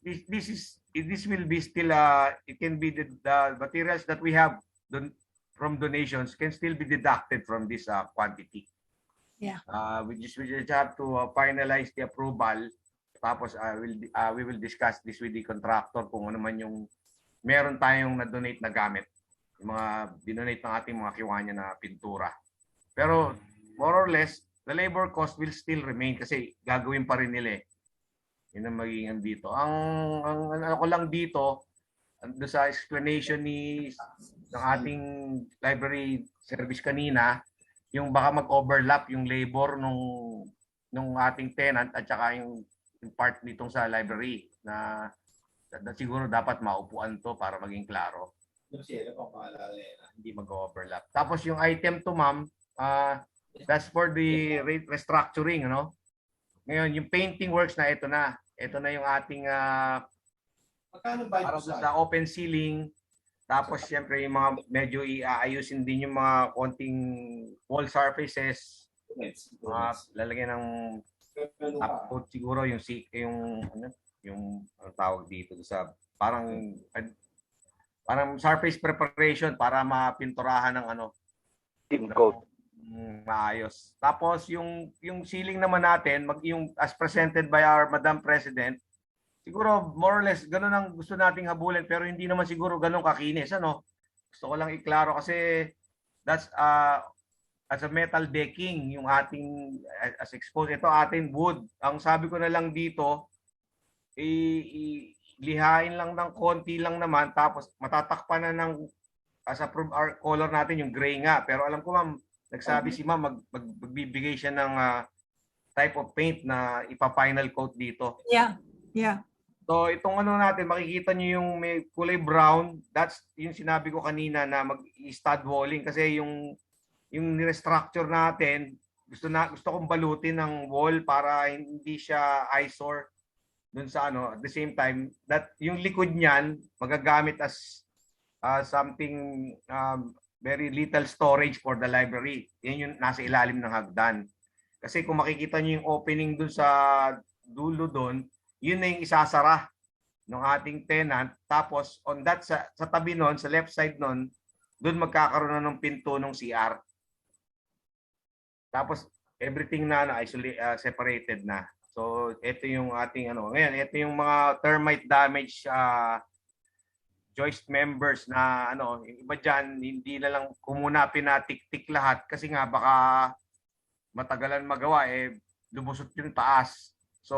this will be still it can be the materials that we have from donations can still be deducted from this quantity. Yeah. We just have to finalize the approval. Tapos we will discuss this with the contractor kung ano man yung meron tayong na-donate na gamit. Yung mga dinonate ng ating mga Kiwanya na pintura. Pero more or less, the labor cost will still remain kasi gagawin pa rin nila eh. Yun ang magiging dito. Ang ano ko lang dito, doon sa explanation ng ating library service kanina, yung baka mag-overlap yung labor nung ating tenant at saka yung part nitong sa library na siguro dapat maupuan to para maging klaro. Hindi mag-overlap. Tapos yung item to ma'am, that's for the restructuring, ano? Ngayon, yung painting works na ito na. Ito na yung ating para sa open ceiling. Tapos siyempre yung mga medyo iayusin din yung mga konting wall surfaces. Lalagyan ng upcoat siguro yung tawag dito sa parang surface preparation para mapinturahan ng thin coat. Maayos. Tapos yung ceiling naman natin, yung as presented by our Madam President, siguro more or less ganun ang gusto nating habulin pero hindi naman siguro ganun kakinis, ano? Gusto ko lang iklaro kasi that's as a metal decking yung ating as exposed. Ito ating wood. Ang sabi ko na lang dito, lihain lang ng konti lang naman tapos matatakpan na ng as a color natin yung gray nga. Pero alam ko ma'am, nagsabi si ma'am magbibigay siya ng type of paint na ipa-final coat dito. Yeah. Yeah. So itong ano natin, makikita niyo yung may kulay brown, that's yung sinabi ko kanina na mag-stud walling kasi yung restructure natin, gusto kong balutin ng wall para hindi siya eyesore dun sa at the same time that yung likod niyan magagamit as something very little storage for the library. Yan yung nasa ilalim ng hagdan. Kasi kung makikita niyo yung opening dun sa dulo doon, yun na yung isasara ng ating tenant. Tapos on that sa tabi noon, sa left side noon, doon magkakaroon na ng pinto ng CR. Tapos everything na separated na. So ito yung ating ngayon, ito yung mga termite damage joist members na yung iba diyan hindi na lang kumuna pinatik-tik lahat kasi nga baka matagalan magawa lumusot yung taas. So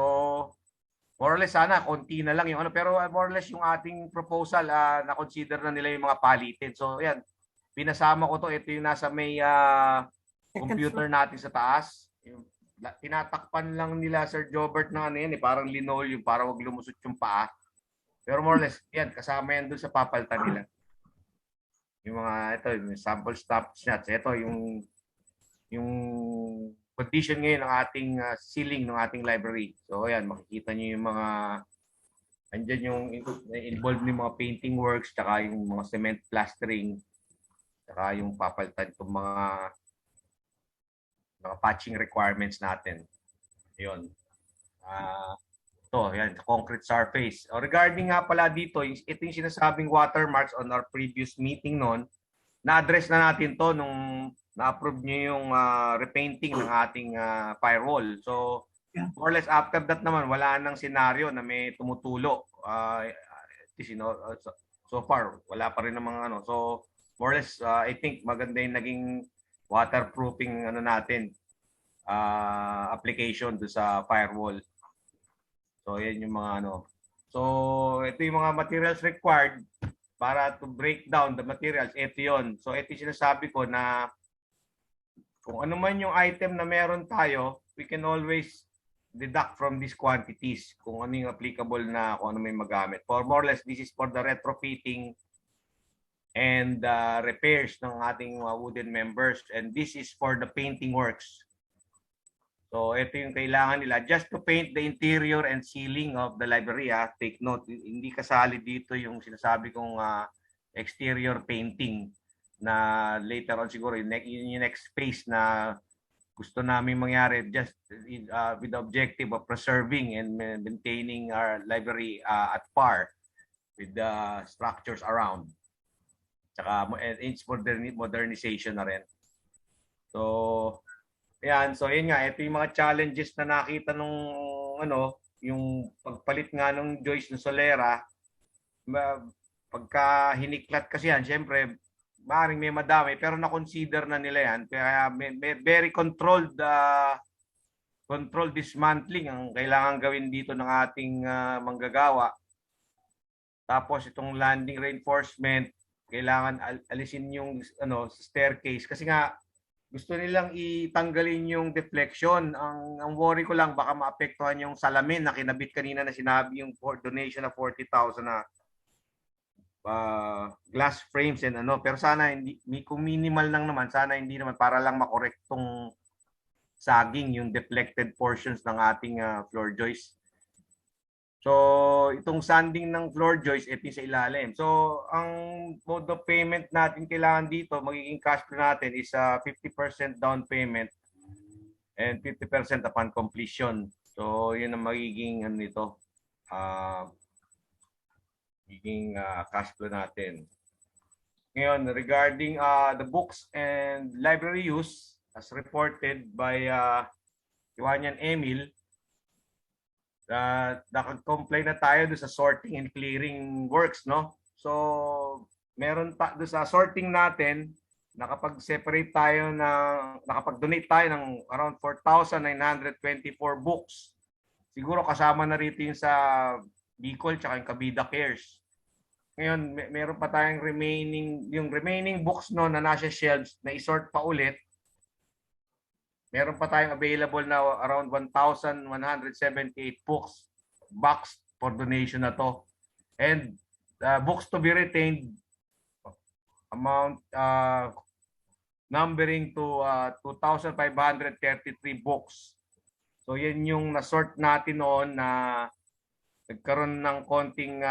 more or less sana konti na lang yung pero more or less yung ating proposal na consider na nila yung mga palitin. So ayan, pinasama ko to, ito yung nasa may computer natin sa taas. Yung, tinatakpan lang nila Sir Jobert ng yan parang linoleum para wag lumusot yung paa. Pero more or less yan kasama yan doon sa papalitan nila. Yung mga yung sample snapshots. Ito yung condition ngayon ng ating ceiling ng ating library. So ayan, makikita niyo yung mga andyan yung involved ng mga painting works, tsaka yung mga cement plastering, tsaka yung papalitan itong mga patching requirements natin. Yun. Yan, concrete surface. Regarding nga pala dito, ito yung sinasabing watermarks on our previous meeting noon, na-address na natin to nung na-approve nyo yung repainting ng ating firewall. So, more or less after that naman, wala nang senaryo na may tumutulo. So far, wala pa rin namang So, more or less, I think maganda yung naging waterproofing natin, application do sa firewall. So, yan yung mga So, ito yung mga materials required para to break down the materials. Ito yun. So, ito yung sinasabi ko na kung ano man yung item na meron tayo, we can always deduct from these quantities kung ano yung applicable na kung ano may magamit. For more or less, this is for the retrofitting and repairs ng ating wooden members. And this is for the painting works. So ito yung kailangan nila just to paint the interior and ceiling of the library. Take note, hindi kasali dito yung sinasabi kong exterior painting na later on siguro yung next phase na gusto namin mangyari just with the objective of preserving and maintaining our library at par with the structures around. Tsaka it's modernization na rin. So yan, so yun nga, ito yung mga challenges na nakita nung yung pagpalit nga nung joist ng solera. Pagka hiniklat kasi yan, syempre maaaring may madami pero na-consider na nila yan. Kaya may very controlled dismantling ang kailangan gawin dito ng ating manggagawa. Tapos itong landing reinforcement, kailangan alisin yung staircase kasi nga gusto nilang itanggalin yung deflection. Ang worry ko lang baka maapektuhan yung salamin na kinabit kanina na sinabi yung donation na 40,000 na glass frames and pero sana hindi kung minimal lang naman, sana hindi naman para lang makorek tong saging yung deflected portions ng ating floor joist. So itong sanding ng floor joist ito sa ilalim. So ang mode of payment natin kailangan dito, magiging cash flow natin is 50% down payment and 50% upon completion. So yun ang magiging nito. Magiging cash flow natin. Ngayon, regarding the books and library use as reported by Kiwanis Emil, nakag-comply na tayo doon sa sorting and clearing works, no? So, meron doon sa sorting natin, nakapag-separate tayo nakapag-donate tayo ng around 4,924 books. Siguro kasama na rito yung sa Bicol tsaka yung Kabida Cares. Ngayon, meron pa tayong remaining books no na nasa shelves na isort pa ulit. Meron pa tayong available na around 1,178 books boxed for donation na to. And books to be retained amount numbering to 2,533 books. So yan yung na-sort natin noon na nagkaroon ng konting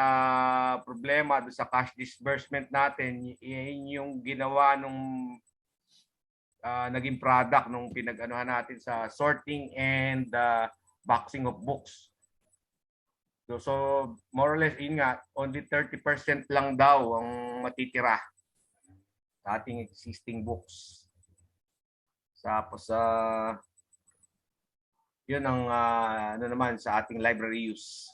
problema sa cash disbursement natin. Yan yung ginawa nung naging product nung pinag-anuhan natin sa sorting and boxing of books. So more or less, yun nga, only 30% lang daw ang matitira sa ating existing books. Tapos yun ang naman sa ating library use.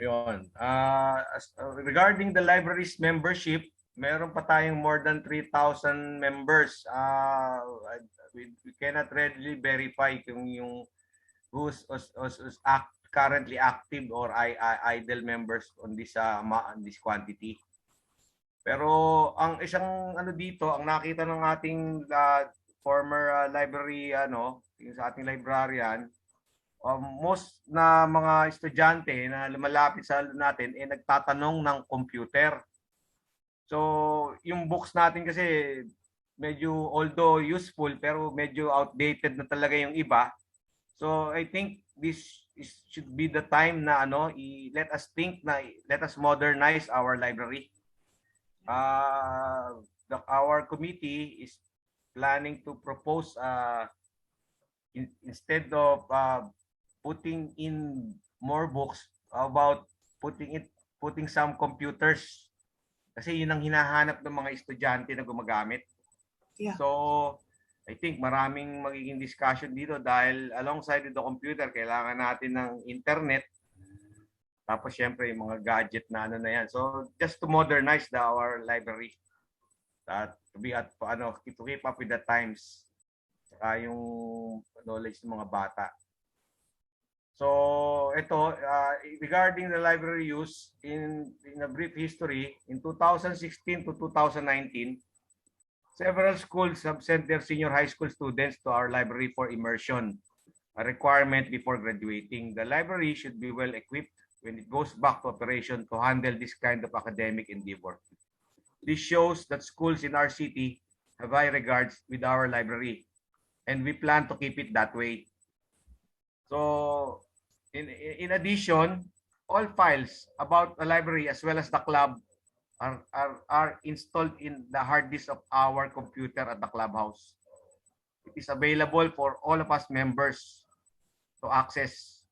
Yun. Regarding the library's membership, meron pa tayong more than 3,000 members. We cannot readily verify kung yung who's currently active or idle members on this quantity. Pero ang isang dito, ang nakita ng ating former library yung sa ating librarian, most na mga estudyante na lumalapit sa natin nagtatanong ng computer. So, yung books natin kasi medyo although useful pero medyo outdated na talaga yung iba. So, I think this should be the time na let us modernize our library. Our committee is planning to propose instead of putting in more books, about putting some computers kasi yun ang hinahanap ng mga estudyante na gumagamit. Yeah. So I think maraming magiging discussion dito dahil alongside with the computer kailangan natin ng internet, tapos syempre yung mga gadget na yan. So just to modernize our library, to be to keep up with the times, saka yung knowledge ng mga bata. So ito, regarding the library use, in a brief history, in 2016 to 2019, several schools have sent their senior high school students to our library for immersion. a requirement before graduating. The library should be well equipped when it goes back to operation to handle this kind of academic endeavor. This shows that schools in our city have high regards with our library, and we plan to keep it that way. So, in addition, all files about the library as well as the club are installed in the hard disk of our computer at the clubhouse. It is available for all of us members to access.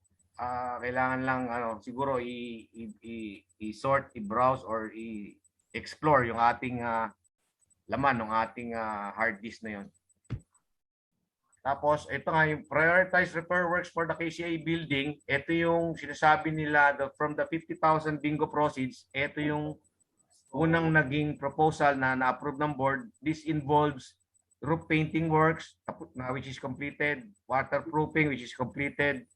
Kailangan lang siguro i-sort, i-browse or i-explore yung ating laman ng ating hard disk na yon. Tapos ito nga yung prioritized repair works for the KCA building. Ito yung sinasabi nila from the 50,000 bingo proceeds, ito yung unang naging proposal na na-approve ng board. This involves roof painting works which is completed, waterproofing which is completed,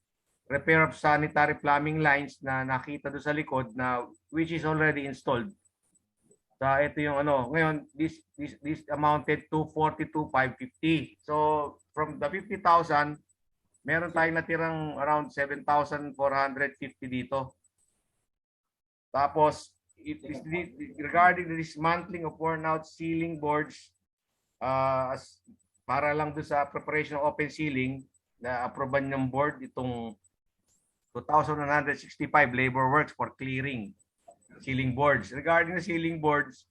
repair of sanitary plumbing lines na nakita doon sa likod na which is already installed. So ito yung ngayon this amounted to 42,550. So from the 50,000, meron tayong natirang around 7,450 dito. Tapos regarding the dismantling of worn out ceiling boards, para lang doon sa preparation of open ceiling, na aproban ng board itong 2,165 labor works for clearing ceiling boards. Regarding the ceiling boards,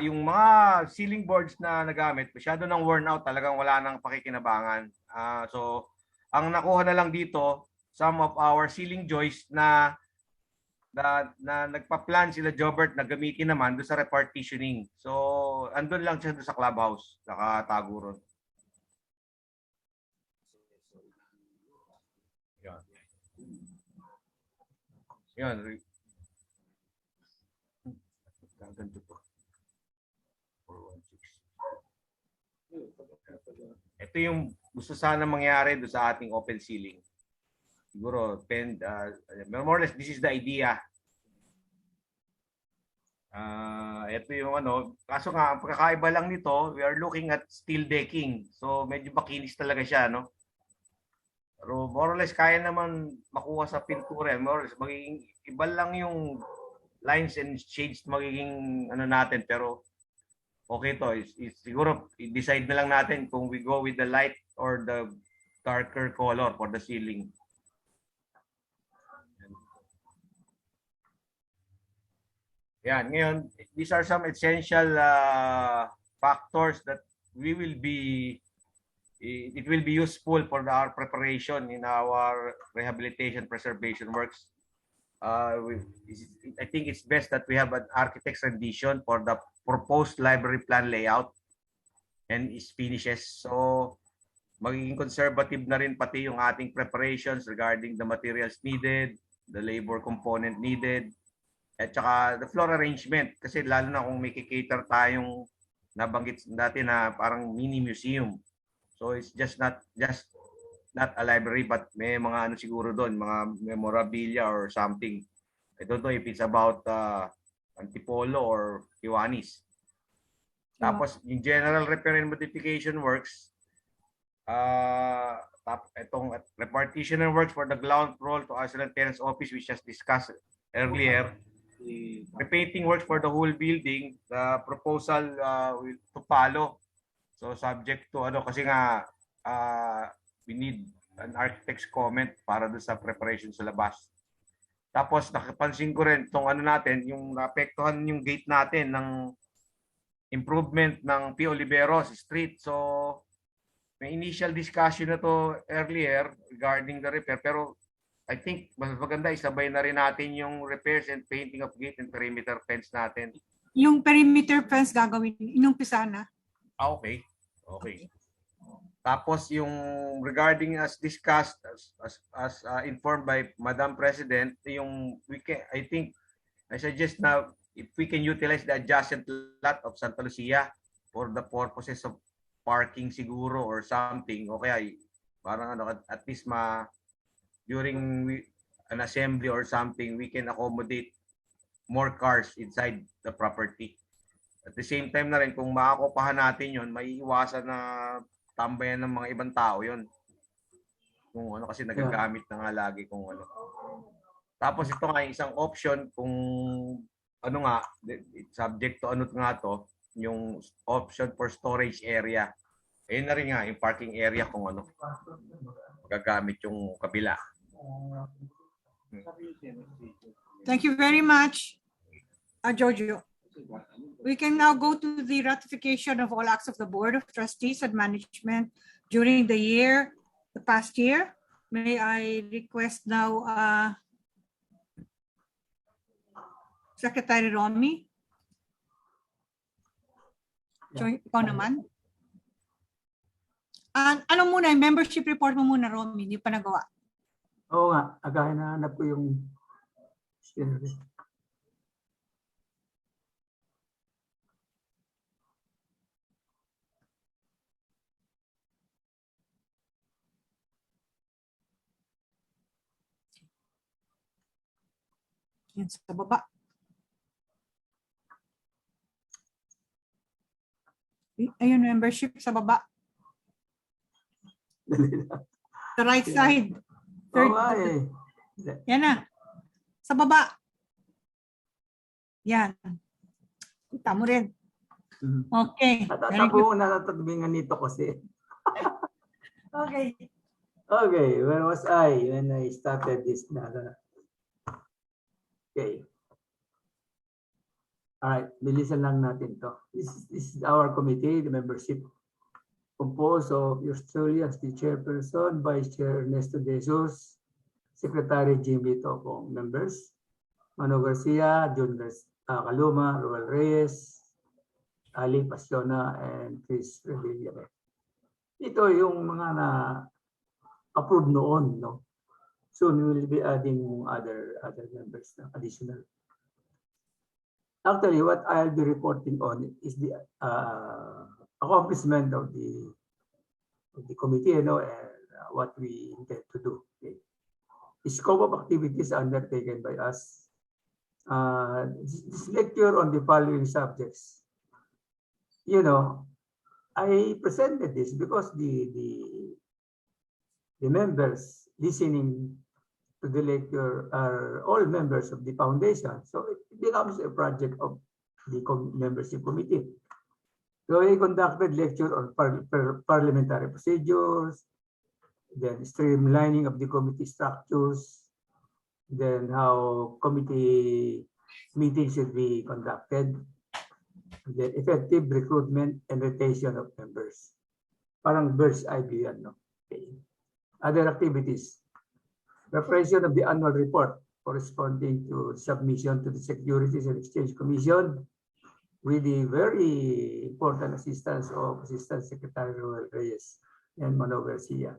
yung mga ceiling boards na nagamit, masyado nang worn out, talagang wala nang pakikinabangan. So, ang nakuha na lang dito, some of our ceiling joists na nagpa-plan sila Jobert na gamitin naman doon sa repartitioning. So, andun lang siya doon sa clubhouse, nakatago ron. Yan. Ganito to. 416. Ito yung gusto sana mangyari doon sa ating open ceiling. Siguro, more or less, this is the idea. Ito yung kaso nga, ang pagkakaiba lang nito, we are looking at steel decking. So, medyo makinis talaga siya, no? Pero more or less, kaya naman makuha sa pintura. More or less, magiging iba lang yung lines and shades magiging natin. Pero, okay to. Siguro, i-decide na lang natin kung we go with the light or the darker color for the ceiling. Yan, ngayon, these are some essential factors that it will be useful for our preparation in our rehabilitation preservation works. I think it's best that we have an architect's rendition for the proposed library plan layout and its finishes. So, magiging conservative na rin pati yung ating preparations regarding the materials needed, the labor component needed, at saka the floor arrangement. Kasi lalo na kung may kikater tayong nabanggit natin na parang mini museum. So it's just not a library, but may mga siguro doon, mga memorabilia or something. I don't know if it's about Antipolo or Kiwanis. Tapos yung general repair and modification works, itong repartition works for the ground floor to Asylum Tenants Office, which was discussed earlier. Repainting works for the whole building, the proposal to follow. So subject to kasi nga we need an architect's comment para doon sa preparation sa labas. Tapos nakapansin ko rin itong natin, yung naapektuhan yung gate natin ng improvement ng P. Oliveros Street. So may initial discussion na to earlier regarding the repair, pero I think mas maganda isabay na rin natin yung repairs and painting of gate and perimeter fence natin. Yung perimeter fence gagawin, inumpisa na. Okay. Okay. Tapos yung regarding as discussed, as informed by Madam President, yung I suggest na if we can utilize the adjacent lot of Santa Lucia for the purposes of parking siguro or something, o kaya parang at least during an assembly or something, we can accommodate more cars inside the property. At the same time na rin, kung makakupahan natin yun, maiiwasan na tambayan ng mga ibang tao yun. Kung ano, kasi nagagamit na nga lagi kung ano. Tapos ito nga yung isang option kung ano nga, subject to ano nga to, yung option for storage area. Ayun na rin nga, yung parking area kung ano, gagamit yung kabila. Thank you very much, Giorgio. We can now go to the ratification of all acts of the Board of Trustees and Management during the past year. May I request now Secretary Romy? Ikaw naman. Ano muna, yung membership report mo muna, Romy, hindi pa nagawa. Oo nga, agahin na hanap ko yung yan sa baba. Ayun, membership sa baba. The right side. Third. Yan na. Sa baba. Yan. Kita mo rin. Okay. Tatapos na natatubingan nito kasi. Okay. Okay, where was I when I started this? Okay. All right, bilisan lang natin to. This is our committee, the membership composed of yours truly as the chairperson, Vice Chair Ernesto De Jesus, Secretary Jimmy Topong, members, Mano Garcia, John Caluma, Roel Reyes, Ali Pasiona, and Chris Revilla. Ito yung mga na-approve noon, no? Soon we will be adding other members, additional. Actually, what I'll be reporting on is the accomplishment of the committee, you know, and what we intend to do. Okay. The scope of activities undertaken by us. This lecture on the following subjects. You know, I presented this because the members listening to the lecture are all members of the foundation. So it becomes a project of the membership committee. So I conducted lecture on parliamentary procedures, then streamlining of the committee structures, then how committee meetings should be conducted, the effective recruitment and retention of members. Parang bird's eye view yan, no? Okay. Other activities. Preparation of the annual report corresponding to submission to the Securities and Exchange Commission with the very important assistance of Assistant Secretary Roel Reyes and Mano Garcia.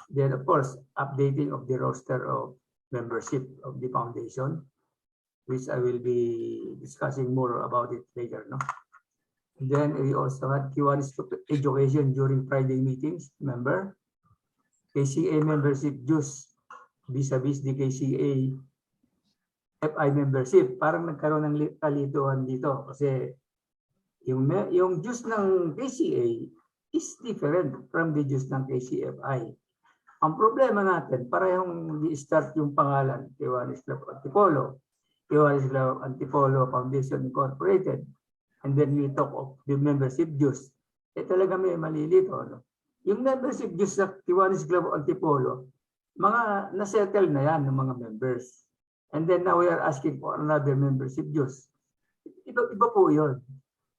Then, of course, updating of the roster of membership of the foundation, which I will be discussing more about it later. No? Then we also had Kiwanis education during Friday meetings, remember? KCA membership dues vis-a-vis the KCA FI membership. Parang nagkaroon ng kalituhan dito kasi yung dues ng KCA is different from the dues ng KCFI. Ang problema natin, parehong di-start yung pangalan, Kiwanis Club Antipolo, Kiwanis Club Antipolo Foundation Incorporated, and then we talk of the membership dues. Talaga may malilito. No? Yung membership dues sa Kiwanis Club Antipolo, mga na-settle na yan ng mga members. And then now we are asking for another membership dues. Iba po yun.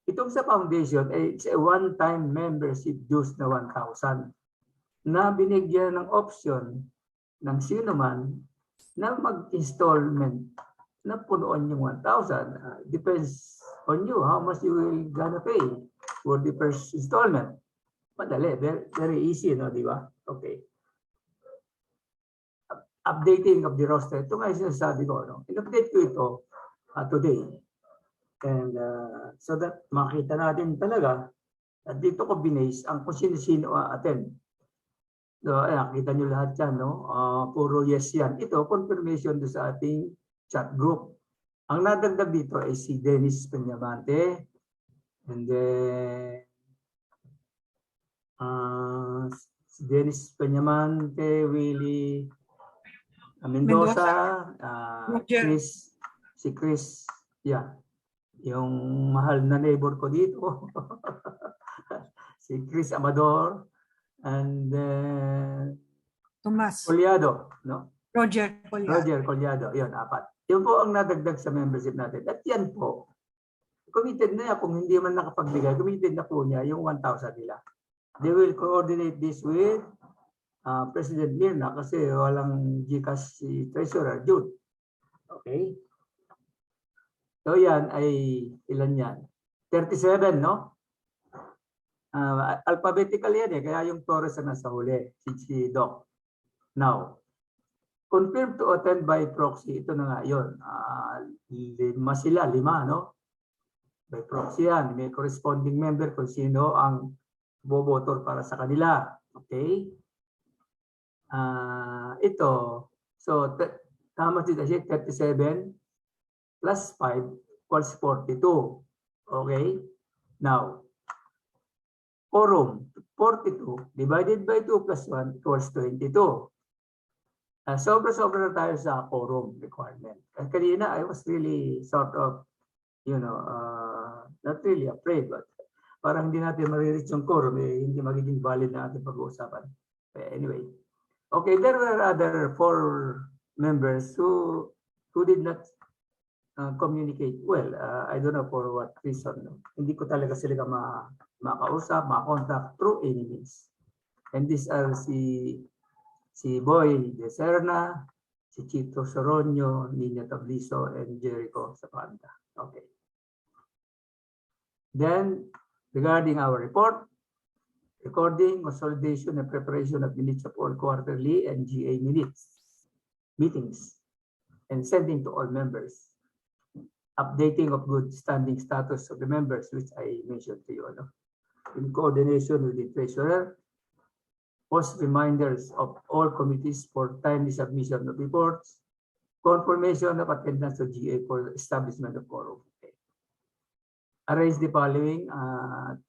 Itong sa foundation, it's a one-time membership dues na 1,000 na binigyan ng option ng sino man na mag-installment na punuan yung 1,000. Depends on you how much you will gonna pay for the first installment. Madali, very easy, no, di ba? Okay. Updating of the roster. Ito nga yung sinasabi ko, no? In-update ko ito today. And so that makita natin talaga at dito ko binase ang kung sino-sino attend. So, ayan, kita nyo lahat yan, no? Puro yes yan. Ito, confirmation doon sa ating chat group. Ang nadagdag dito ay si Dennis Peñamante. And then, Dennis Peñamante, Willie Mendoza, Roger. Chris, yeah, yung mahal na neighbor ko dito, si Chris Amador, and Tomas. Collado, no? Roger Collado. Roger Collado, yun, 4. Yun po ang nadagdag sa membership natin. At yan po, committed na yan. Kung hindi man nakapagbigay, committed na po niya yung 1,000 nila. They will coordinate this with President Mirna kasi walang GCash si Treasurer Jude. Okay? So yan ay ilan yan? 37, no? Alphabetical yan eh, kaya yung Torres na nasa huli, si Doc. Now, confirmed to attend by proxy, ito na nga yun. 5 sila, 5, no? By proxy yan, may corresponding member kung sino ang bobotor para sa kanila. Okay? Ito, so tama dito siya, 37 plus 5 equals 42. Okay? Now, quorum, 42 divided by 2 plus 1 equals 22. Sobra-sobra na tayo sa quorum requirement. Kanina, I was really sort of, not really afraid, but parang hindi natin marireach yung quorum, hindi magiging valid na ating pag-uusapan. Anyway. Okay, there were other 4 members who did not communicate well. I don't know for what reason. No? Hindi ko talaga sila makausap, makakontak through any means. And these are si Boy De Serna, si Chito Soronio, Nina Tabliso, and Jericho Zapanta. Okay. Then, regarding our report, recording, consolidation, and preparation of minutes of all quarterly and GA meetings, and sending to all members. Updating of good standing status of the members, which I mentioned to you. No? In coordination with the treasurer, post reminders of all committees for timely submission of reports, confirmation of attendance of GA for establishment of quorum. Okay. Arrange the following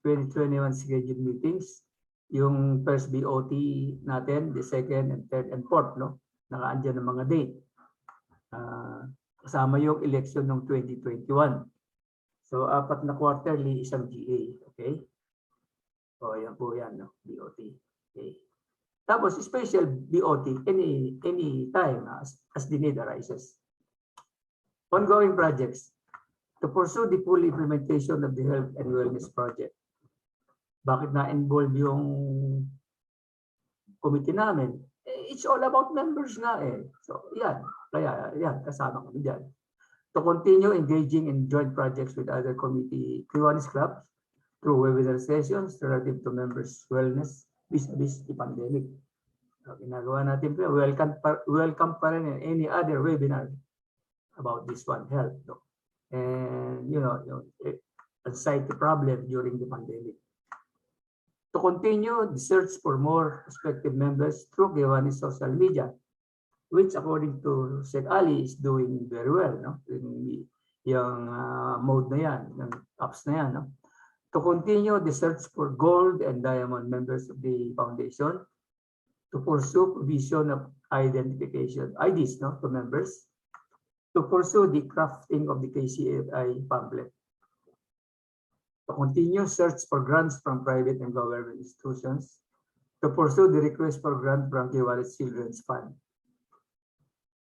2021 scheduled meetings. Yung first BOT natin, the second and third and fourth, no? Nakaandyan ng mga date. Kasama yung election ng 2021. So, 4 na quarterly, isang GA. Okay? O, yan po yan, no? BOT. Okay. Tapos, special BOT, any time as the need arises. Ongoing projects. To pursue the full implementation of the health and wellness project. Bakit na-involve yung committee namin? It's all about members nga eh. So, yan. Kaya, yan, kasama kami dyan. To continue engaging in joint projects with other committee Kiwanis clubs through webinar sessions relative to members' wellness vis-a-vis the pandemic. So, ginagawa natin po, welcome pa rin any other webinar about this one, health. No? And, anxiety problem during the pandemic. To continue the search for more prospective members through Kiwanis social media, which according to Sec Ali is doing very well, no? Yung mode na yan, yung apps na yan, no? To continue the search for gold and diamond members of the foundation, to pursue provision of identification IDs, no, to members, to pursue the crafting of the KCFI pamphlet, to continue search for grants from private and government institutions, to pursue the request for grant from Kiwanis Children's Fund,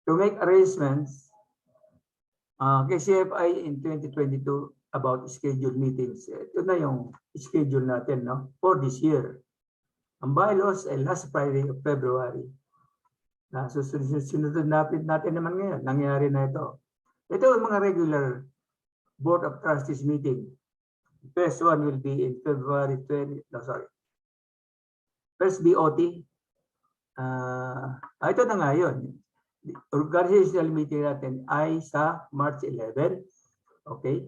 to make arrangements KCFI in 2022 about scheduled meetings. Ito na yung schedule natin, no, for this year. Ang bylaws ay last Friday of February. Susunod natin naman ngayon. Nangyari na ito. Ito ang mga regular Board of Trustees meeting. First one will be in February 20. No, sorry. First BOT. Ito na nga yun. Organizational meeting natin ay sa March 11. Okay.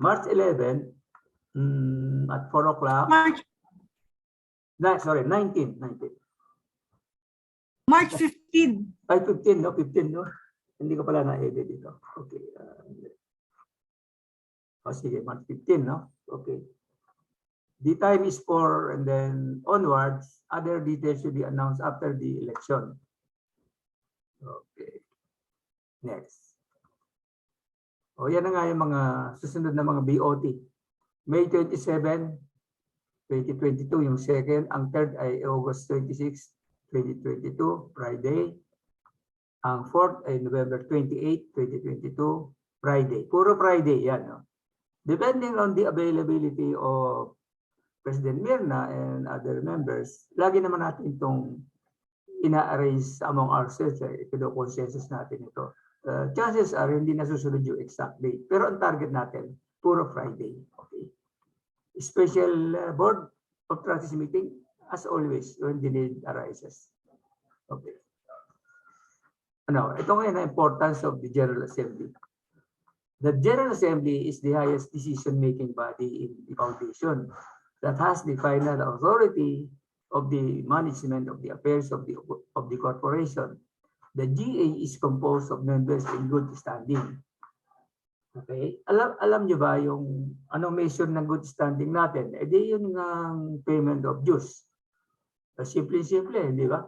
March 11 at 4 o'clock. Sorry, 19. March 15. Ay, 15, no? 15, no? Hindi ko pala na-edit dito. Okay. Sige, March 15, no? Okay. The time is 4 and then onwards, other details should be announced after the election. Okay. Next. O yan na nga yung mga susunod na mga BOT. May 27, 2022 yung second. Ang third ay August 26, 2022, Friday. Ang fourth ay November 28, 2022, Friday. Puro Friday yan. No? Depending on the availability of President Mirna and other members, lagi naman natin itong ina-arrange among ourselves. Ipino-consensus natin ito. Chances are hindi nasusunod yung exact date. Pero ang target natin, puro Friday. Okay. Special Board of Trustees meeting, as always, when the need arises. Okay. Ano, ito ngayon ang importance of the General Assembly. The General Assembly is the highest decision-making body in the foundation that has the final authority of the management of the affairs of the corporation. The GA is composed of members in good standing. Okay? Alam niyo ba yung anong measure ng good standing natin? Eh di yun ng payment of dues. Simple, di ba?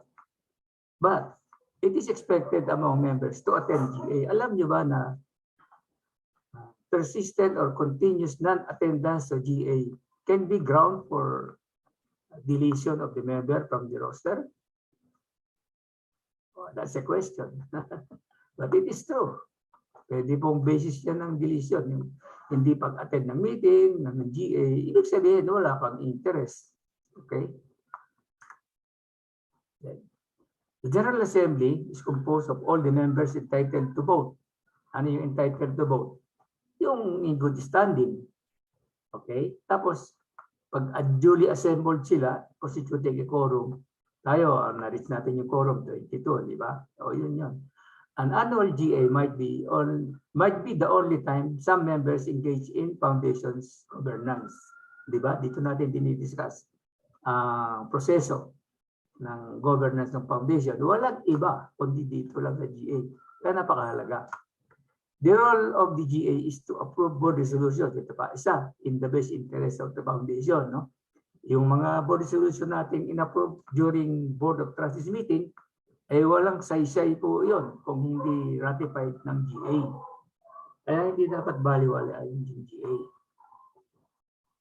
But it is expected among members to attend GA. Alam niyo ba na persistent or continuous non-attendance to GA can be ground for deletion of the member from the roster? Oh, that's a question. But it is true. Pwede pong basis yan ng deletion. Yung hindi pag-attend ng meeting, ng GA, ibig sabihin wala pang interest. Okay? The General Assembly is composed of all the members entitled to vote. Ano yung entitled to vote? Yung in good standing. Okay? Tapos, pag duly assembled sila, constituting a quorum, tayo, na-reach natin yung quorum, 22, di ba? O yun yun. An annual GA might be the only time some members engage in foundation's governance. Di ba? Dito natin dinidiscuss ang proseso ng governance ng foundation. Walang iba, kundi dito lang sa GA. Kaya napakahalaga. The role of the GA is to approve board resolutions. Ito pa, isa, in the best interest of the foundation. No? Yung mga board resolution natin in-approve during Board of Trustees meeting, eh walang saysay po yun kung hindi ratified ng GA. Kaya hindi dapat baliwala yung GA.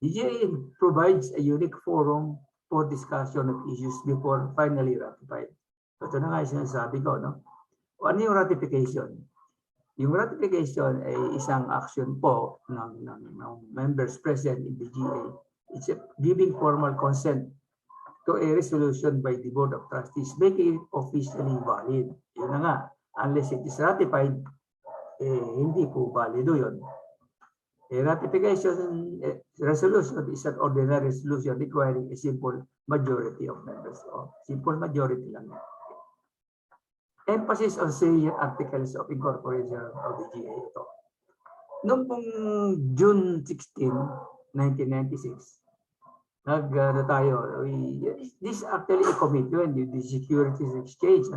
The GA provides a unique forum for discussion of issues before finally ratified. Ito na nga yung sinasabi ko. No? O ano yung ratification? Yung ratification ay isang action po ng members present in the GA. It's giving formal consent to a resolution by the Board of Trustees, making it officially valid. Yun na nga, unless it is ratified, hindi po valido yun. A ratification resolution is an ordinary resolution requiring a simple majority of members. O, simple majority lang. Emphasis on saying articles of incorporation of the GA ito. Noong pong June 16, 1996, this actually a commitment, the Securities Exchange,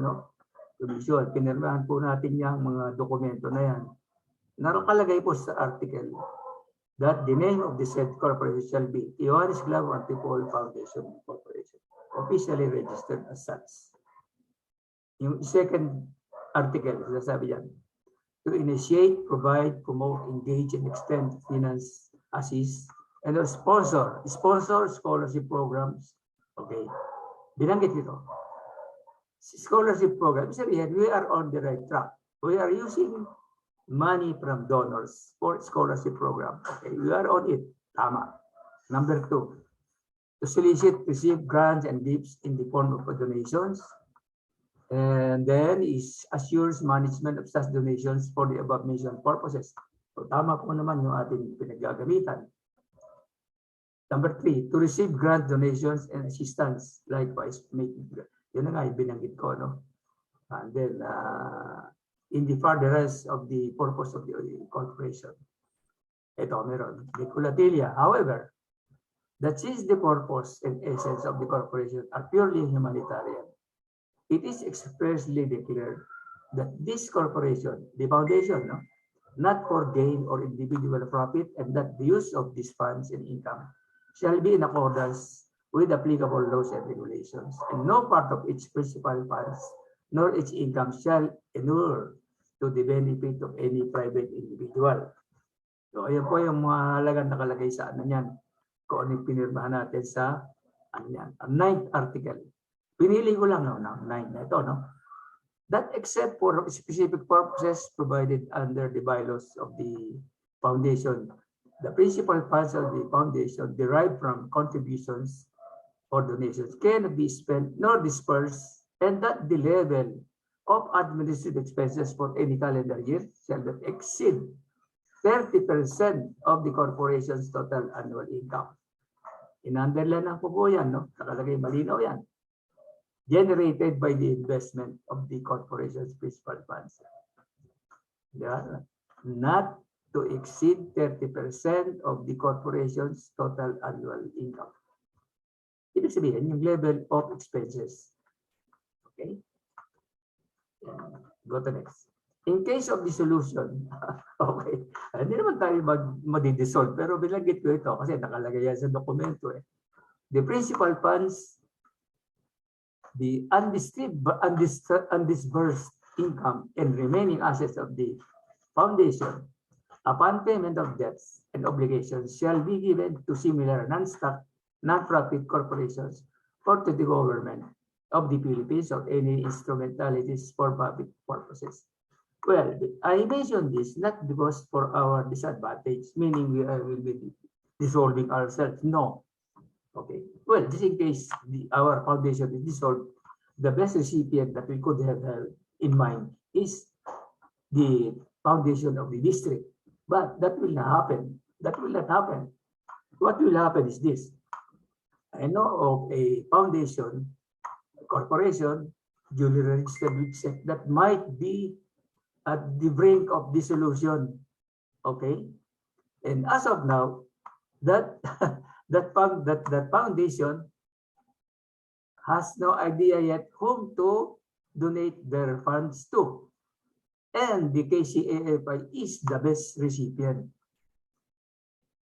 Commission. Pinirmahan po natin yung mga dokumento na yan. Nakalagay po sa article that the name of the said corporation shall be Kiwanis Club Antipolo Foundation Corporation, officially registered as such. Yung second article, sasabi yan, to initiate, provide, promote, engage, and extend finance, assist, and sponsor scholarship programs. Okay. Binanggit ito. Scholarship program. Sabihin, we are on the right track. We are using money from donors for scholarship program. Okay. We are on it. Tama. Number 2, to solicit, receive grants and gifts in the form of donations. And then assures management of such donations for the above mentioned purposes. So tama po naman yung ating pinaggagamitan. Number 3, to receive grant donations and assistance, likewise, yun na nga yung binanggit ko, no? And then, in the furtherance of the purpose of the corporation. Ito, meron. Nicolatilia. However, that since the purpose and essence of the corporation are purely humanitarian, it is expressly declared that this corporation, the foundation, not for gain or individual profit, and that the use of these funds and income shall be in accordance with applicable laws and regulations, and no part of its principal funds nor its income shall inure to the benefit of any private individual. So ayan po yung mga halagang nakalagay sa ano niyan, kung ano yung pinirmahan natin sa ano yan, ang 9th article. Pinili ko lang ng 9 na ito, no? That except for specific purposes provided under the bylaws of the foundation, the principal funds of the foundation derived from contributions or donations cannot be spent nor dispersed, and that the level of administrative expenses for any calendar year shall not exceed 30% of the corporation's total annual income. In-underline lang po yan, no? Nakalagay malinaw yan. Generated by the investment of the corporation's principal funds. Yeah. Not to exceed 30% of the corporation's total annual income. Ibig sabihin, yung level of expenses. Okay? Go to next. In case of dissolution, okay, hindi naman tayo mag-dissolve, pero binanggit ko ito kasi nakalagay yan sa dokumento. The principal funds, the undisbursed income and remaining assets of the foundation upon payment of debts and obligations shall be given to similar non-stock, non-profit corporations or to the government of the Philippines or any instrumentalities for public purposes. Well, I mentioned this not because for our disadvantage, meaning we will be dissolving ourselves. No. Okay. Well, just in case our foundation is dissolved, the best recipient that we could have in mind is the foundation of the district. But that will not happen. That will not happen. What will happen is this. I know of a foundation, a corporation, duly registered with SEC, that might be at the brink of dissolution. Okay? And as of now, that foundation has no idea yet whom to donate their funds to. And the KCAFI is the best recipient.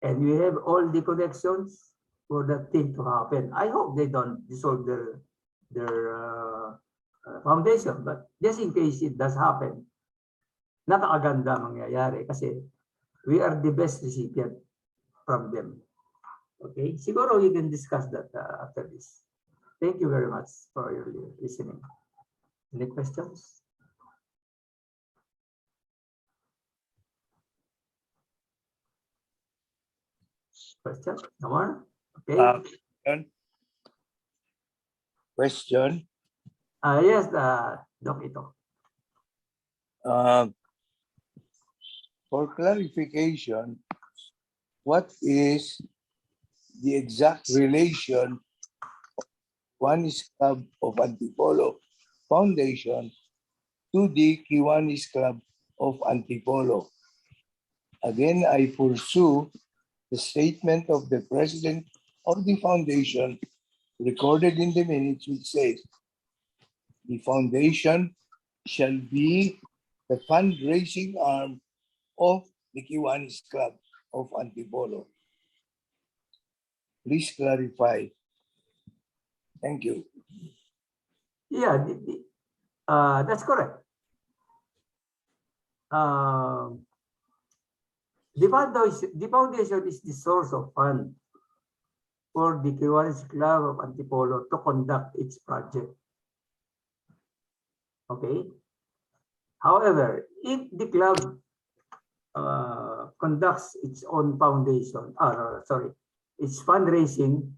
And we have all the connections for that thing to happen. I hope they don't dissolve their foundation, but just in case it does happen, napakaganda mangyayari kasi we are the best recipient from them. Okay, siguro you can discuss that after this. Thank you very much for your listening. Any questions? Question? No more? Okay. Question. Yes, Doc ito. For clarification, what is the exact relation of Kiwanis Club of Antipolo Foundation to the Kiwanis Club of Antipolo? Again, I pursue the statement of the president of the foundation recorded in the minutes, which says, the foundation shall be the fundraising arm of the Kiwanis Club of Antipolo. Please clarify. Thank you. Yeah, that's correct. The foundation is the source of fund for the Kiwanis Club of Antipolo to conduct its project. Okay. However, if the club conducts its own foundation, its fundraising,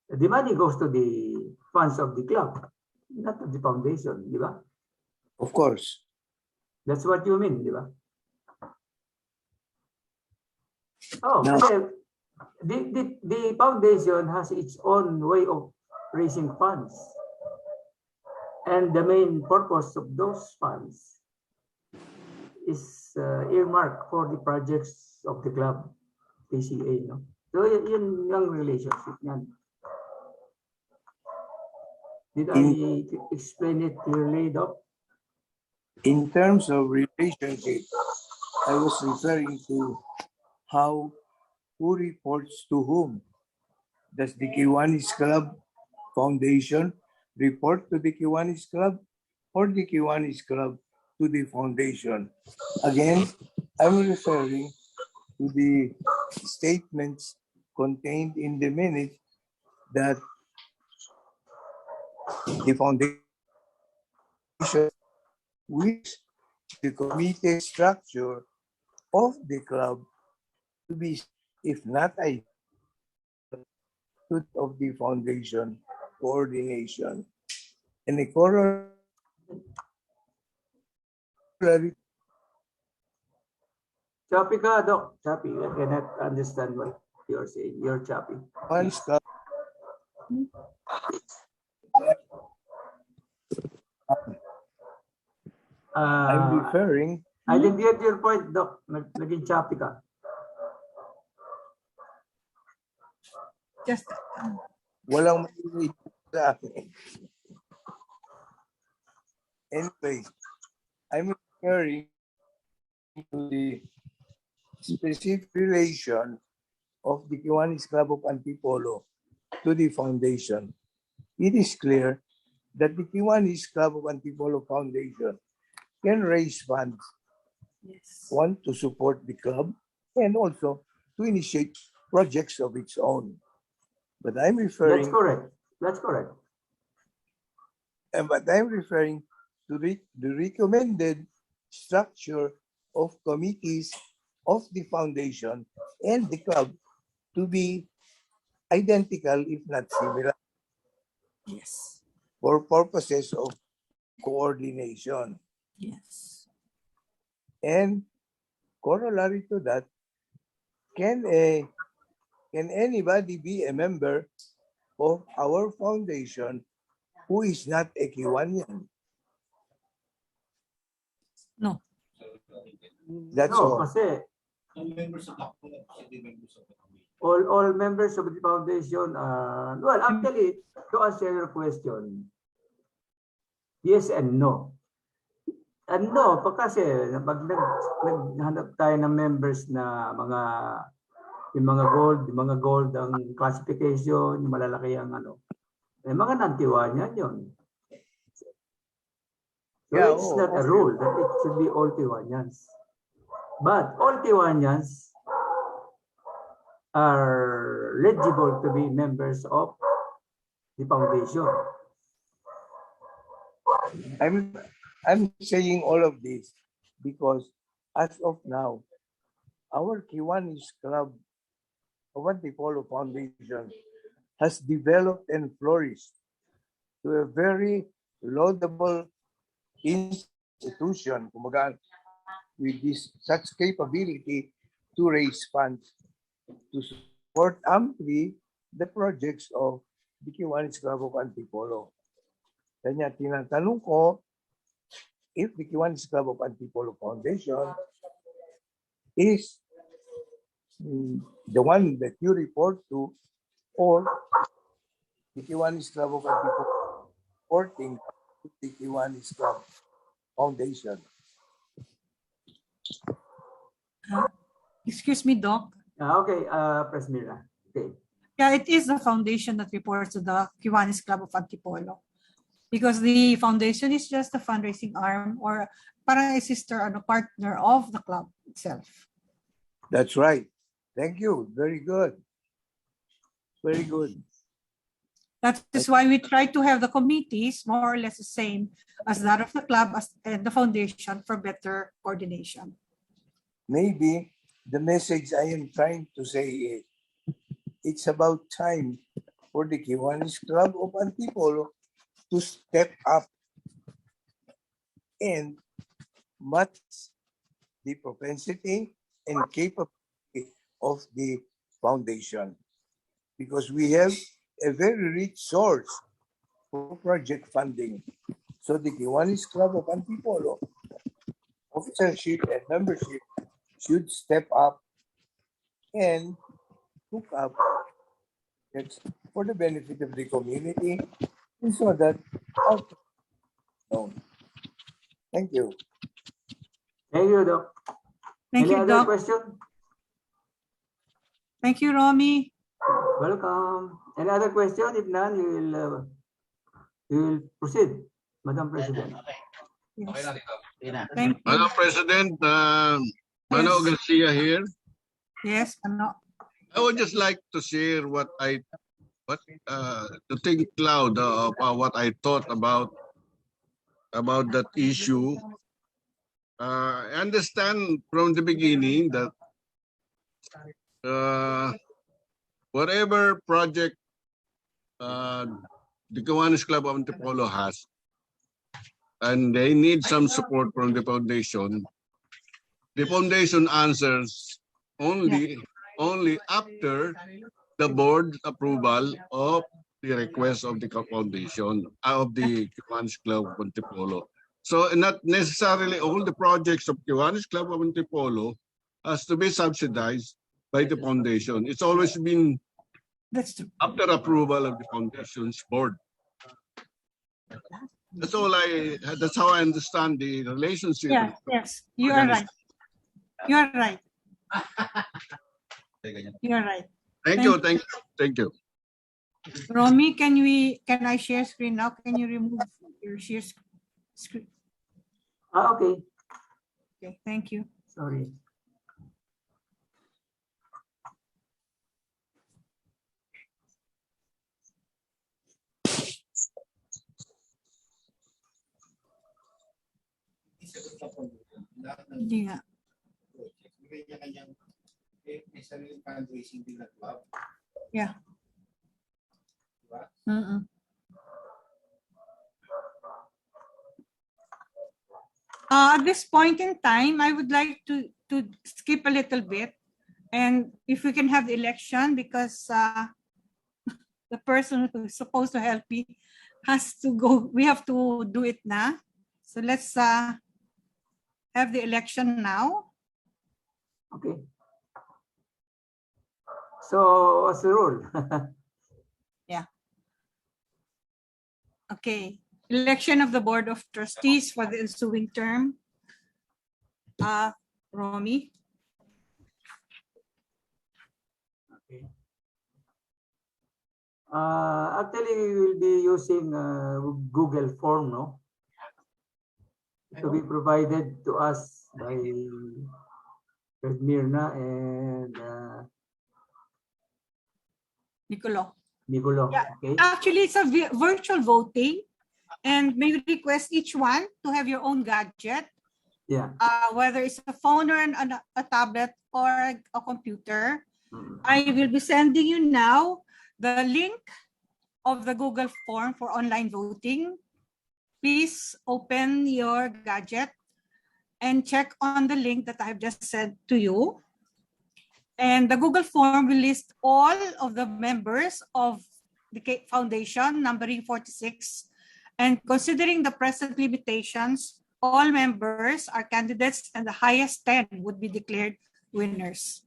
the money goes to the funds of the club, not to the foundation, di ba? Of course. That's what you mean, di ba? Oh, No. kasi the foundation has its own way of raising funds. And the main purpose of those funds is earmarked for the projects of the club, PCA. No? So yun yung relationship niyan. Did I explain it clearly, Doc? In terms of relationship, I was referring to how who reports to whom? Does the Kiwanis Club Foundation report to the Kiwanis Club or the Kiwanis Club to the foundation? Again, I'm referring to the statements contained in the minutes that the foundation which the committee structure of the club to be, if not of the foundation coordination. And a corollary Choppy ka, Doc. Choppy. I cannot understand what you're saying. You're choppy. one stop. I'm referring. I didn't get your point, Doc. Naging choppy ka. Just Walang maingay sa akin. Anyway, I'm referring to the specific relation of the Kiwanis Club of Antipolo to the foundation. It is clear that the Kiwanis Club of Antipolo Foundation can raise funds, one, to support the club, and also to initiate projects of its own. But I'm referring. That's correct. That's correct. But I'm referring to the recommended structure of committees of the foundation and the club to be identical, if not similar. Yes. For purposes of coordination. Yes. And corollary to that, can anybody be a member of our foundation who is not a Kiwanian? No. That's no, all. Kasi all members of the foundation, well, actually, to answer your question, yes and no. And no, kasi pag naghanap tayo ng members na yung mga gold ang classification, yung malalaki ang mga non-Kiwanian yun. So Yeah, it's not a rule that it should be all Kiwanians. But all Kiwanians are eligible to be members of the foundation. I'm saying all of this because as of now, our Kiwanis Club of Antipolo Foundation has developed and flourished to a very laudable institution with such capability to raise funds to support amply the projects of the Kiwanis Club of Antipolo. Kanya tinatanong ko if the Kiwanis Club of Antipolo Foundation is the one that you report to, or the Kiwanis Club of Antipolo reporting to the Kiwanis Club Foundation. Excuse me, Doc. Okay, Presmira. Okay. Yeah, it is the foundation that reports to the Kiwanis Club of Antipolo. Because the foundation is just a fundraising arm or parang a sister partner of the club itself. That's right. Thank you. Very good. Very good. That is why we try to have the committees more or less the same as that of the club and the foundation for better coordination. Maybe the message I am trying to say is it's about time for the Kiwanis Club of Antipolo to step up and match the propensity and capability of the foundation, because we have a very rich source for project funding. So the Kiwanis Club of Antipolo officership and membership should step up and hook up for the benefit of the community, and so that Thank you. Thank you, Doc. Thank Any you, other Doc. question? Thank you, Romy. Welcome. Any other question? If none, we will proceed, Madam President. Yes. Thank you. Madam President, Mano Yes. Garcia here. Yes, ano. I would just like to share to think loud of what I thought about that issue. I understand from the beginning that whatever project the Kiwanis Club of Antipolo has, and they need some support from the foundation answers only after the board approval of the request of the foundation of the Kiwanis Club of Antipolo. So not necessarily all the projects of Kiwanis Club of Antipolo has to be subsidized by the foundation. It's always been after approval of the foundation's board. That's how I understand the relationship. Yeah, yes, you are right. You are right. You are right. Thank you. Romy, can I share screen now? Can you remove your share screen? Okay. Okay, thank you. Sorry. Hindi nga. Yeah. At this point in time, I would like to skip a little bit, and if we can have the election, because the person who's supposed to help me has to go. We have to do it now. So let's have the election now. Okay. So what's the rule? Yeah. Okay. Election of the Board of Trustees for the ensuing term. Romy. Okay. Actually, we will be using Google form, no? To be provided to us by Mirna and Nicolo. Yeah. Okay. Actually, it's a virtual voting, and may we request each one to have your own gadget. Yeah. Whether it's a phone or a tablet or a computer. I will be sending you now the link of the Google form for online voting. Please open your gadget and check on the link that I have just sent to you. And the Google form will list all of the members of the foundation, numbering 46. And considering the present limitations, all members are candidates and the highest 10 would be declared winners.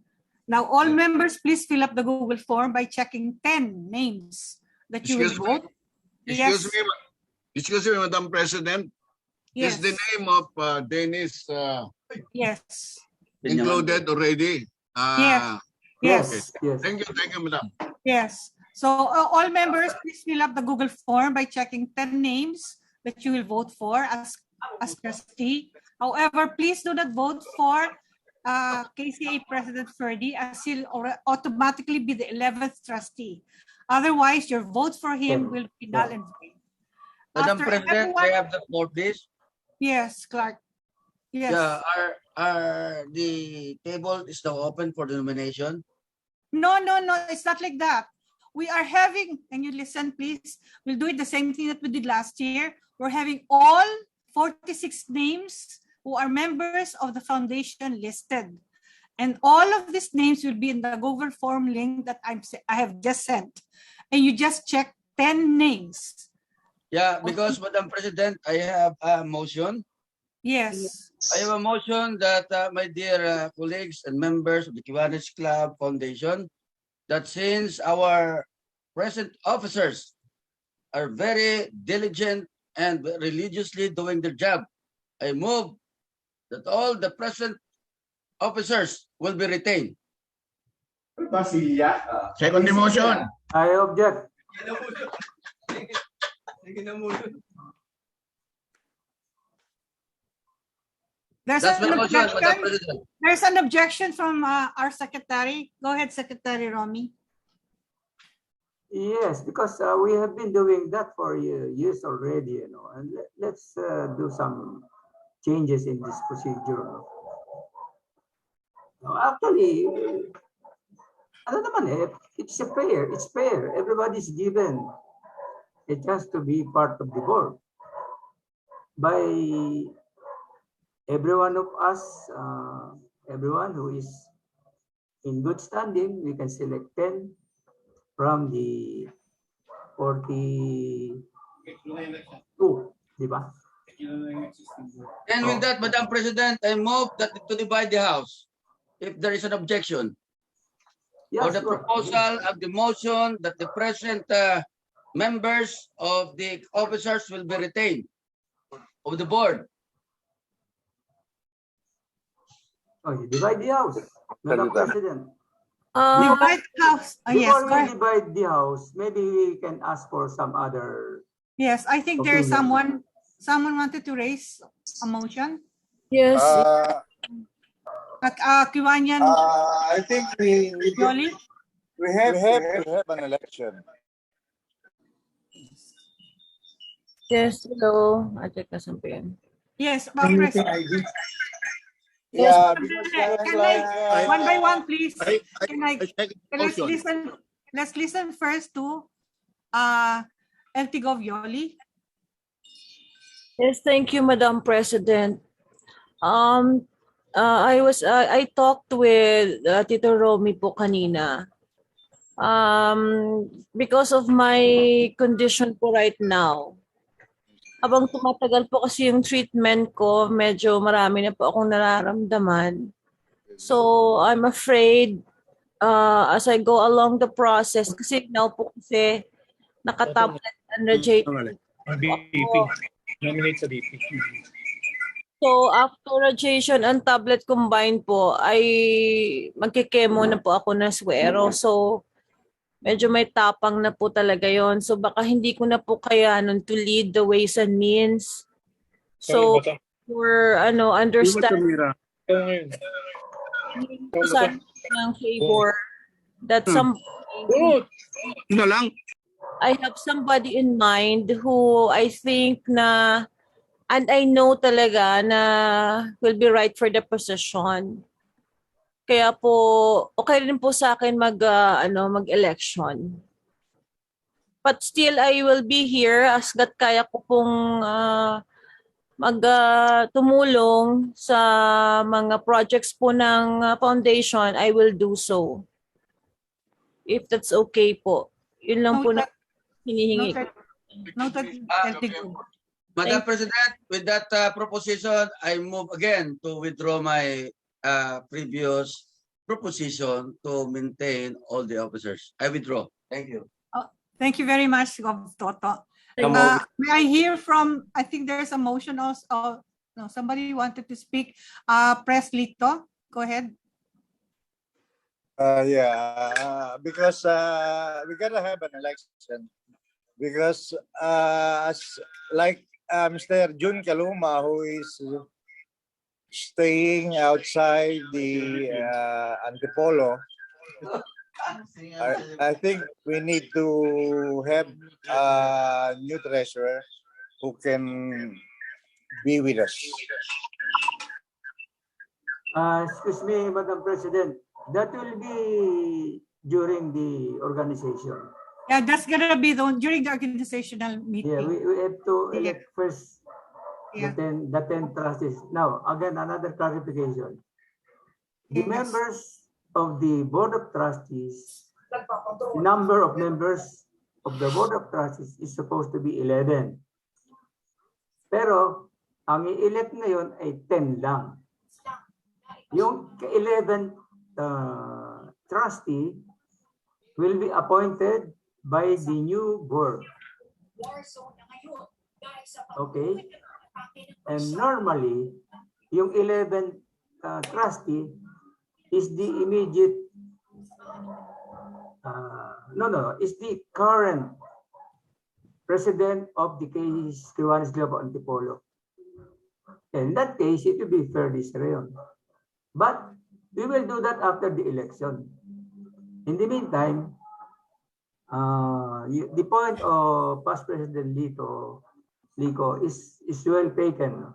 Now, all members, please fill up the Google form by checking 10 names that you will vote. Excuse me, Madam President. Yes. Is the name of Dennis yes. included already? Yes. Yes. Okay. Thank you, Madam. Yes. So all members, please fill up the Google form by checking 10 names that you will vote for as trustee. However, please do not vote for KCA President Ferdy, as he'll automatically be the 11th trustee. Otherwise, your vote for him will be null and void. Madam President, I have the floor, please. Yes, Clark. Yes. Yeah, the table is now open for the nomination? No, it's not like that. We are having, and you listen, please, we'll do it the same thing that we did last year. We're having all 46 names who are members of the foundation listed. And all of these names will be in the Google form link that I have just sent. And you just check 10 names. Yeah, because Madam President, I have a motion. Yes. I have a motion that my dear colleagues and members of the Kiwanis Club Foundation, that since our present officers are very diligent and religiously doing their job, I move that all the present officers will be retained. Second motion. I object. There's That's an my motion, Madam objection. President. There's an objection from our secretary. Go ahead, Secretary Romy. Yes, because we have been doing that for years already, you know, and let's do some changes in this procedure. No, actually, ano naman eh, it's fair. It's fair. Everybody's given a chance to be part of the board. By every one of us, everyone who is in good standing, we can select 10 from the 42, di ba? And with that, Madam President, I move that to divide the House, if there is an objection. Yes, Or the proposal of the motion that the present members of the officers will be retained of the board. Oh, you divide the House, Madam President. Divide the House. Yes, Before go we ahead. divide the House, maybe we can ask for some other. Yes, I think there is opinion. someone wanted to raise a motion. Yes. Kiwanian. I think we have to have an election. Yes, hello. Ajak Kasampian. Yes, Meeting President. ID. Yes, Yeah, can I, one by one, please? Let's listen first to LT Gov Yoli. Yes, thank you, Madam President. I talked with Tito Romy po kanina. Because of my condition po right now, habang tumatagal po kasi yung treatment ko, medyo marami na po akong nararamdaman. So, I'm afraid as I go along the process, kasi now po kasi nakatablet and radiation. BP. Nominate sa BP. So, after radiation and tablet combined po, ay magkikemo na po ako na swero. So, medyo may tapang na po talaga yon. So, baka hindi ko na po kaya nun to lead the ways and means. So, for understand ng favor that I have somebody in mind who I think na and I know talaga na will be right for the position. Kaya po, okay rin po sa akin mag-election. But still, I will be here as kaya ko pong tumulong sa mga projects po ng foundation, I will do so. If that's okay po. Yun lang po na hinihingi. Madam President, with that proposition, I move again to withdraw my previous proposition to maintain all the officers. I withdraw. Thank you. Thank you very much, Gov Toto. May I hear from, I think there's a motion also. No, somebody wanted to speak. Press Lito, go ahead. Because we gotta have an election. Because like Mr. Jun Kaluma, who is staying outside the Antipolo, I think we need to have a new treasurer who can be with us. Excuse me, Madam President. That will be during the organization. Yeah, that's gonna be during the organizational meeting. Yeah, we have to elect first the 10 trustees. Now, again, another clarification. The members of the Board of Trustees, number of members of the Board of Trustees is supposed to be 11. Pero, ang i-elect ngayon ay 10 lang. Yung 11 trustee will be appointed by the new board. Okay? And normally, yung 11 trustee is the immediate no, is the current president of the Kiwanis Club of Antipolo. In that case, it will be fairly serene. But we will do that after the election. In the meantime, the point of past President Lico is well taken.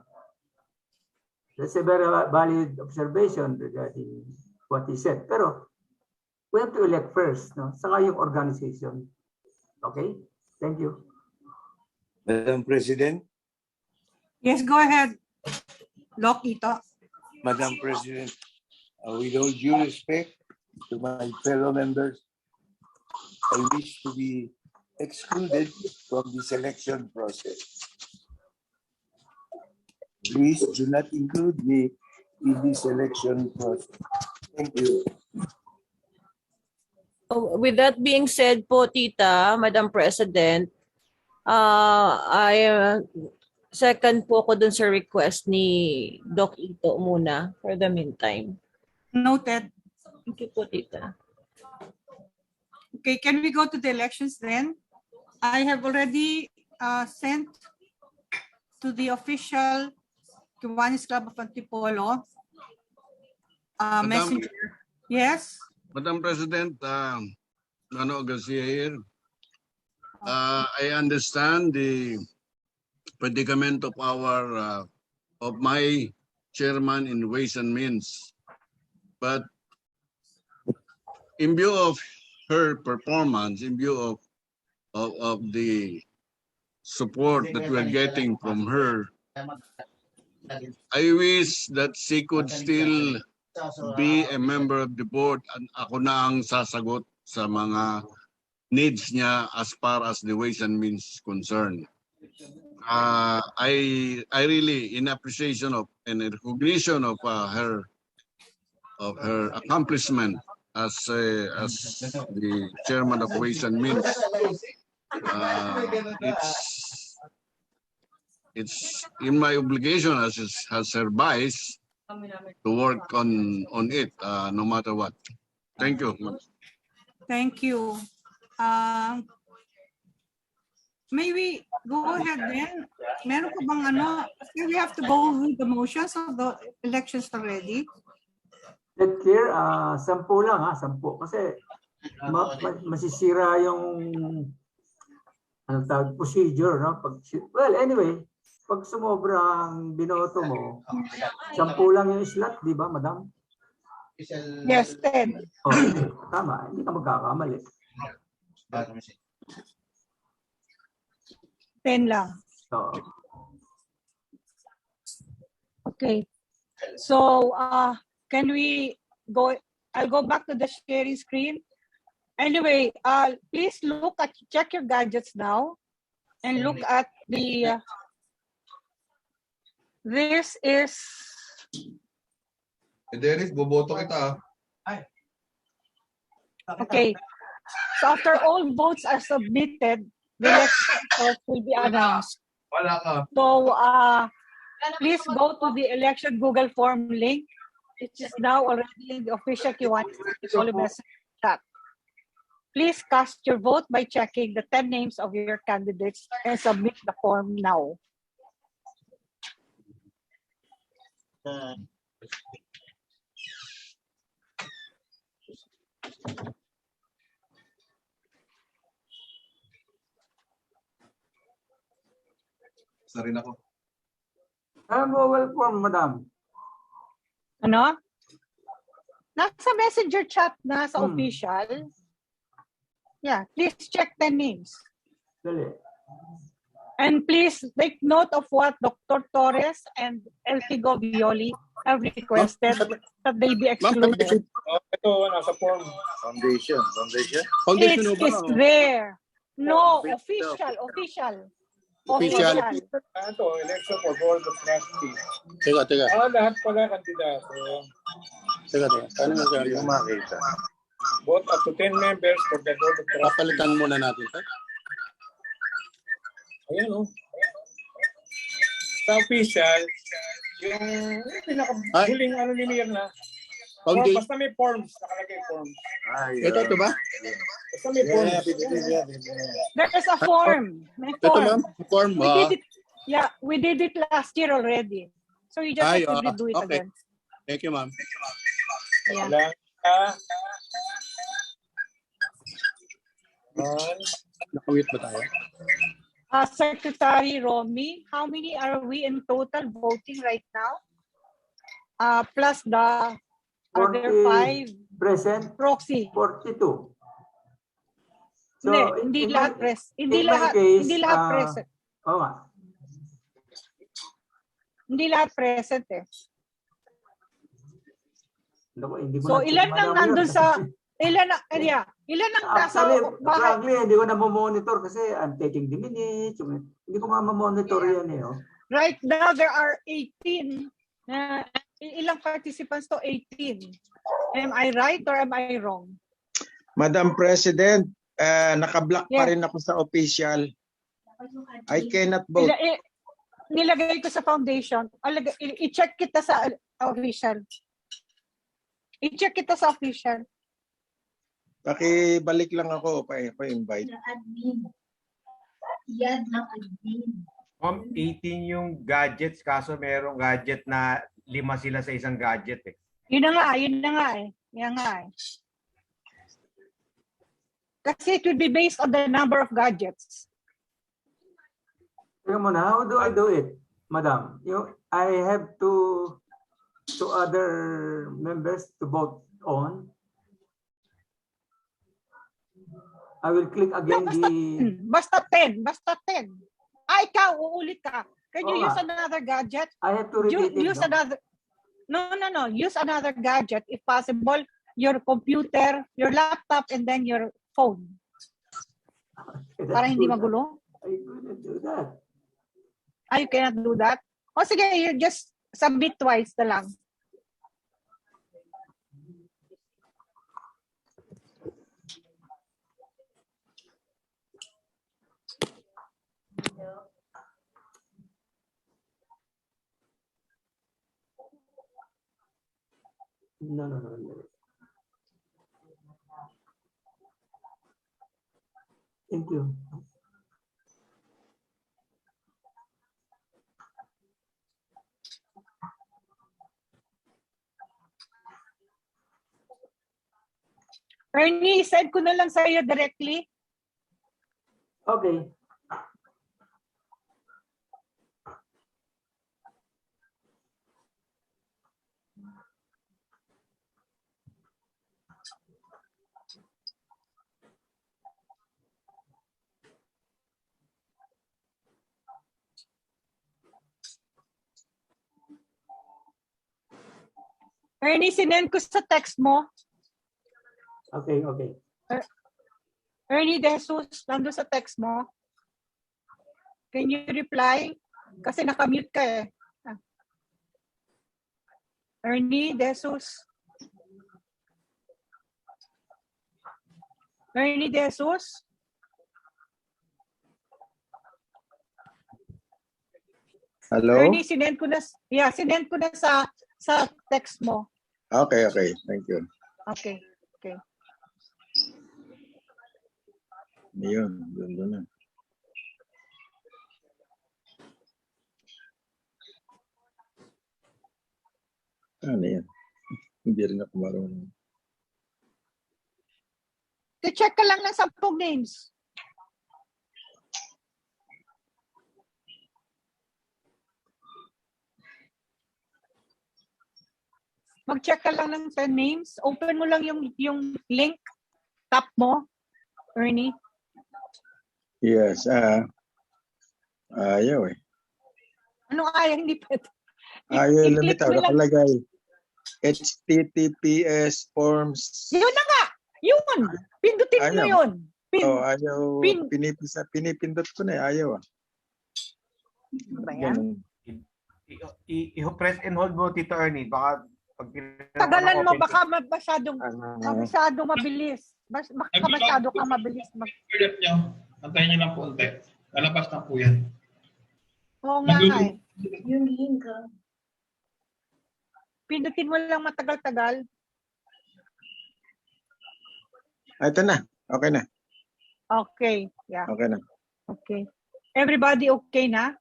That's a very valid observation regarding what he said. Pero we have to elect first, no? Saka yung organization. Okay? Thank you. Madam President. Yes, go ahead. Doc Ito. Madam President, with all due respect to my fellow members, I wish to be excluded from the selection process. Please do not include me in the selection process. Thank you. With that being said po, Tita, Madam President, I second po ko dun sa request ni Doc Ito muna for the meantime. Noted. Thank you po, Tita. Okay, can we go to the elections then? I have already sent to the official Kiwanis Club of Antipolo messenger. Yes? Madam President, Nano Garcia here. I understand the predicament of my chairman in Ways and Means, but in view of her performance, in view of the support that we're getting from her, I wish that she could still be a member of the board and ako na ang sasagot sa mga needs niya as far as the Ways and Means concerned. I really, in appreciation of and recognition of her accomplishment as the chairman of Ways and Means, it's in my obligation as her vice to work on it no matter what. Thank you. Thank you. May we go ahead then? Meron ko bang ano? We have to go with the motions of the elections already. Let clear, 10 lang ha, 10. Kasi masisira yung procedure, no? Well, anyway, pag sumobrang binoto mo, 10 lang yung slot, di ba, madam? Yes, 10. Oh, tama, hindi ka magkakamali. 10 lang. Okay. So, can we go? I'll go back to the sharing screen. Anyway, please check your gadgets now and look at the, this is. Dennis, boboto kita. Okay. So after all votes are submitted, the election results will be announced. Wala ka. So, please go to the election Google form link. It is now already in the official Kiwanis message chat. Please cast your vote by checking the 10 names of your candidates and submit the form now. Isa rin ako. Google form, madam. Ano? Nasa messenger chat na sa official. Yeah, please check 10 names. Dali. And please take note of what Dr. Torres and Elfigo Violi have requested that they be excluded. Ito, nasa form. Foundation. It is there. No, official. Ito, election for board of trustees. Teka. Lahat pala kandidato. Teka. Paano mo gagawin? Makita. Vote up to 10 members for the board of trustees. Papalitan muna natin. Ayan o. Sa official, yung pinakahuling ni Mirna. Foundation. Basta may forms, nakalagay forms. Ito ba? Ito may form. There is a form. May Ito form. ma'am, form. We did it. Yeah, we did it last year already. So you just have to redo it okay. again. Thank you, ma'am. Yeah. Nakawit ba tayo? Secretary Romy, how many are we in total voting right now? Plus the other 5 present, proxy. 42. So, hindi in lahat my- press. Hindi in my lahat, case, hindi lahat present. Oo nga. Hindi lahat present eh. Naku, hindi ko So na-check, ilan madam, nang yun. nandun sa ilan nang nasa bahay? Frankly, hindi ko na monitor kasi I'm taking the minutes. Hindi ko nga ma-monitor yan eh. Oh. Right now there are 18. Ilang participants to? 18. Am I right or am I wrong? Madam President, naka-block pa rin ako sa official. I cannot vote. Nilagay ko sa foundation. I-check kita sa official. I-check kita sa official. Pakibalik lang ako pa-invite. Yan ng admin. 18 yung gadgets, kaso merong gadget na 5 sila sa isang gadget eh. Yun na nga eh. Kasi it would be based on the number of gadgets. Teka muna, how do I do it, madam? I have two other members to vote on. I will click again Basta 10. Ikaw, uulit ka. Can you use another gadget? I have to repeat it. Use another. No. Use another gadget if possible. Your computer, your laptop, and then your phone. Para hindi magulo. I couldn't do that. You cannot do that? O sige, you just submit twice na lang. No. Thank you. Ernie, send ko na lang sa iyo directly. Okay. Ernie, sinend ko sa text mo. Okay. Ernie De Jesus, nandun sa text mo. Can you reply? Kasi nakamute ka eh. Ernie De Jesus. Ernie De Jesus. Hello? Ernie, sinend ko na sa text mo. Okay. Thank you. Okay. Yun, doon na. Ano yan? Hindi rin ako marunong. I-check ka lang ng 10 names. Mag-check ka lang ng 10 names. Open mo lang yung link. Tap mo, Ernie. Yes, ayaw eh. Anong ayaw? Hindi pwede. Ayaw lang ito. Nakalagay. HTTPS forms. Yun na nga! Yun! Pindutin mo yun. Ayaw. Pinipindot ko na eh. Ayaw ah. Ba yan? I-press and hold mo, Tito Ernie. Baka pag tagalan mo, baka masyadong mabilis. Baka masyado kang mabilis. Antayin niyo lang po unti. Lalabas na po yan. Oo nga eh. Yung link. Pindutin mo lang matagal-tagal. Ito na. Okay na. Okay, yeah. Okay na. Okay. Everybody okay na?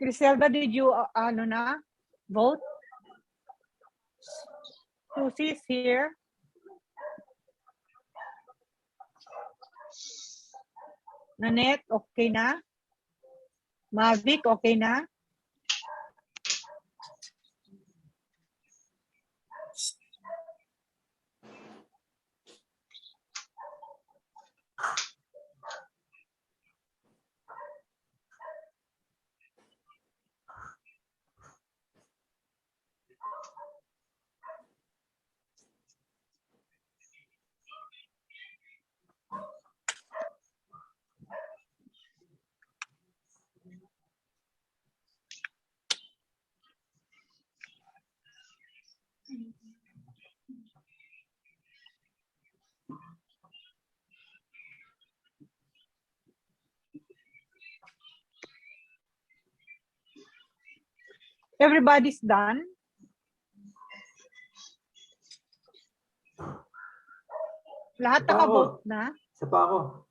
Griselda, did you ano na? Vote? Susie is here. Nanette, okay na? Mavic, okay na? Everybody's done? Lahat naka-vote na? Isa pa ako.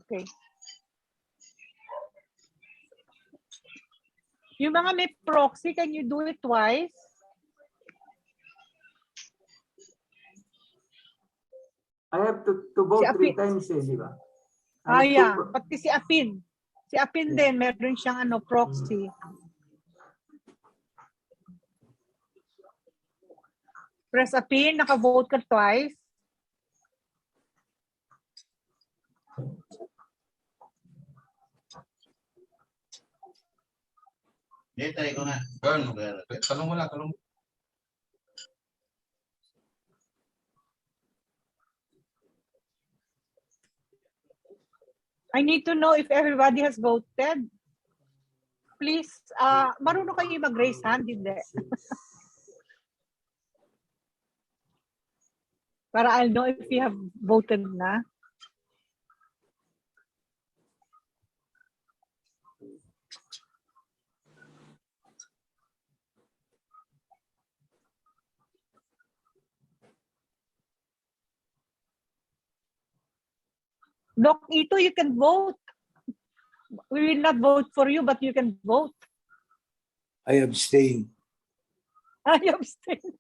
Okay. Yung mga may proxy, can you do it twice? I have to vote Si 3 times di ba? Yeah. Pati si Apin. Si Apin din, meron siyang proxy. Press Apin, naka-vote ka twice. Try ko na. Tanong mo na, tanong mo. I need to know if everybody has voted. Please, marunong kayo mag-raise hand, hindi. Para I'll know if you have voted na. Doc Ito, you can vote. We will not vote for you, but you can vote. I abstain. I abstain.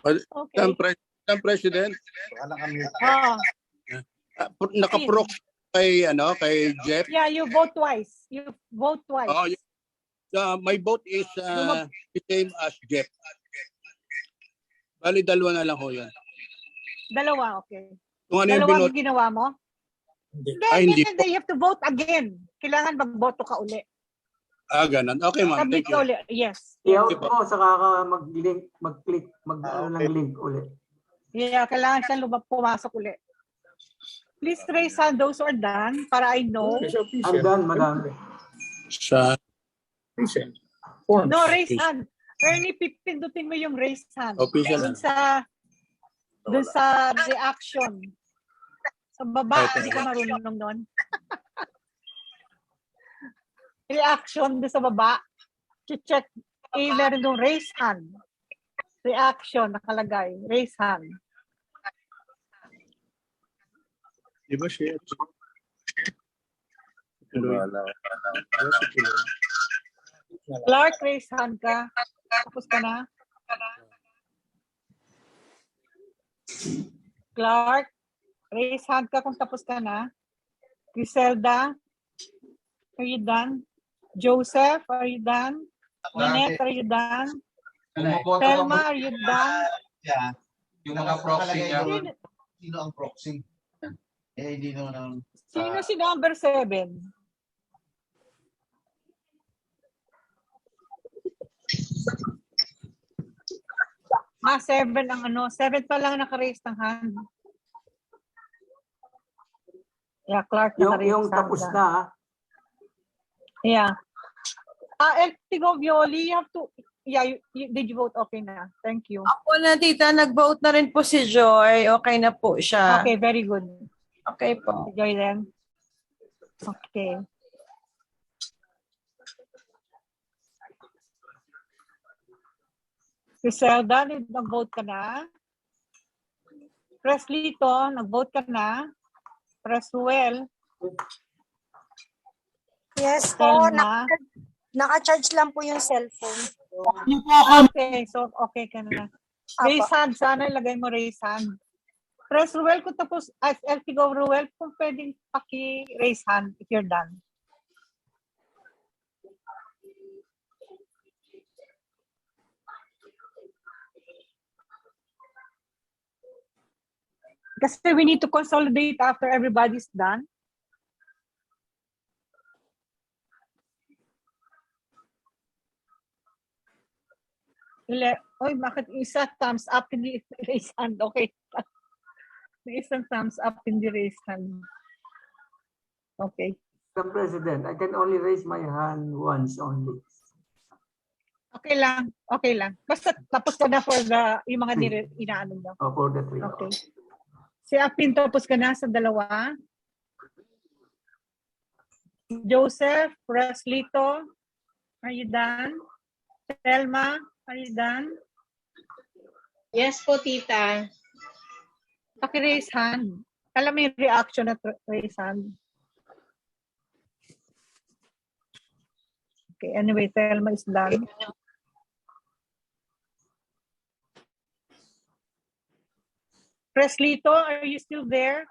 Okay. Madam President. Naka-proxy kay Jeff. Yeah, you vote twice. You vote twice. My vote is the same as Jeff. Bali, dalawa na lang ho yan. Dalawa, okay. Kung ano yung Dalawang ginawa mo? Hindi. Hindi. You have to vote again. Kailangan magboto ka uli. Ganun. Okay, ma'am. Submit Thank you. ka uli. Yes. I-out mo, saka ka mag-link, mag-click, ng link uli. Yeah, kailangan siya pumasok uli. Please raise hand those who are done para I know. I'm done, madam. No, raise hand. Ernie, pipindutin mo yung raise hand. Official. Doon sa reaction. Sa baba, hindi ka marunong doon. Reaction doon sa baba. Check. Meron doon raise hand. Reaction, nakalagay. Raise hand. Di ba siya? Clark, raise hand ka. Tapos ka na. Clark, raise hand ka kung tapos ka na. Griselda, are you done? Joseph, are you done? Nanette, are you done? Thelma, are you done? Yeah. Yung mga proxy niya. Sino ang proxy? Hindi naman. Sino si number 7? Ah, 7 ang 7 pa lang naka-raise ng hand. Yeah, Clark naka-raise Yung tapos na. Yeah. El Tigovioli, you have to, did you vote? Okay na. Thank you. Ako na, tita, nag-vote na rin po si Joy. Okay na po siya. Okay, very good. Okay po. Si Joy then. Okay. Griselda, nag-vote ka na? Preslito, nag-vote ka na? Preswell, Yes po, Selma. naka-charge lang po yung cellphone. Okay, so okay ka na. Apa. Raise hand, sana ilagay mo raise hand. Press Ruel kung tapos, Go Ruel, kung pwedeng paki-raise hand if you're done. Kasi we need to consolidate after everybody's done. Oy, bakit isa thumbs up hindi raise hand? Okay. May isang thumbs up hindi raise hand. Okay. Mr. President, I can only raise my hand once only. Okay lang. Okay lang. Basta tapos ka na for the yung mga inaano mo. Oh, for the three. Okay. Si Apin, tapos ka na sa dalawa. Joseph, Preslito, are you done? Selma, are you done? Yes po, tita. Paki-raise hand. Alam mo yung reaction at raise hand. Okay, anyway, Selma is done. Preslito, are you still there?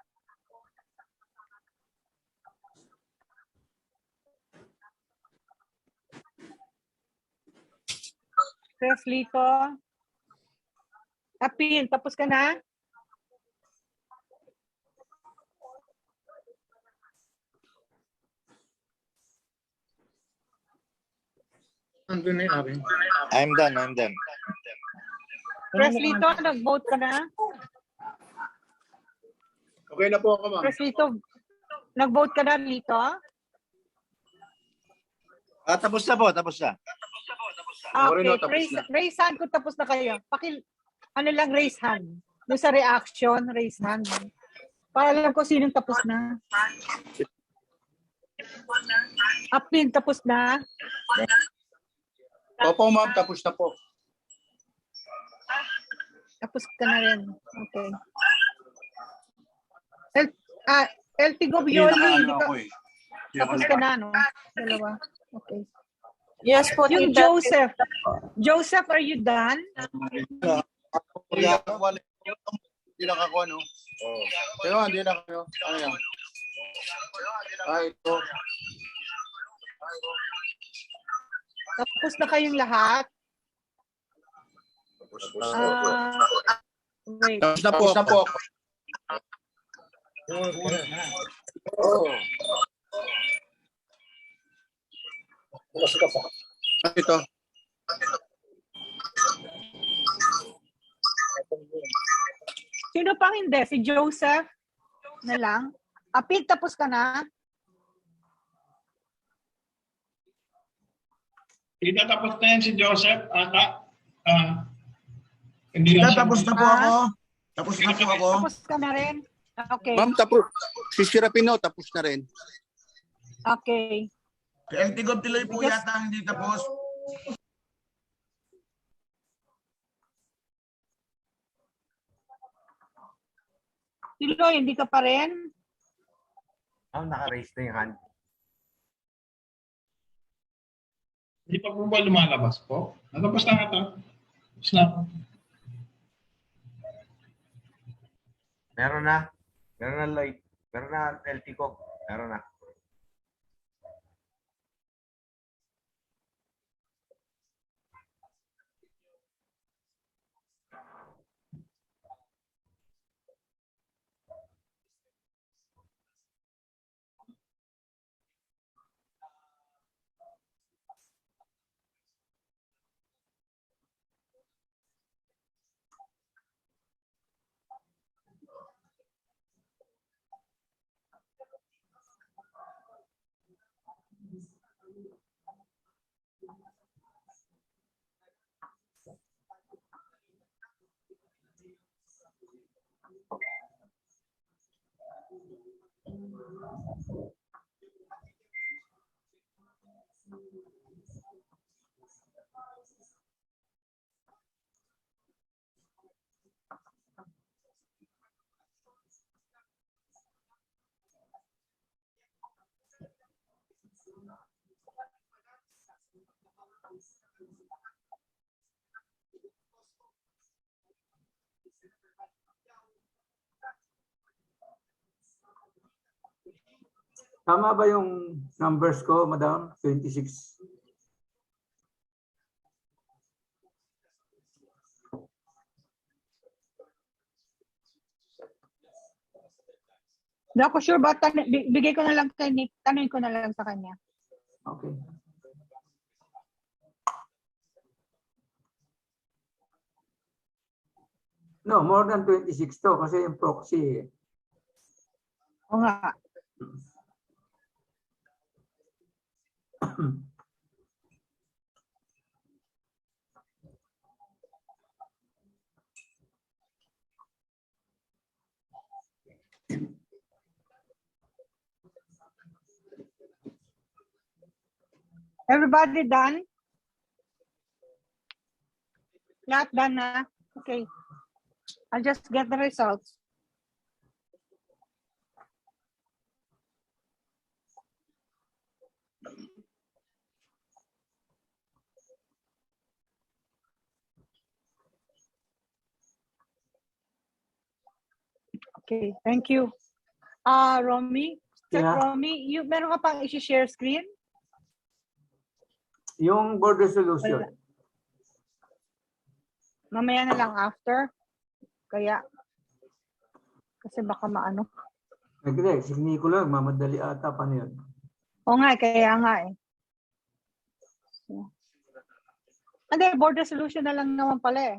Preslito. Apin, tapos ka na? I'm done. Preslito, nag-vote ka na? Okay na po ako, ma'am. Preslito, nag-vote ka na, Lito? Tapos na po, tapos na. Okay, raise hand kung tapos na kayo. Ano lang, raise hand. Doon sa reaction, raise hand. Para alam ko sinong tapos na. Apin, tapos na? Opo, ma'am, tapos na po. Tapos ka na rin. Okay. Eltigo Bioli, hindi ka... Tapos ka na, no? Dalawa. Okay. Yes po, Yung tita. Joseph. Joseph, are you done? Hindi nakakuha, no? Pero hindi nakakuha. Ano yan? Ito. Tapos na kayong lahat? Wait. Tapos na po. Ito. Sino pang hindi? Si Joseph na lang? Apil, tapos ka na? Tita, tapos na yan si Joseph, ata. Hindi na Tapos na po ako. Tapos na po ako. Tapos ka na rin? Okay. Ma'am, tapos. Si Sirapino, tapos na rin. Okay. Si Eltigob Tiloy po yata hindi tapos. Tiloy, hindi ka pa rin? Naka-raise na yung hand. Hindi pa po ba lumalabas po? Natapos na ata. Tapos na. Meron na. Meron na light. Meron na LT ko. Meron na. Tama ba yung numbers ko, Madam? 26. Hindi ako sure, but bigay ko na lang kay Nick. Tanungin ko na lang sa kanya. Okay. No, more than 26 to kasi yung proxy. O nga. Everybody done? Lahat done na? Okay. I'll just get the results. Okay, thank you. Romy, Sir Yeah. Romy, meron ka pang i-share screen? Yung board resolution. Wala. Mamaya na lang after. Kaya, kasi baka maano. Hindi, si Nico lang, mamadali ata pa na yun. O nga, kaya nga eh. Hindi, board resolution na lang naman pala eh.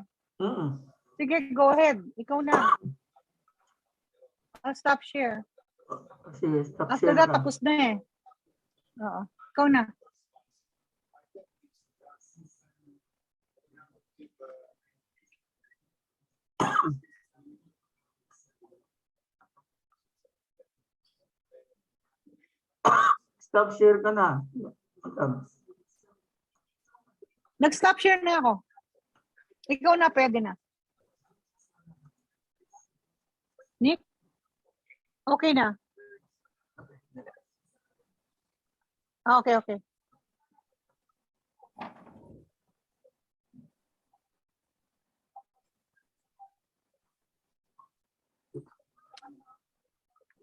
Sige, go ahead. Ikaw na. I'll stop share. Sige, stop After share that, ka. tapos na eh. Oo. Ikaw na. Stop share ka na. Nag-stop share na ako. Ikaw na, pwede na. Nick? Okay na. Okay, okay.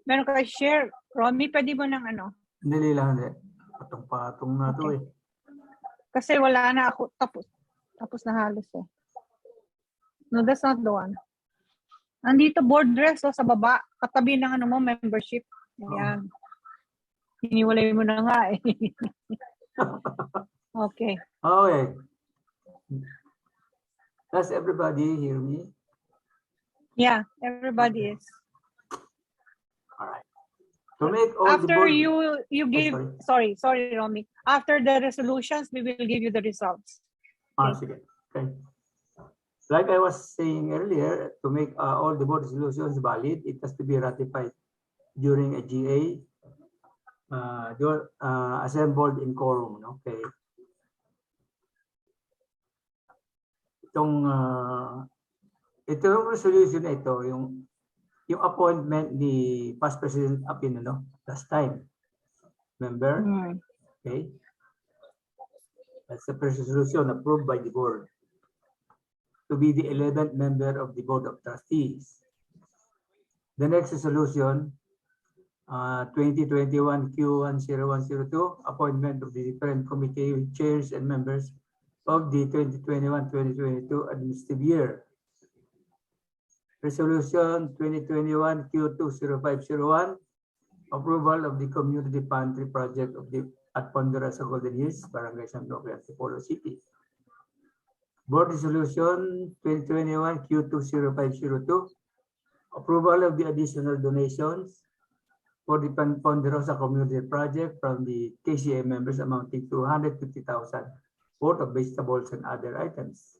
Meron ka share. Romy, pwede mo ng ano? Dali lang, hindi. Patong-patong na to eh. Kasi wala na ako. Tapos na halos eh. No, that's not the one. Andito board dress sa baba. Katabi ng ano mo, membership. Ayan. Hiniwalay mo na nga eh. Okay. Okay. Does everybody hear me? Yeah, everybody is. All right. To make all the After board... you give, sorry, Romy. After the resolutions, we will give you the results. Sige. Okay. Like I was saying earlier, to make all the board resolutions valid, it has to be ratified during a GA assembled in quorum. Okay. Itong resolution na ito, yung appointment ni past President Apino, no? Last time. Remember? Okay. That's the first resolution approved by the board to be the 11th member of the Board of Trustees. The next resolution, 2021 Q10102, appointment of the different committee chairs and members of the 2021-2022 administrative year. Resolution 2021 Q20501, approval of the community pantry project at Ponderosa Golden Hills, Barangay San Roque, Antipolo City. Board Resolution 2021 Q20502, approval of the additional donations for the Ponderosa Community Project from the KCA members amounting to 150,000 worth of vegetables and other items.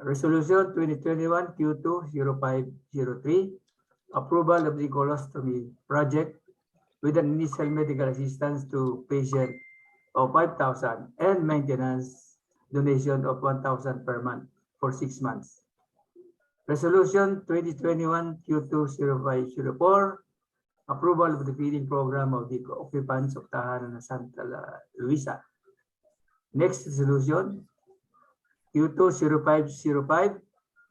Resolution 2021 Q20503, approval of the colostomy project with an initial medical assistance to patient of 5,000 and maintenance donation of 1,000 per month for 6 months. Resolution 2021 Q20504, approval of the feeding program of the occupants of Tahanan ng Santa Luisa. Next resolution, Q20505,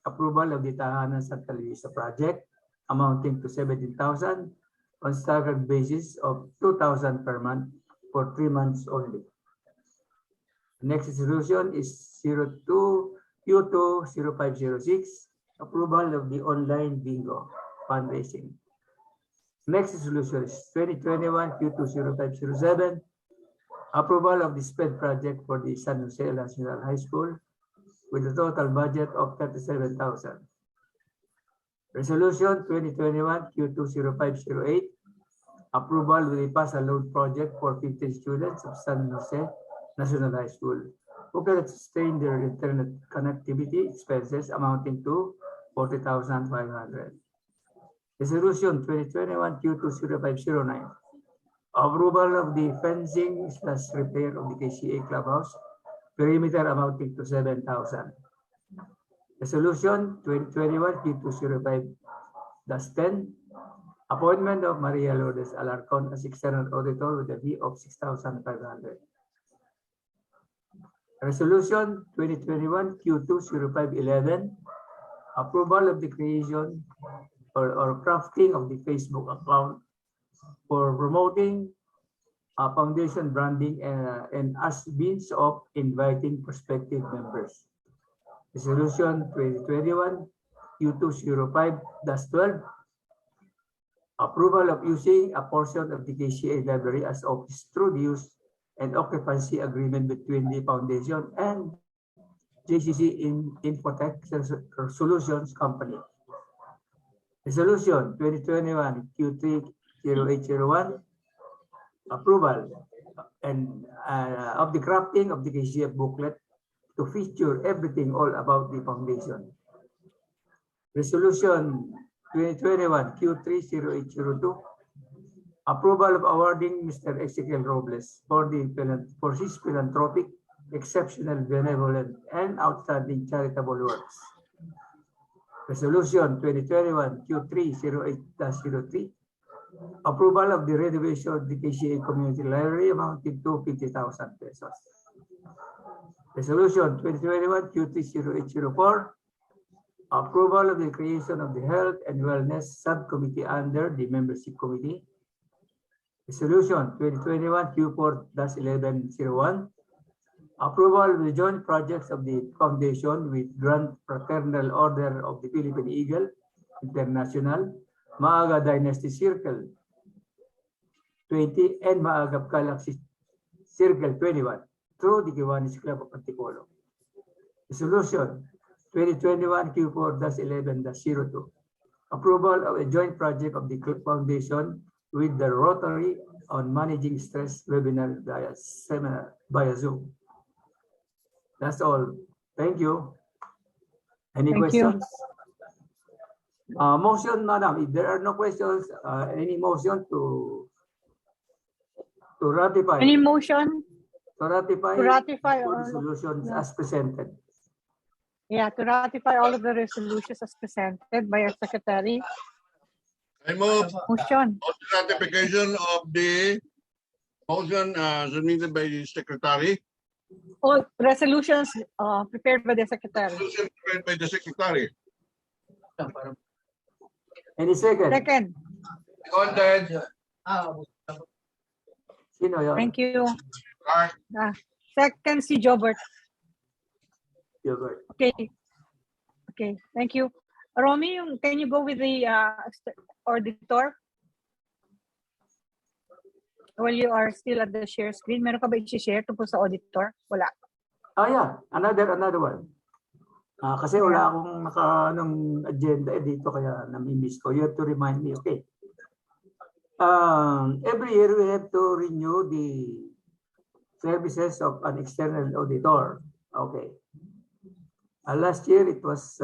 approval of the Tahanan Santa Luisa project amounting to 17,000 on staggered basis of 2,000 per month for 3 months only. Next resolution is Q20506, approval of the online bingo fundraising. Next resolution is 2021 Q20507, approval of the SPED project for the San Jose National High School with a total budget of 37,000. Resolution 2021 Q20508, approval with the pass load project for 15 students of San Jose National High School who cannot sustain their internet connectivity expenses amounting to 40,500. Resolution 2021 Q20509, approval of the fencing / repair of the KCA clubhouse perimeter amounting to 7,000. Resolution 2021 Q205-10, appointment of Maria Lourdes Alarcon as external auditor with a fee of 6,500. Resolution 2021 Q20511, approval of the creation or crafting of the Facebook account for promoting foundation branding and as means of inviting prospective members. Resolution 2021 Q205-12, approval of using a portion of the KCA library as office through the use and occupancy agreement between the foundation and JCC Infotech Solutions Company. Resolution 2021 Q30801, approval and of the crafting of the KCF booklet to feature everything all about the foundation. Resolution 2021 Q30802, approval of awarding Mr. Ezekiel Robles for his philanthropic, exceptional, benevolent, and outstanding charitable works. Resolution 2021 Q308-03, approval of the renovation of the KCA Community Library amounting to 50,000 pesos. Resolution 2021 Q30804, approval of the creation of the Health and Wellness Subcommittee under the Membership Committee. Resolution 2021 Q4-1101, approval of the joint projects of the Foundation with Grand Fraternal Order of the Philippine Eagle International, Maaga Dynasty Circle 20, and Maagap Galaxy Circle 21 through the Kiwanis Club of Antipolo. Resolution 2021 Q4-11-02, approval of a joint project of the Foundation with the Rotary on managing stress webinar via Zoom. That's all. Thank you. Any questions? Motion, madam. If there are no questions, any motion to ratify? Any motion? To ratify all resolutions as presented. Yeah, to ratify all of the resolutions as presented by our secretary. I move Motion. ratification of the motion submitted by the secretary. All resolutions prepared by the secretary. Resolution prepared by the secretary. Any second? Second. Seconded. Sino yun? Thank you. Second, si Jobert. Jobert. Okay. Okay. Thank you. Romy, can you go with the auditor? While you are still at the share screen, meron ka ba i-share tungkol sa auditor? Wala. Yeah. Another one. Kasi wala akong naka agenda dito kaya nami-miss ko. You have to remind me, okay? Every year we have to renew the services of an external auditor. Okay. Last year it was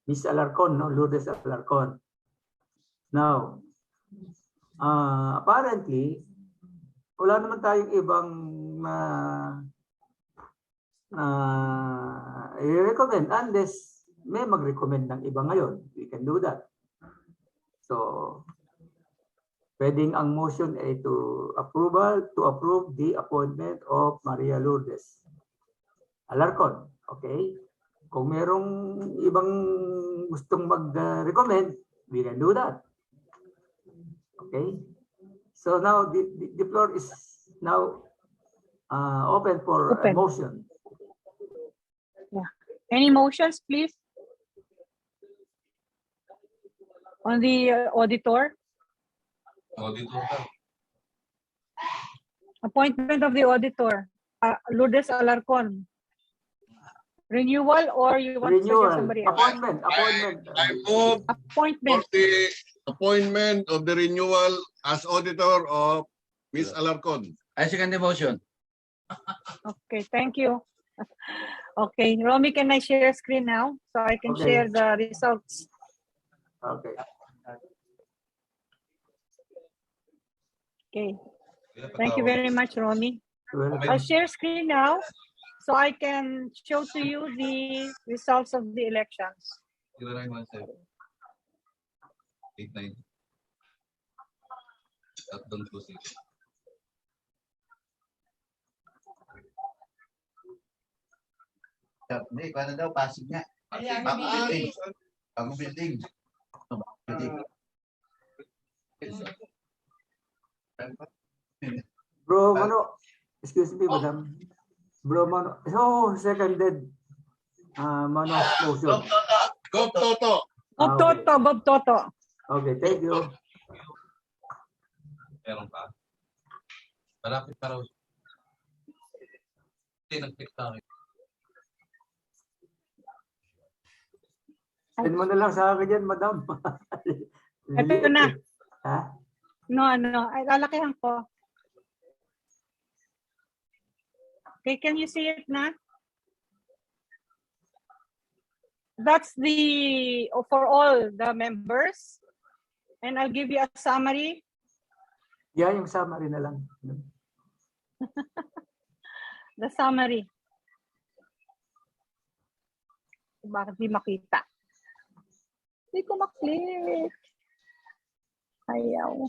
Miss Alarcon, no? Lourdes Alarcon. Now, apparently, wala naman tayong ibang i-recommend unless may mag-recommend ng iba ngayon. We can do that. So, Pwedeng ang motion ay to approve the appointment of Maria Lourdes Alarcon. Okay? Kung merong ibang gustong mag-recommend, we can do that. Okay? So now the floor is now open for a motion. Yeah. Any motions, please? On the auditor? Appointment of the auditor. Lourdes Alarcon. Renewal or you want to suggest somebody else? Appointment. I move Appointment. for the appointment of the renewal as auditor of Ms. Alarcon. I second the motion. Okay, thank you. Okay, Romy, can I share screen now so I can share the results? Okay. Okay. Thank you very much, Romy. I'll share screen now so I can show to you the results of the elections. 89. Tatlong 26. Hindi, paano daw? Pasig nga. Bagong building. Bro, Mano, excuse me, madam. Bro, Mano, seconded Mano's motion. Bob Toto. Bob Toto. Okay, thank you. Meron pa. Malapit pa raw. Hindi, nag-click sa akin. Send mo na lang sa akin yan, madam. Ito na. Ha? No, ay lalakihan ko. Okay, can you see it na? That's the for all the members. And I'll give you a summary. Yeah, yung summary na lang. The summary. Bakit di makita? Hindi ko maklik. Ayaw.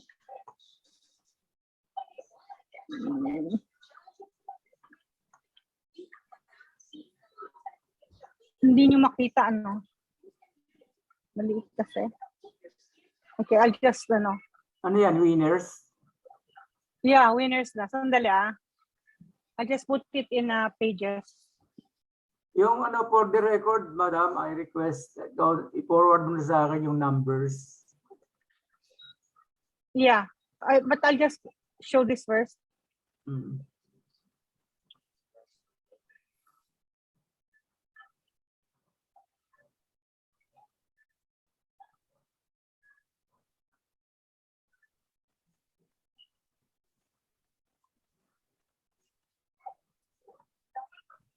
Hindi nyo makita, ano? Maliit kasi. Okay, I'll just, ano. Ano yan, winners? Yeah, winners na. Sandali, I just put it in pages. Yung ano, for the record, madam, I request, i-forward mo na sa akin yung numbers. Yeah, but I'll just show this first.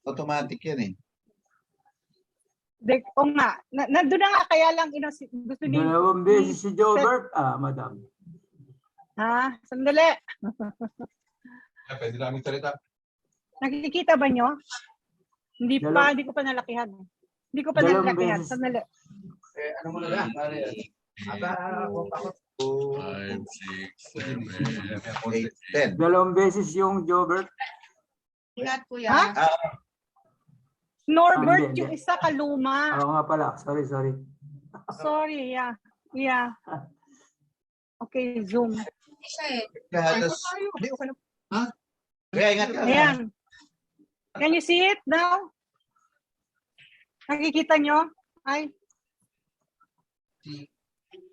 Automatic yan eh. O nga, nandun na nga, kaya lang, gusto niyo. Dalawang beses si Jobert, madam. Sandali. Pwede namin salita. Nakikita ba nyo? Hindi ko pa nalakihan. Hindi ko pa nalakihan. Sandali. Ano mo na lang? 5, 6, 7, 8, 10. Dalawang beses yung Jobert. Ingat, kuya. Norbert, yung isa kaluma. Oo nga pala. Sorry. Sorry, yeah. Okay, Zoom. Kaya ingat ka. Ayan. Can you see it now? Nakikita nyo? Ay.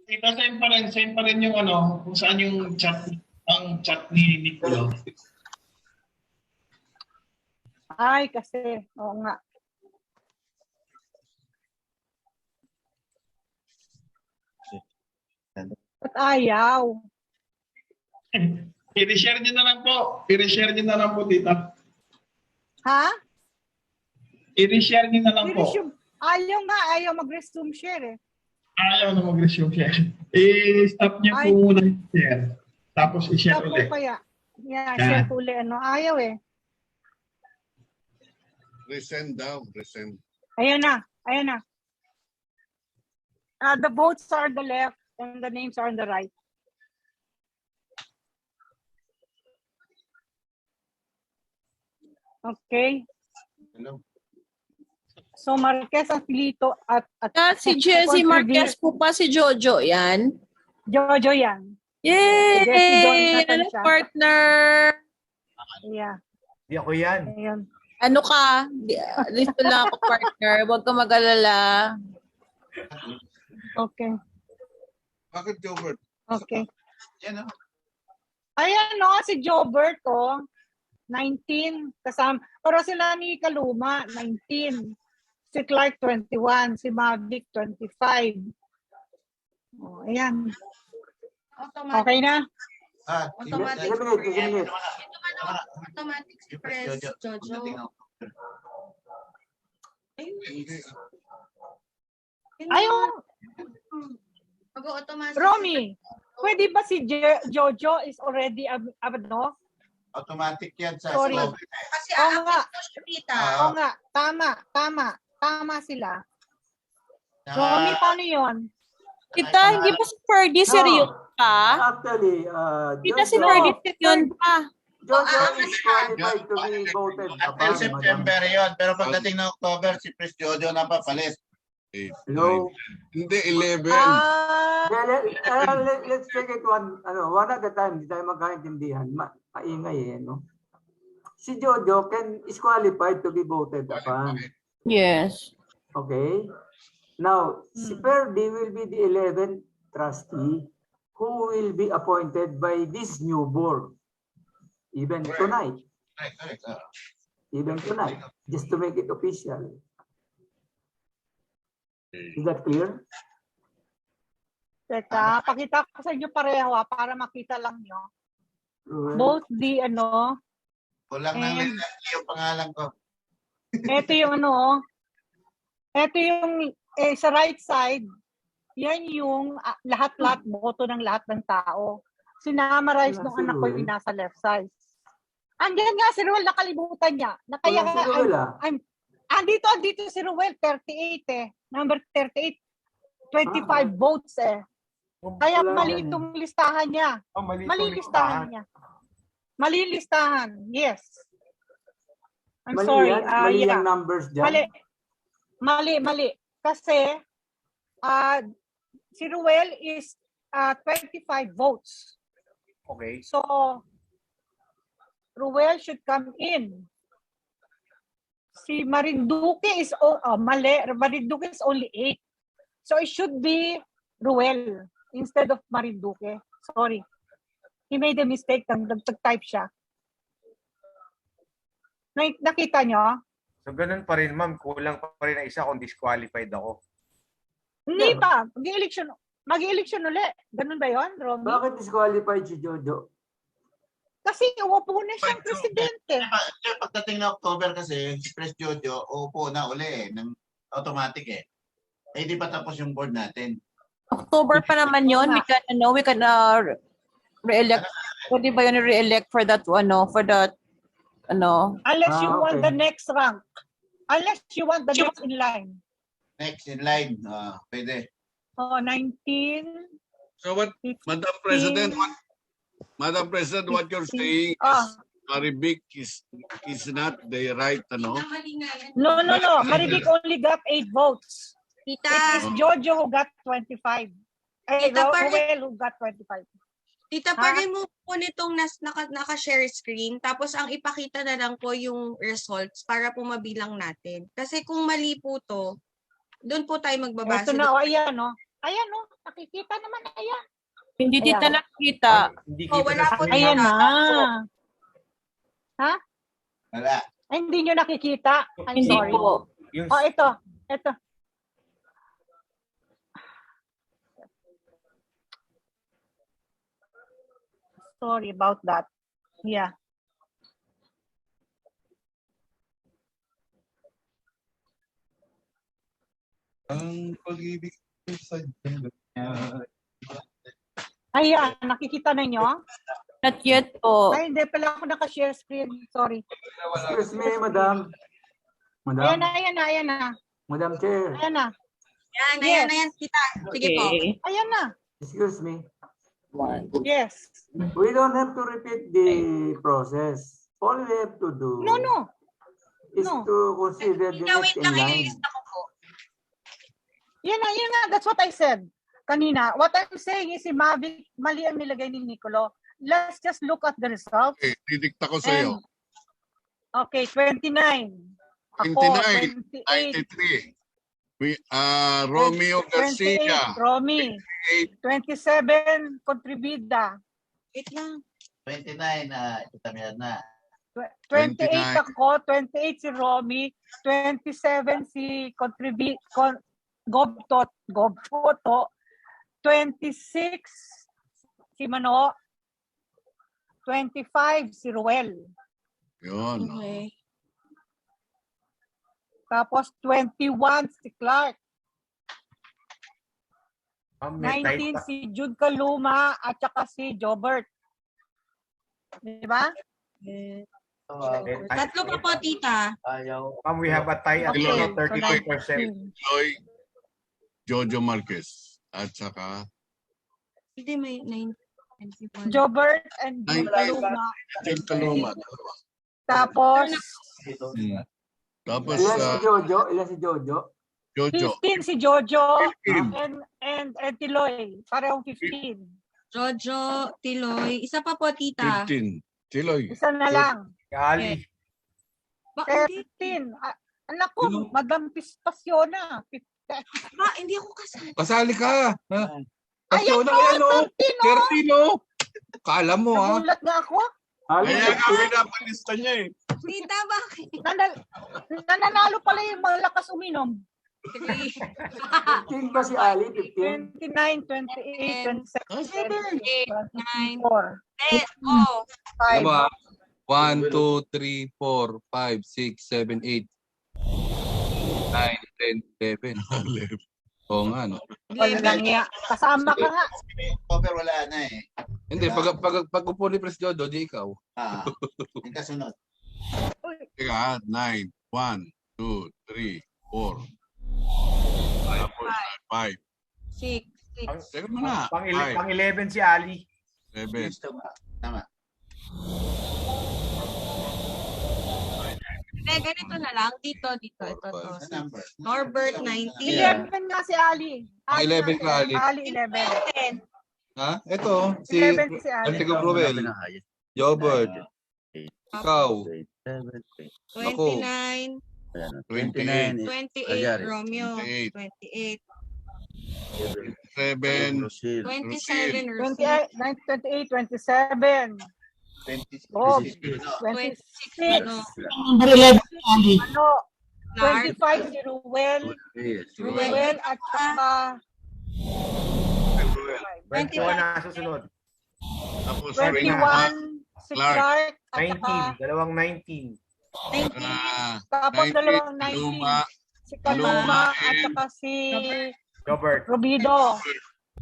Ito, same pa rin yung ano, kung saan yung chat, ang chat ni Nicolo. Ay, kasi, oo nga. Ba't ayaw? I-reshare nyo na lang po. I-reshare nyo na lang po, tita. Ha? I-reshare nyo na lang po. Ayaw mag-resume share eh. Ayaw na mag-resume share. I-stop nyo po muna yung share. Tapos i-share Stop ulit. po kaya. Yeah, share po ulit. Ayaw eh. Resend daw. Resend. Ayan na. The votes are on the left and the names are on the right. Okay. So Marquez Aquilito at Si Jessie Marquez po pa, si Jojo yan. Jojo yan. Yay! Jessie Jonathan Ano, siya. partner? Yeah. Di ako yan. Ayun. Ano ka? Listo lang ako, partner. Huwag ka mag-alala. Okay. Bakit Jobert? Okay. Yan, Ayan, no, si Jobert, 19 kasama. Pero sila ni Kaluma, 19. Si Clark, 21. Si Mavic, 25. Oh, ayan. Okay na? Automatic. Automatic si Press Jojo. Ayun. Mag-automatic. Romy, pwede ba si Jojo is already, ano? Automatic yan sa Sorry. Kasi Oo nga. Tita. Oo nga. Tama sila. Romy, paano yun? Tita, hindi ba si Ferdy seryoso pa? Actually, Tita, si Ferdy seryoso pa. Jojo is qualified to be voted Until upon, September yon. Pero pagdating ng October, si Pres Jojo na papalit. Hello? Hindi, 11. Let's take it one at a time. Hindi tayo magkaintindihan. Maingay no? Si Jojo is qualified to be voted upon. Yes. Okay? Now, si Ferdy will be the 11th trustee who will be appointed by this new board. Even tonight. Even tonight. Just to make it official. Is that clear? Teka, pakita ko sa inyo pareho para makita lang nyo. Both the Kulang ng yung pangalan ko. ito yung ito yung sa right side, yan yung lahat-lahat boto ng lahat ng tao. Sinamarize ng anak ko yung nasa left side. Andiyan nga si Ruel, nakalimutan niya. Kaya andito si Ruel, 38 Number 38, 25 votes Kaya mali itong listahan niya. Mali listahan niya. Mali listahan, yes. I'm mali sorry. Mali yung numbers dyan. Mali. Kasi si Ruel is 25 votes. Okay. So, Ruel should come in. Si Marinduque is mali. Marinduque is only 8. So it should be Ruel instead of Marinduque. Sorry. He made a mistake. Nag-type siya. Nakita nyo? So ganun pa rin, ma'am. Kulang pa rin na isa kung disqualified ako. Hindi pa. Mag-election ulit. Ganun ba yun, Romy? Bakit disqualified si Jojo? Kasi uupo na siyang presidente. Pagdating na October kasi, si Pres Jojo, uupo na uli ng automatic di pa tapos yung board natin. October pa naman yun. We can re-elect. Pwede ba yun re-elect for that, Unless you want the next rank. Unless you want the next in line. Next in line, pwede. 19. So what, 15, Madam President, what you're saying is Marivic is not the right, No. Marivic only got 8 votes. Tita. It is Jojo who got 25. Ruel who got 25. Tita, pa-remove po nitong naka-share screen. Tapos ang ipakita na lang po yung results para po mabilang natin. Kasi kung mali po to, doon po tayo magbabase. Ito na, ayan, nakikita naman, ayan. Hindi tita nakita. Wala po. Ayan na. Ha? Wala. Hindi nyo nakikita? I'm Hindi sorry. po. Ito. Sorry about that. Yeah. Ang pag-ibig ko sa Ayan, nakikita na nyo? Not yet po. Ay, hindi pala ako naka-share screen. Sorry. Excuse me, madam. Ayan na. Madam Chair. Ayan na. Ayan, tita. Sige po. Ayan na. Excuse me. Yes. We don't have to repeat the process. All we have to do. No. is to consider the next in line. Yan na. That's what I said kanina. What I'm saying is si Mavic, mali ang nilagay ni Nicolo. Let's just look at the results. Okay, didikta ko sa'yo. Okay, 29. Ako, 29, 28. 93. Romeo Garcia. 28, Romy. 27, Contribida. Wait lang. 29 na itamihan na. 28 ako, 28 si Romy, 27 si Gobpoto, 26 si Mano, 25 si Ruel. Yun. Okay. Tapos 21 si Clark. May 19 si Jude Kaluma at saka si Jobert. Di ba? Tatlo pa po, tita. We have a tie at Okay, 32%. Lloy, Jojo Marquez. At saka Hindi, may 91. Jobert and Jude 19. Kaluma. Jude Kaluma. Tapos Tapos Ilan si Jojo? Ilan si Jojo? Jojo. 15 si Jojo 15. and Tiloy. Parehong 15. Jojo, Tiloy. Isa pa po, tita. 15. Tiloy. Isa na lang. Ali. 13. Anak ko, Madam Pasyona. Ba, hindi ako kasali. Kasali ka. Ha? Ayan Pasyon na po, yan, oh. 13, oh. 13, oh. Kala mo, ha? Nagulat nga ako. Kaya nga pinapalista niya eh. Tita, bakit? Nananalo pala yung malakas uminom. 15 ba si Ali? 15? 29, 28, 27, 8, 9, 24, Alam mo, 5. ha? 1, 2, 3, 4, 5, 6, 7, 8, 9, 10, 11. Oo nga, no? Walang niya. Kasama ka nga. Cover wala na eh. Hindi, pag upo ni Pres Jodo, di ikaw. Yung kasunod. Teka, 9, 1, 2, 3, 4. Tapos 5. 6. Teka mo na. Pang 11 si Ali. 7. Tama. Hindi, ganito na lang. Dito. Ito. Norbert, 19. 11 nga si Ali. 11 ka, Ali. Ali, 11. 10. Ha? Ito, si 11 si Ali. Antigo Bruel. Jobert. Ikaw. 29. 28. 28, Romeo. 28. 7. 27, 28, 27. Oh, 26. 26, ano? Number 11, Ali. Ano? 25 si Ruel at saka 21 na susunod. Tapos 21 si Clark at saka 19. Dalawang 19. 19. tapos 19, dalawang 19 Kaluma. si Kaluma at saka si Robert. Robido.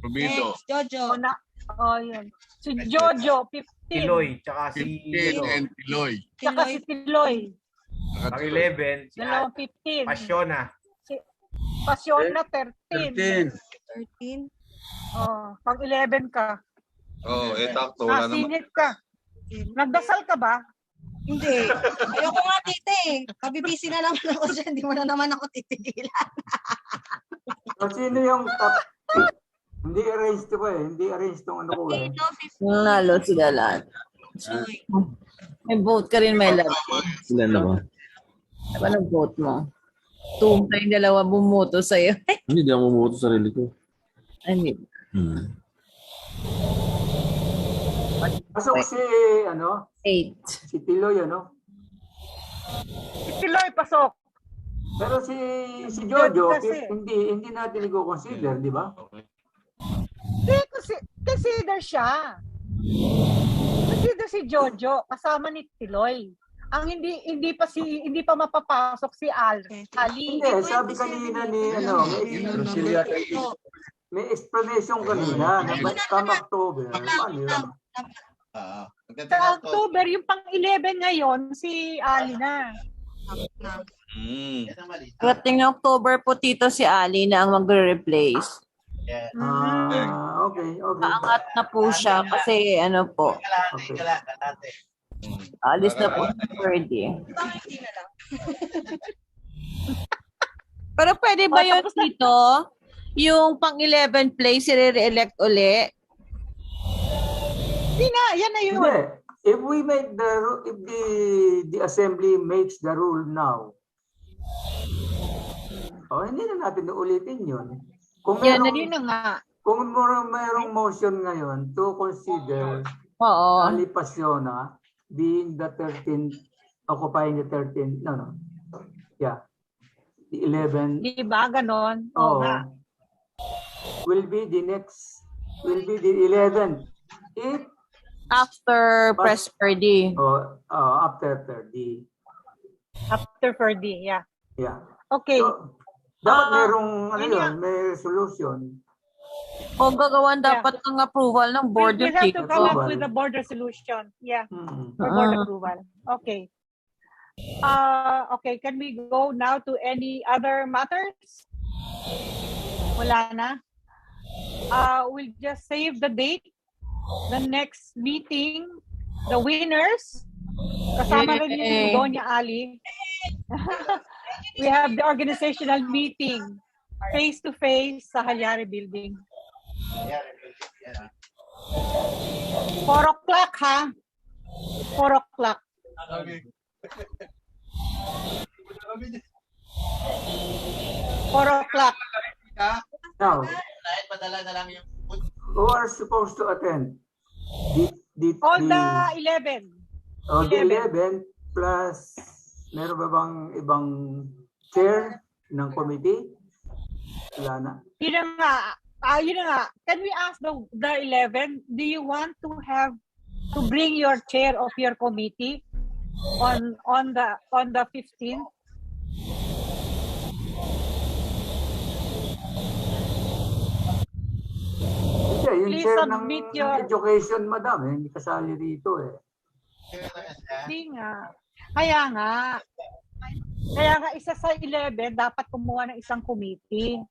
Rubido. Next, Jojo. Yun. Si Jojo, 15. Tiloy. Tsaka si 15 and Tiloy. Saka si Tiloy. Pang 11. Si Dalawang 15. Pasyona. Pasyona, 13. 13. Oh, pang 11 ka. Oo, takto. Wala naman. Nasinip ka. Nagdasal ka ba? Hindi. Ayoko nga, tite. Kabibisi na naman ako dyan. Hindi mo na naman ako titigilan. So, sino yung top? Hindi arranged ko eh. Hindi arranged tong ano ko eh. Nalo sila lahat. May vote ka rin, may love. Sila na ba? Ano ang vote mo? 2 tayong dalawa bumoto sa'yo. Hindi, di ako mabuto sa sarili ko. Hindi. Pasok si, 8. si Tiloy, ano? Si Tiloy, pasok. Pero si Jojo, Kasi- hindi natin i-consider, di ba? Hindi, consider siya. Consider si Jojo kasama ni Tiloy. Ang hindi pa mapapasok si Ali. Hindi, sabi kanina ni, may explanation kanina na ba't tama October. Paano yun? Sa October, yung pang-11 ngayon, si Ali na. Dating na October po, Tito, si Ali na ang magre-replace. Okay. Aangat na po siya kasi ano po. Okay. Alis na po si Ferdy. Pero pwede ba yun dito? Yung pang 11 place, i-re-elect uli? Hindi na, yan na yun. Hindi. If we make if the assembly makes the rule now, hindi na natin ulitin yun. Kung Yan na merong, yun na nga. kung merong motion ngayon to consider Alipas Yona being the 13th, occupying the 13th, yeah, the 11th. Di ba, ganon? Oo nga. Will be the 11th. If after press Ferdy. After Ferdy. After Ferdy, yeah. Yeah. Okay. So, dapat merong may solution. O gagawan dapat ng approval ng board. We have to come up with a board resolution. Yeah. For board approval. Okay. Okay, can we go now to any other matters? Wala na. We'll just save the date. The next meeting, the winners, kasama rin yung Doña Ali. We have the organizational meeting face-to-face sa Halyari Building. 4 o'clock, ha? 4 o'clock. Okay. 4 o'clock. Now, who are supposed to attend? All the 11. The 11 plus, meron ba bang ibang chair ng committee? Wala na. Yun na nga. Can we ask the 11, do you want to bring your chair of your committee on the 15th? Yung Please chair submit ng your... education, madam, hindi kasali rito eh. Hindi nga. Kaya nga, isa sa 11, dapat kumuha ng isang committee.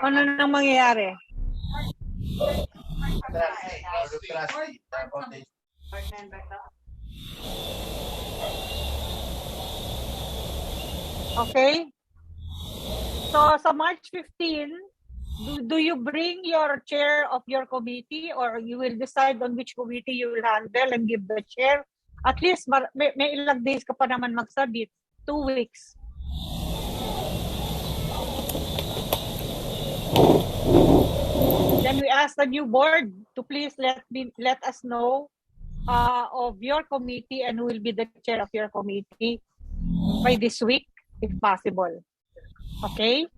Ano nang mangyayari? Okay? So, sa March 15, do you bring your chair of your committee or you will decide on which committee you will handle and give the chair? At least, may ilang days ka pa naman magsabit. 2 weeks. Then we ask the new board to please let us know of your committee and who will be the chair of your committee by this week, if possible. Okay?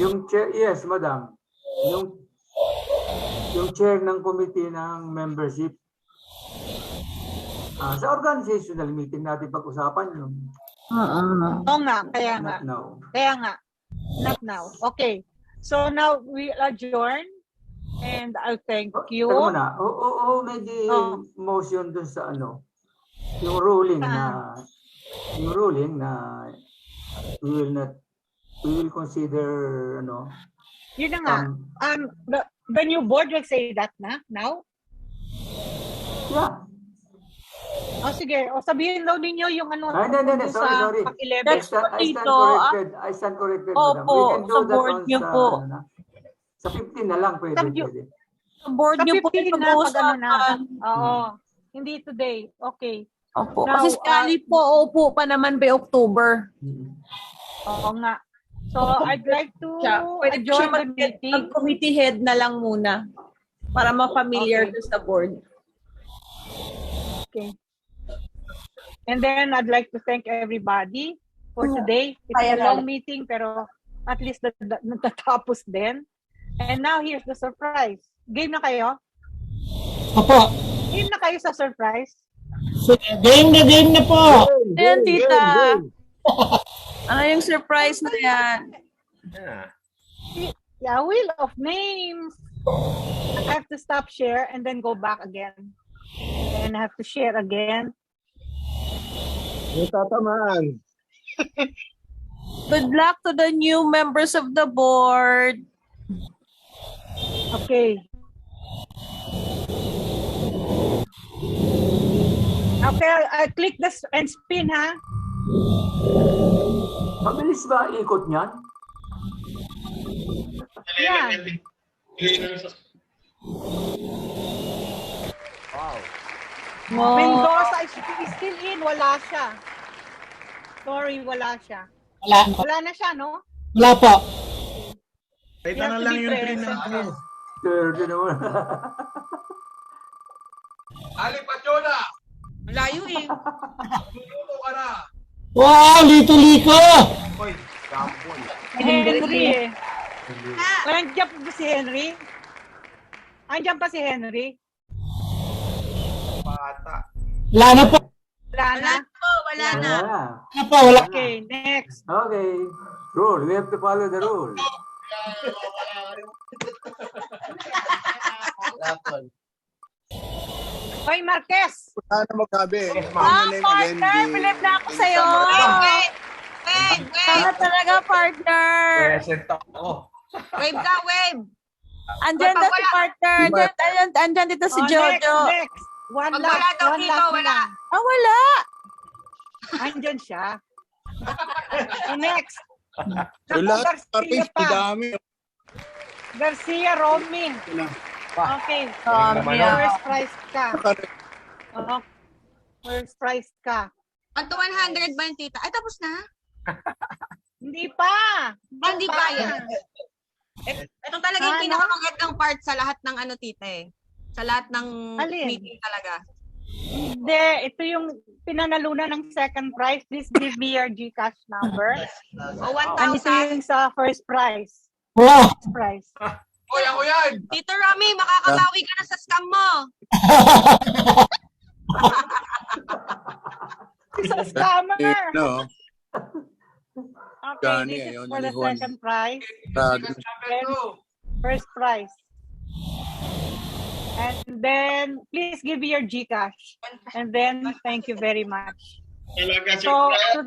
Yung chair, yes, madam. Yung chair ng committee ng membership. Sa organizational meeting natin pag-usapan yun. Oo nga, kaya nga. Not now. Okay. So now we adjourn and I'll thank you. Teka muna. May motion dun sa yung ruling na we will consider Yun na nga. The new board will say that now? Yeah. Sige. Sabihin daw ninyo yung Sorry. That's I stand corrected, madam. We can do that on sa 15 na lang pwede. Sa board niyo po ito pag-uusapan. Oo. Hindi today. Okay. Opo. Kasi sekali po, upo pa naman by October. Oo nga. So, I'd like to adjourn the meeting. Mag-committee head na lang muna para ma-familiar sa board. Okay. And then, I'd like to thank everybody for today. It's a long meeting, pero at least natatapos din. And now, here's the surprise. Game na kayo? Opo. Game na kayo sa surprise? Game na po. Ayan, tita. Ano yung surprise na yan? Yeah, Wheel of Names. I have to stop share and then go back again. And I have to share again. Tataman. Good luck to the new members of the board. Okay. Okay, I click this and spin, ha? Mabilis ba ikot niyan? Yeah. Wow. Mendoza is still in. Wala siya. Sorry, wala siya. Wala na siya, no? Wala po. Kita na lang yung present. Third naman. Ali Pachona! Layo eh. Luluto ka na! Wow, lito-liko! Hoy, kampoy. Henry eh. Walang dyan pa si Henry? Andiyan pa si Henry? Bata. Wala na po. Wala na? Wala na. Wala po, wala. Okay, next. Okay. Rule. We have to follow the rule. Hoy, Marquez! Sana magsabi. Partner, believe na ako sa'yo. Wave! Sana talaga, partner. Present ako. Wave ka, wave! Andyan na si partner. Andyan dito si Jojo. Next. One Pag last. wala daw One dito, last wala. na. Ah, wala. Andyan siya. Next. Wala. Garcia pa. Dami. Garcia, Romy. Okay. First prize ka. First prize ka. At 100 ba yung tita? Ay, tapos na? Hindi pa. Hindi pa yan. Ito talaga yung pinakamagandang part sa lahat ng ano, tita eh. Sa lahat ng meeting talaga. Hindi. Ito yung pinanalunan ng second prize. Please give me your GCash number. O, And ito 1,000. yung sa first prize. Wow. First prize. Hoy, ako yan! Tito Rami, makakabawi ka na sa scam mo. He's a scammer. No. Okay, Gani, this is ayaw for niya the ni Juan. second prize. Grabe. Then, first prize. And then, please give me your GCash. And then, thank you very much. So, to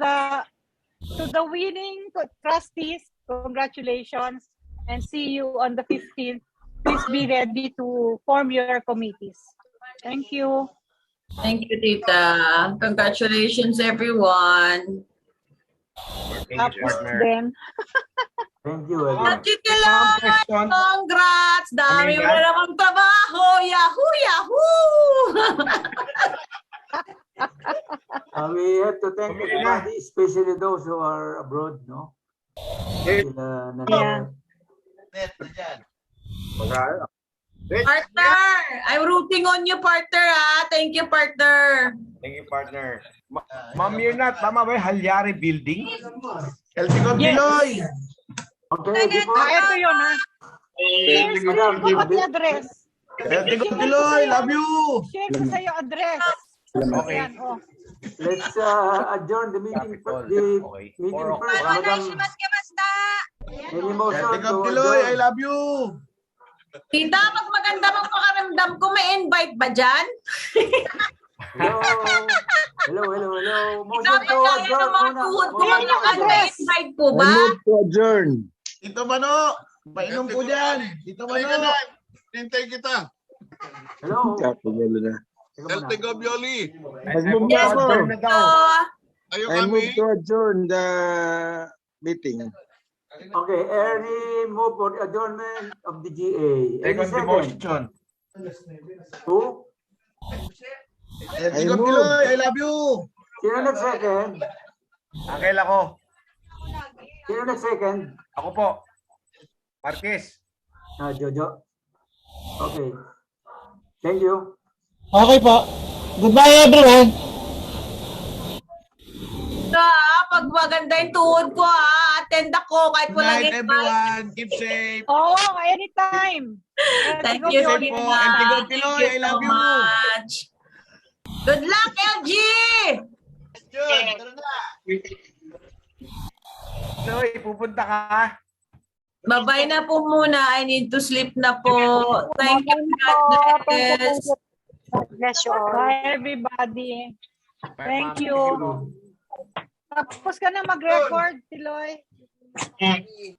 the winning trustees, congratulations. And see you on the 15th. Please be ready to form your committees. Thank you. Thank you, Tita. Congratulations, everyone. Tapos then, Thank you. Again. Congrats! Dami mo na namang trabaho! Yahoo! Yahoo! We have to thank everybody, especially those who are abroad, no? yeah. Partner! I'm rooting on you, partner, ha? Thank you, partner. Thank you, partner. Ma'am Mirna, tama ba yung Halyari Building? Yes. Okay, Ito yun, ha? Share ko pati address. Love you. Share ko sa'yo address. Okay. Ayan, oh. Let's adjourn the meeting. Meeting first, Madam. Any motion to adjourn? I love you. Tita, pag maganda mong pakaramdam ko, may invite ba dyan? Hello. Motion Sabi to kaya adjourn ng mga muna. tuhod ko may invite po ba? I move to adjourn. Tito Mano, painom po dyan. Tito Mano. Hintay kita. Hello. Elte Gobioli. Mag-move na ako. Ayaw I kami. move to adjourn the meeting. Okay, early move for the adjournment of the GA. Any Second second? motion. Who? I move. I love you. Sino nag-second? Akil ako. Sino nag-second? Ako po. Marquez. Jojo. Okay. Thank you. Okay po. Goodbye, everyone. Pag maganda yung tuhod ko, ha? Attend ako kahit walang invite. Everyone, keep safe. Oh, anytime. Thank you so Safe po. And Tigo Piloy, I love you. much. Good luck, LG! Joy, pupunta ka. Bye-bye na po muna. I need to sleep na po. Thank you, God bless. God bless you all. Bye, everybody. Thank you. Tapos ka na mag-record, Tiloy.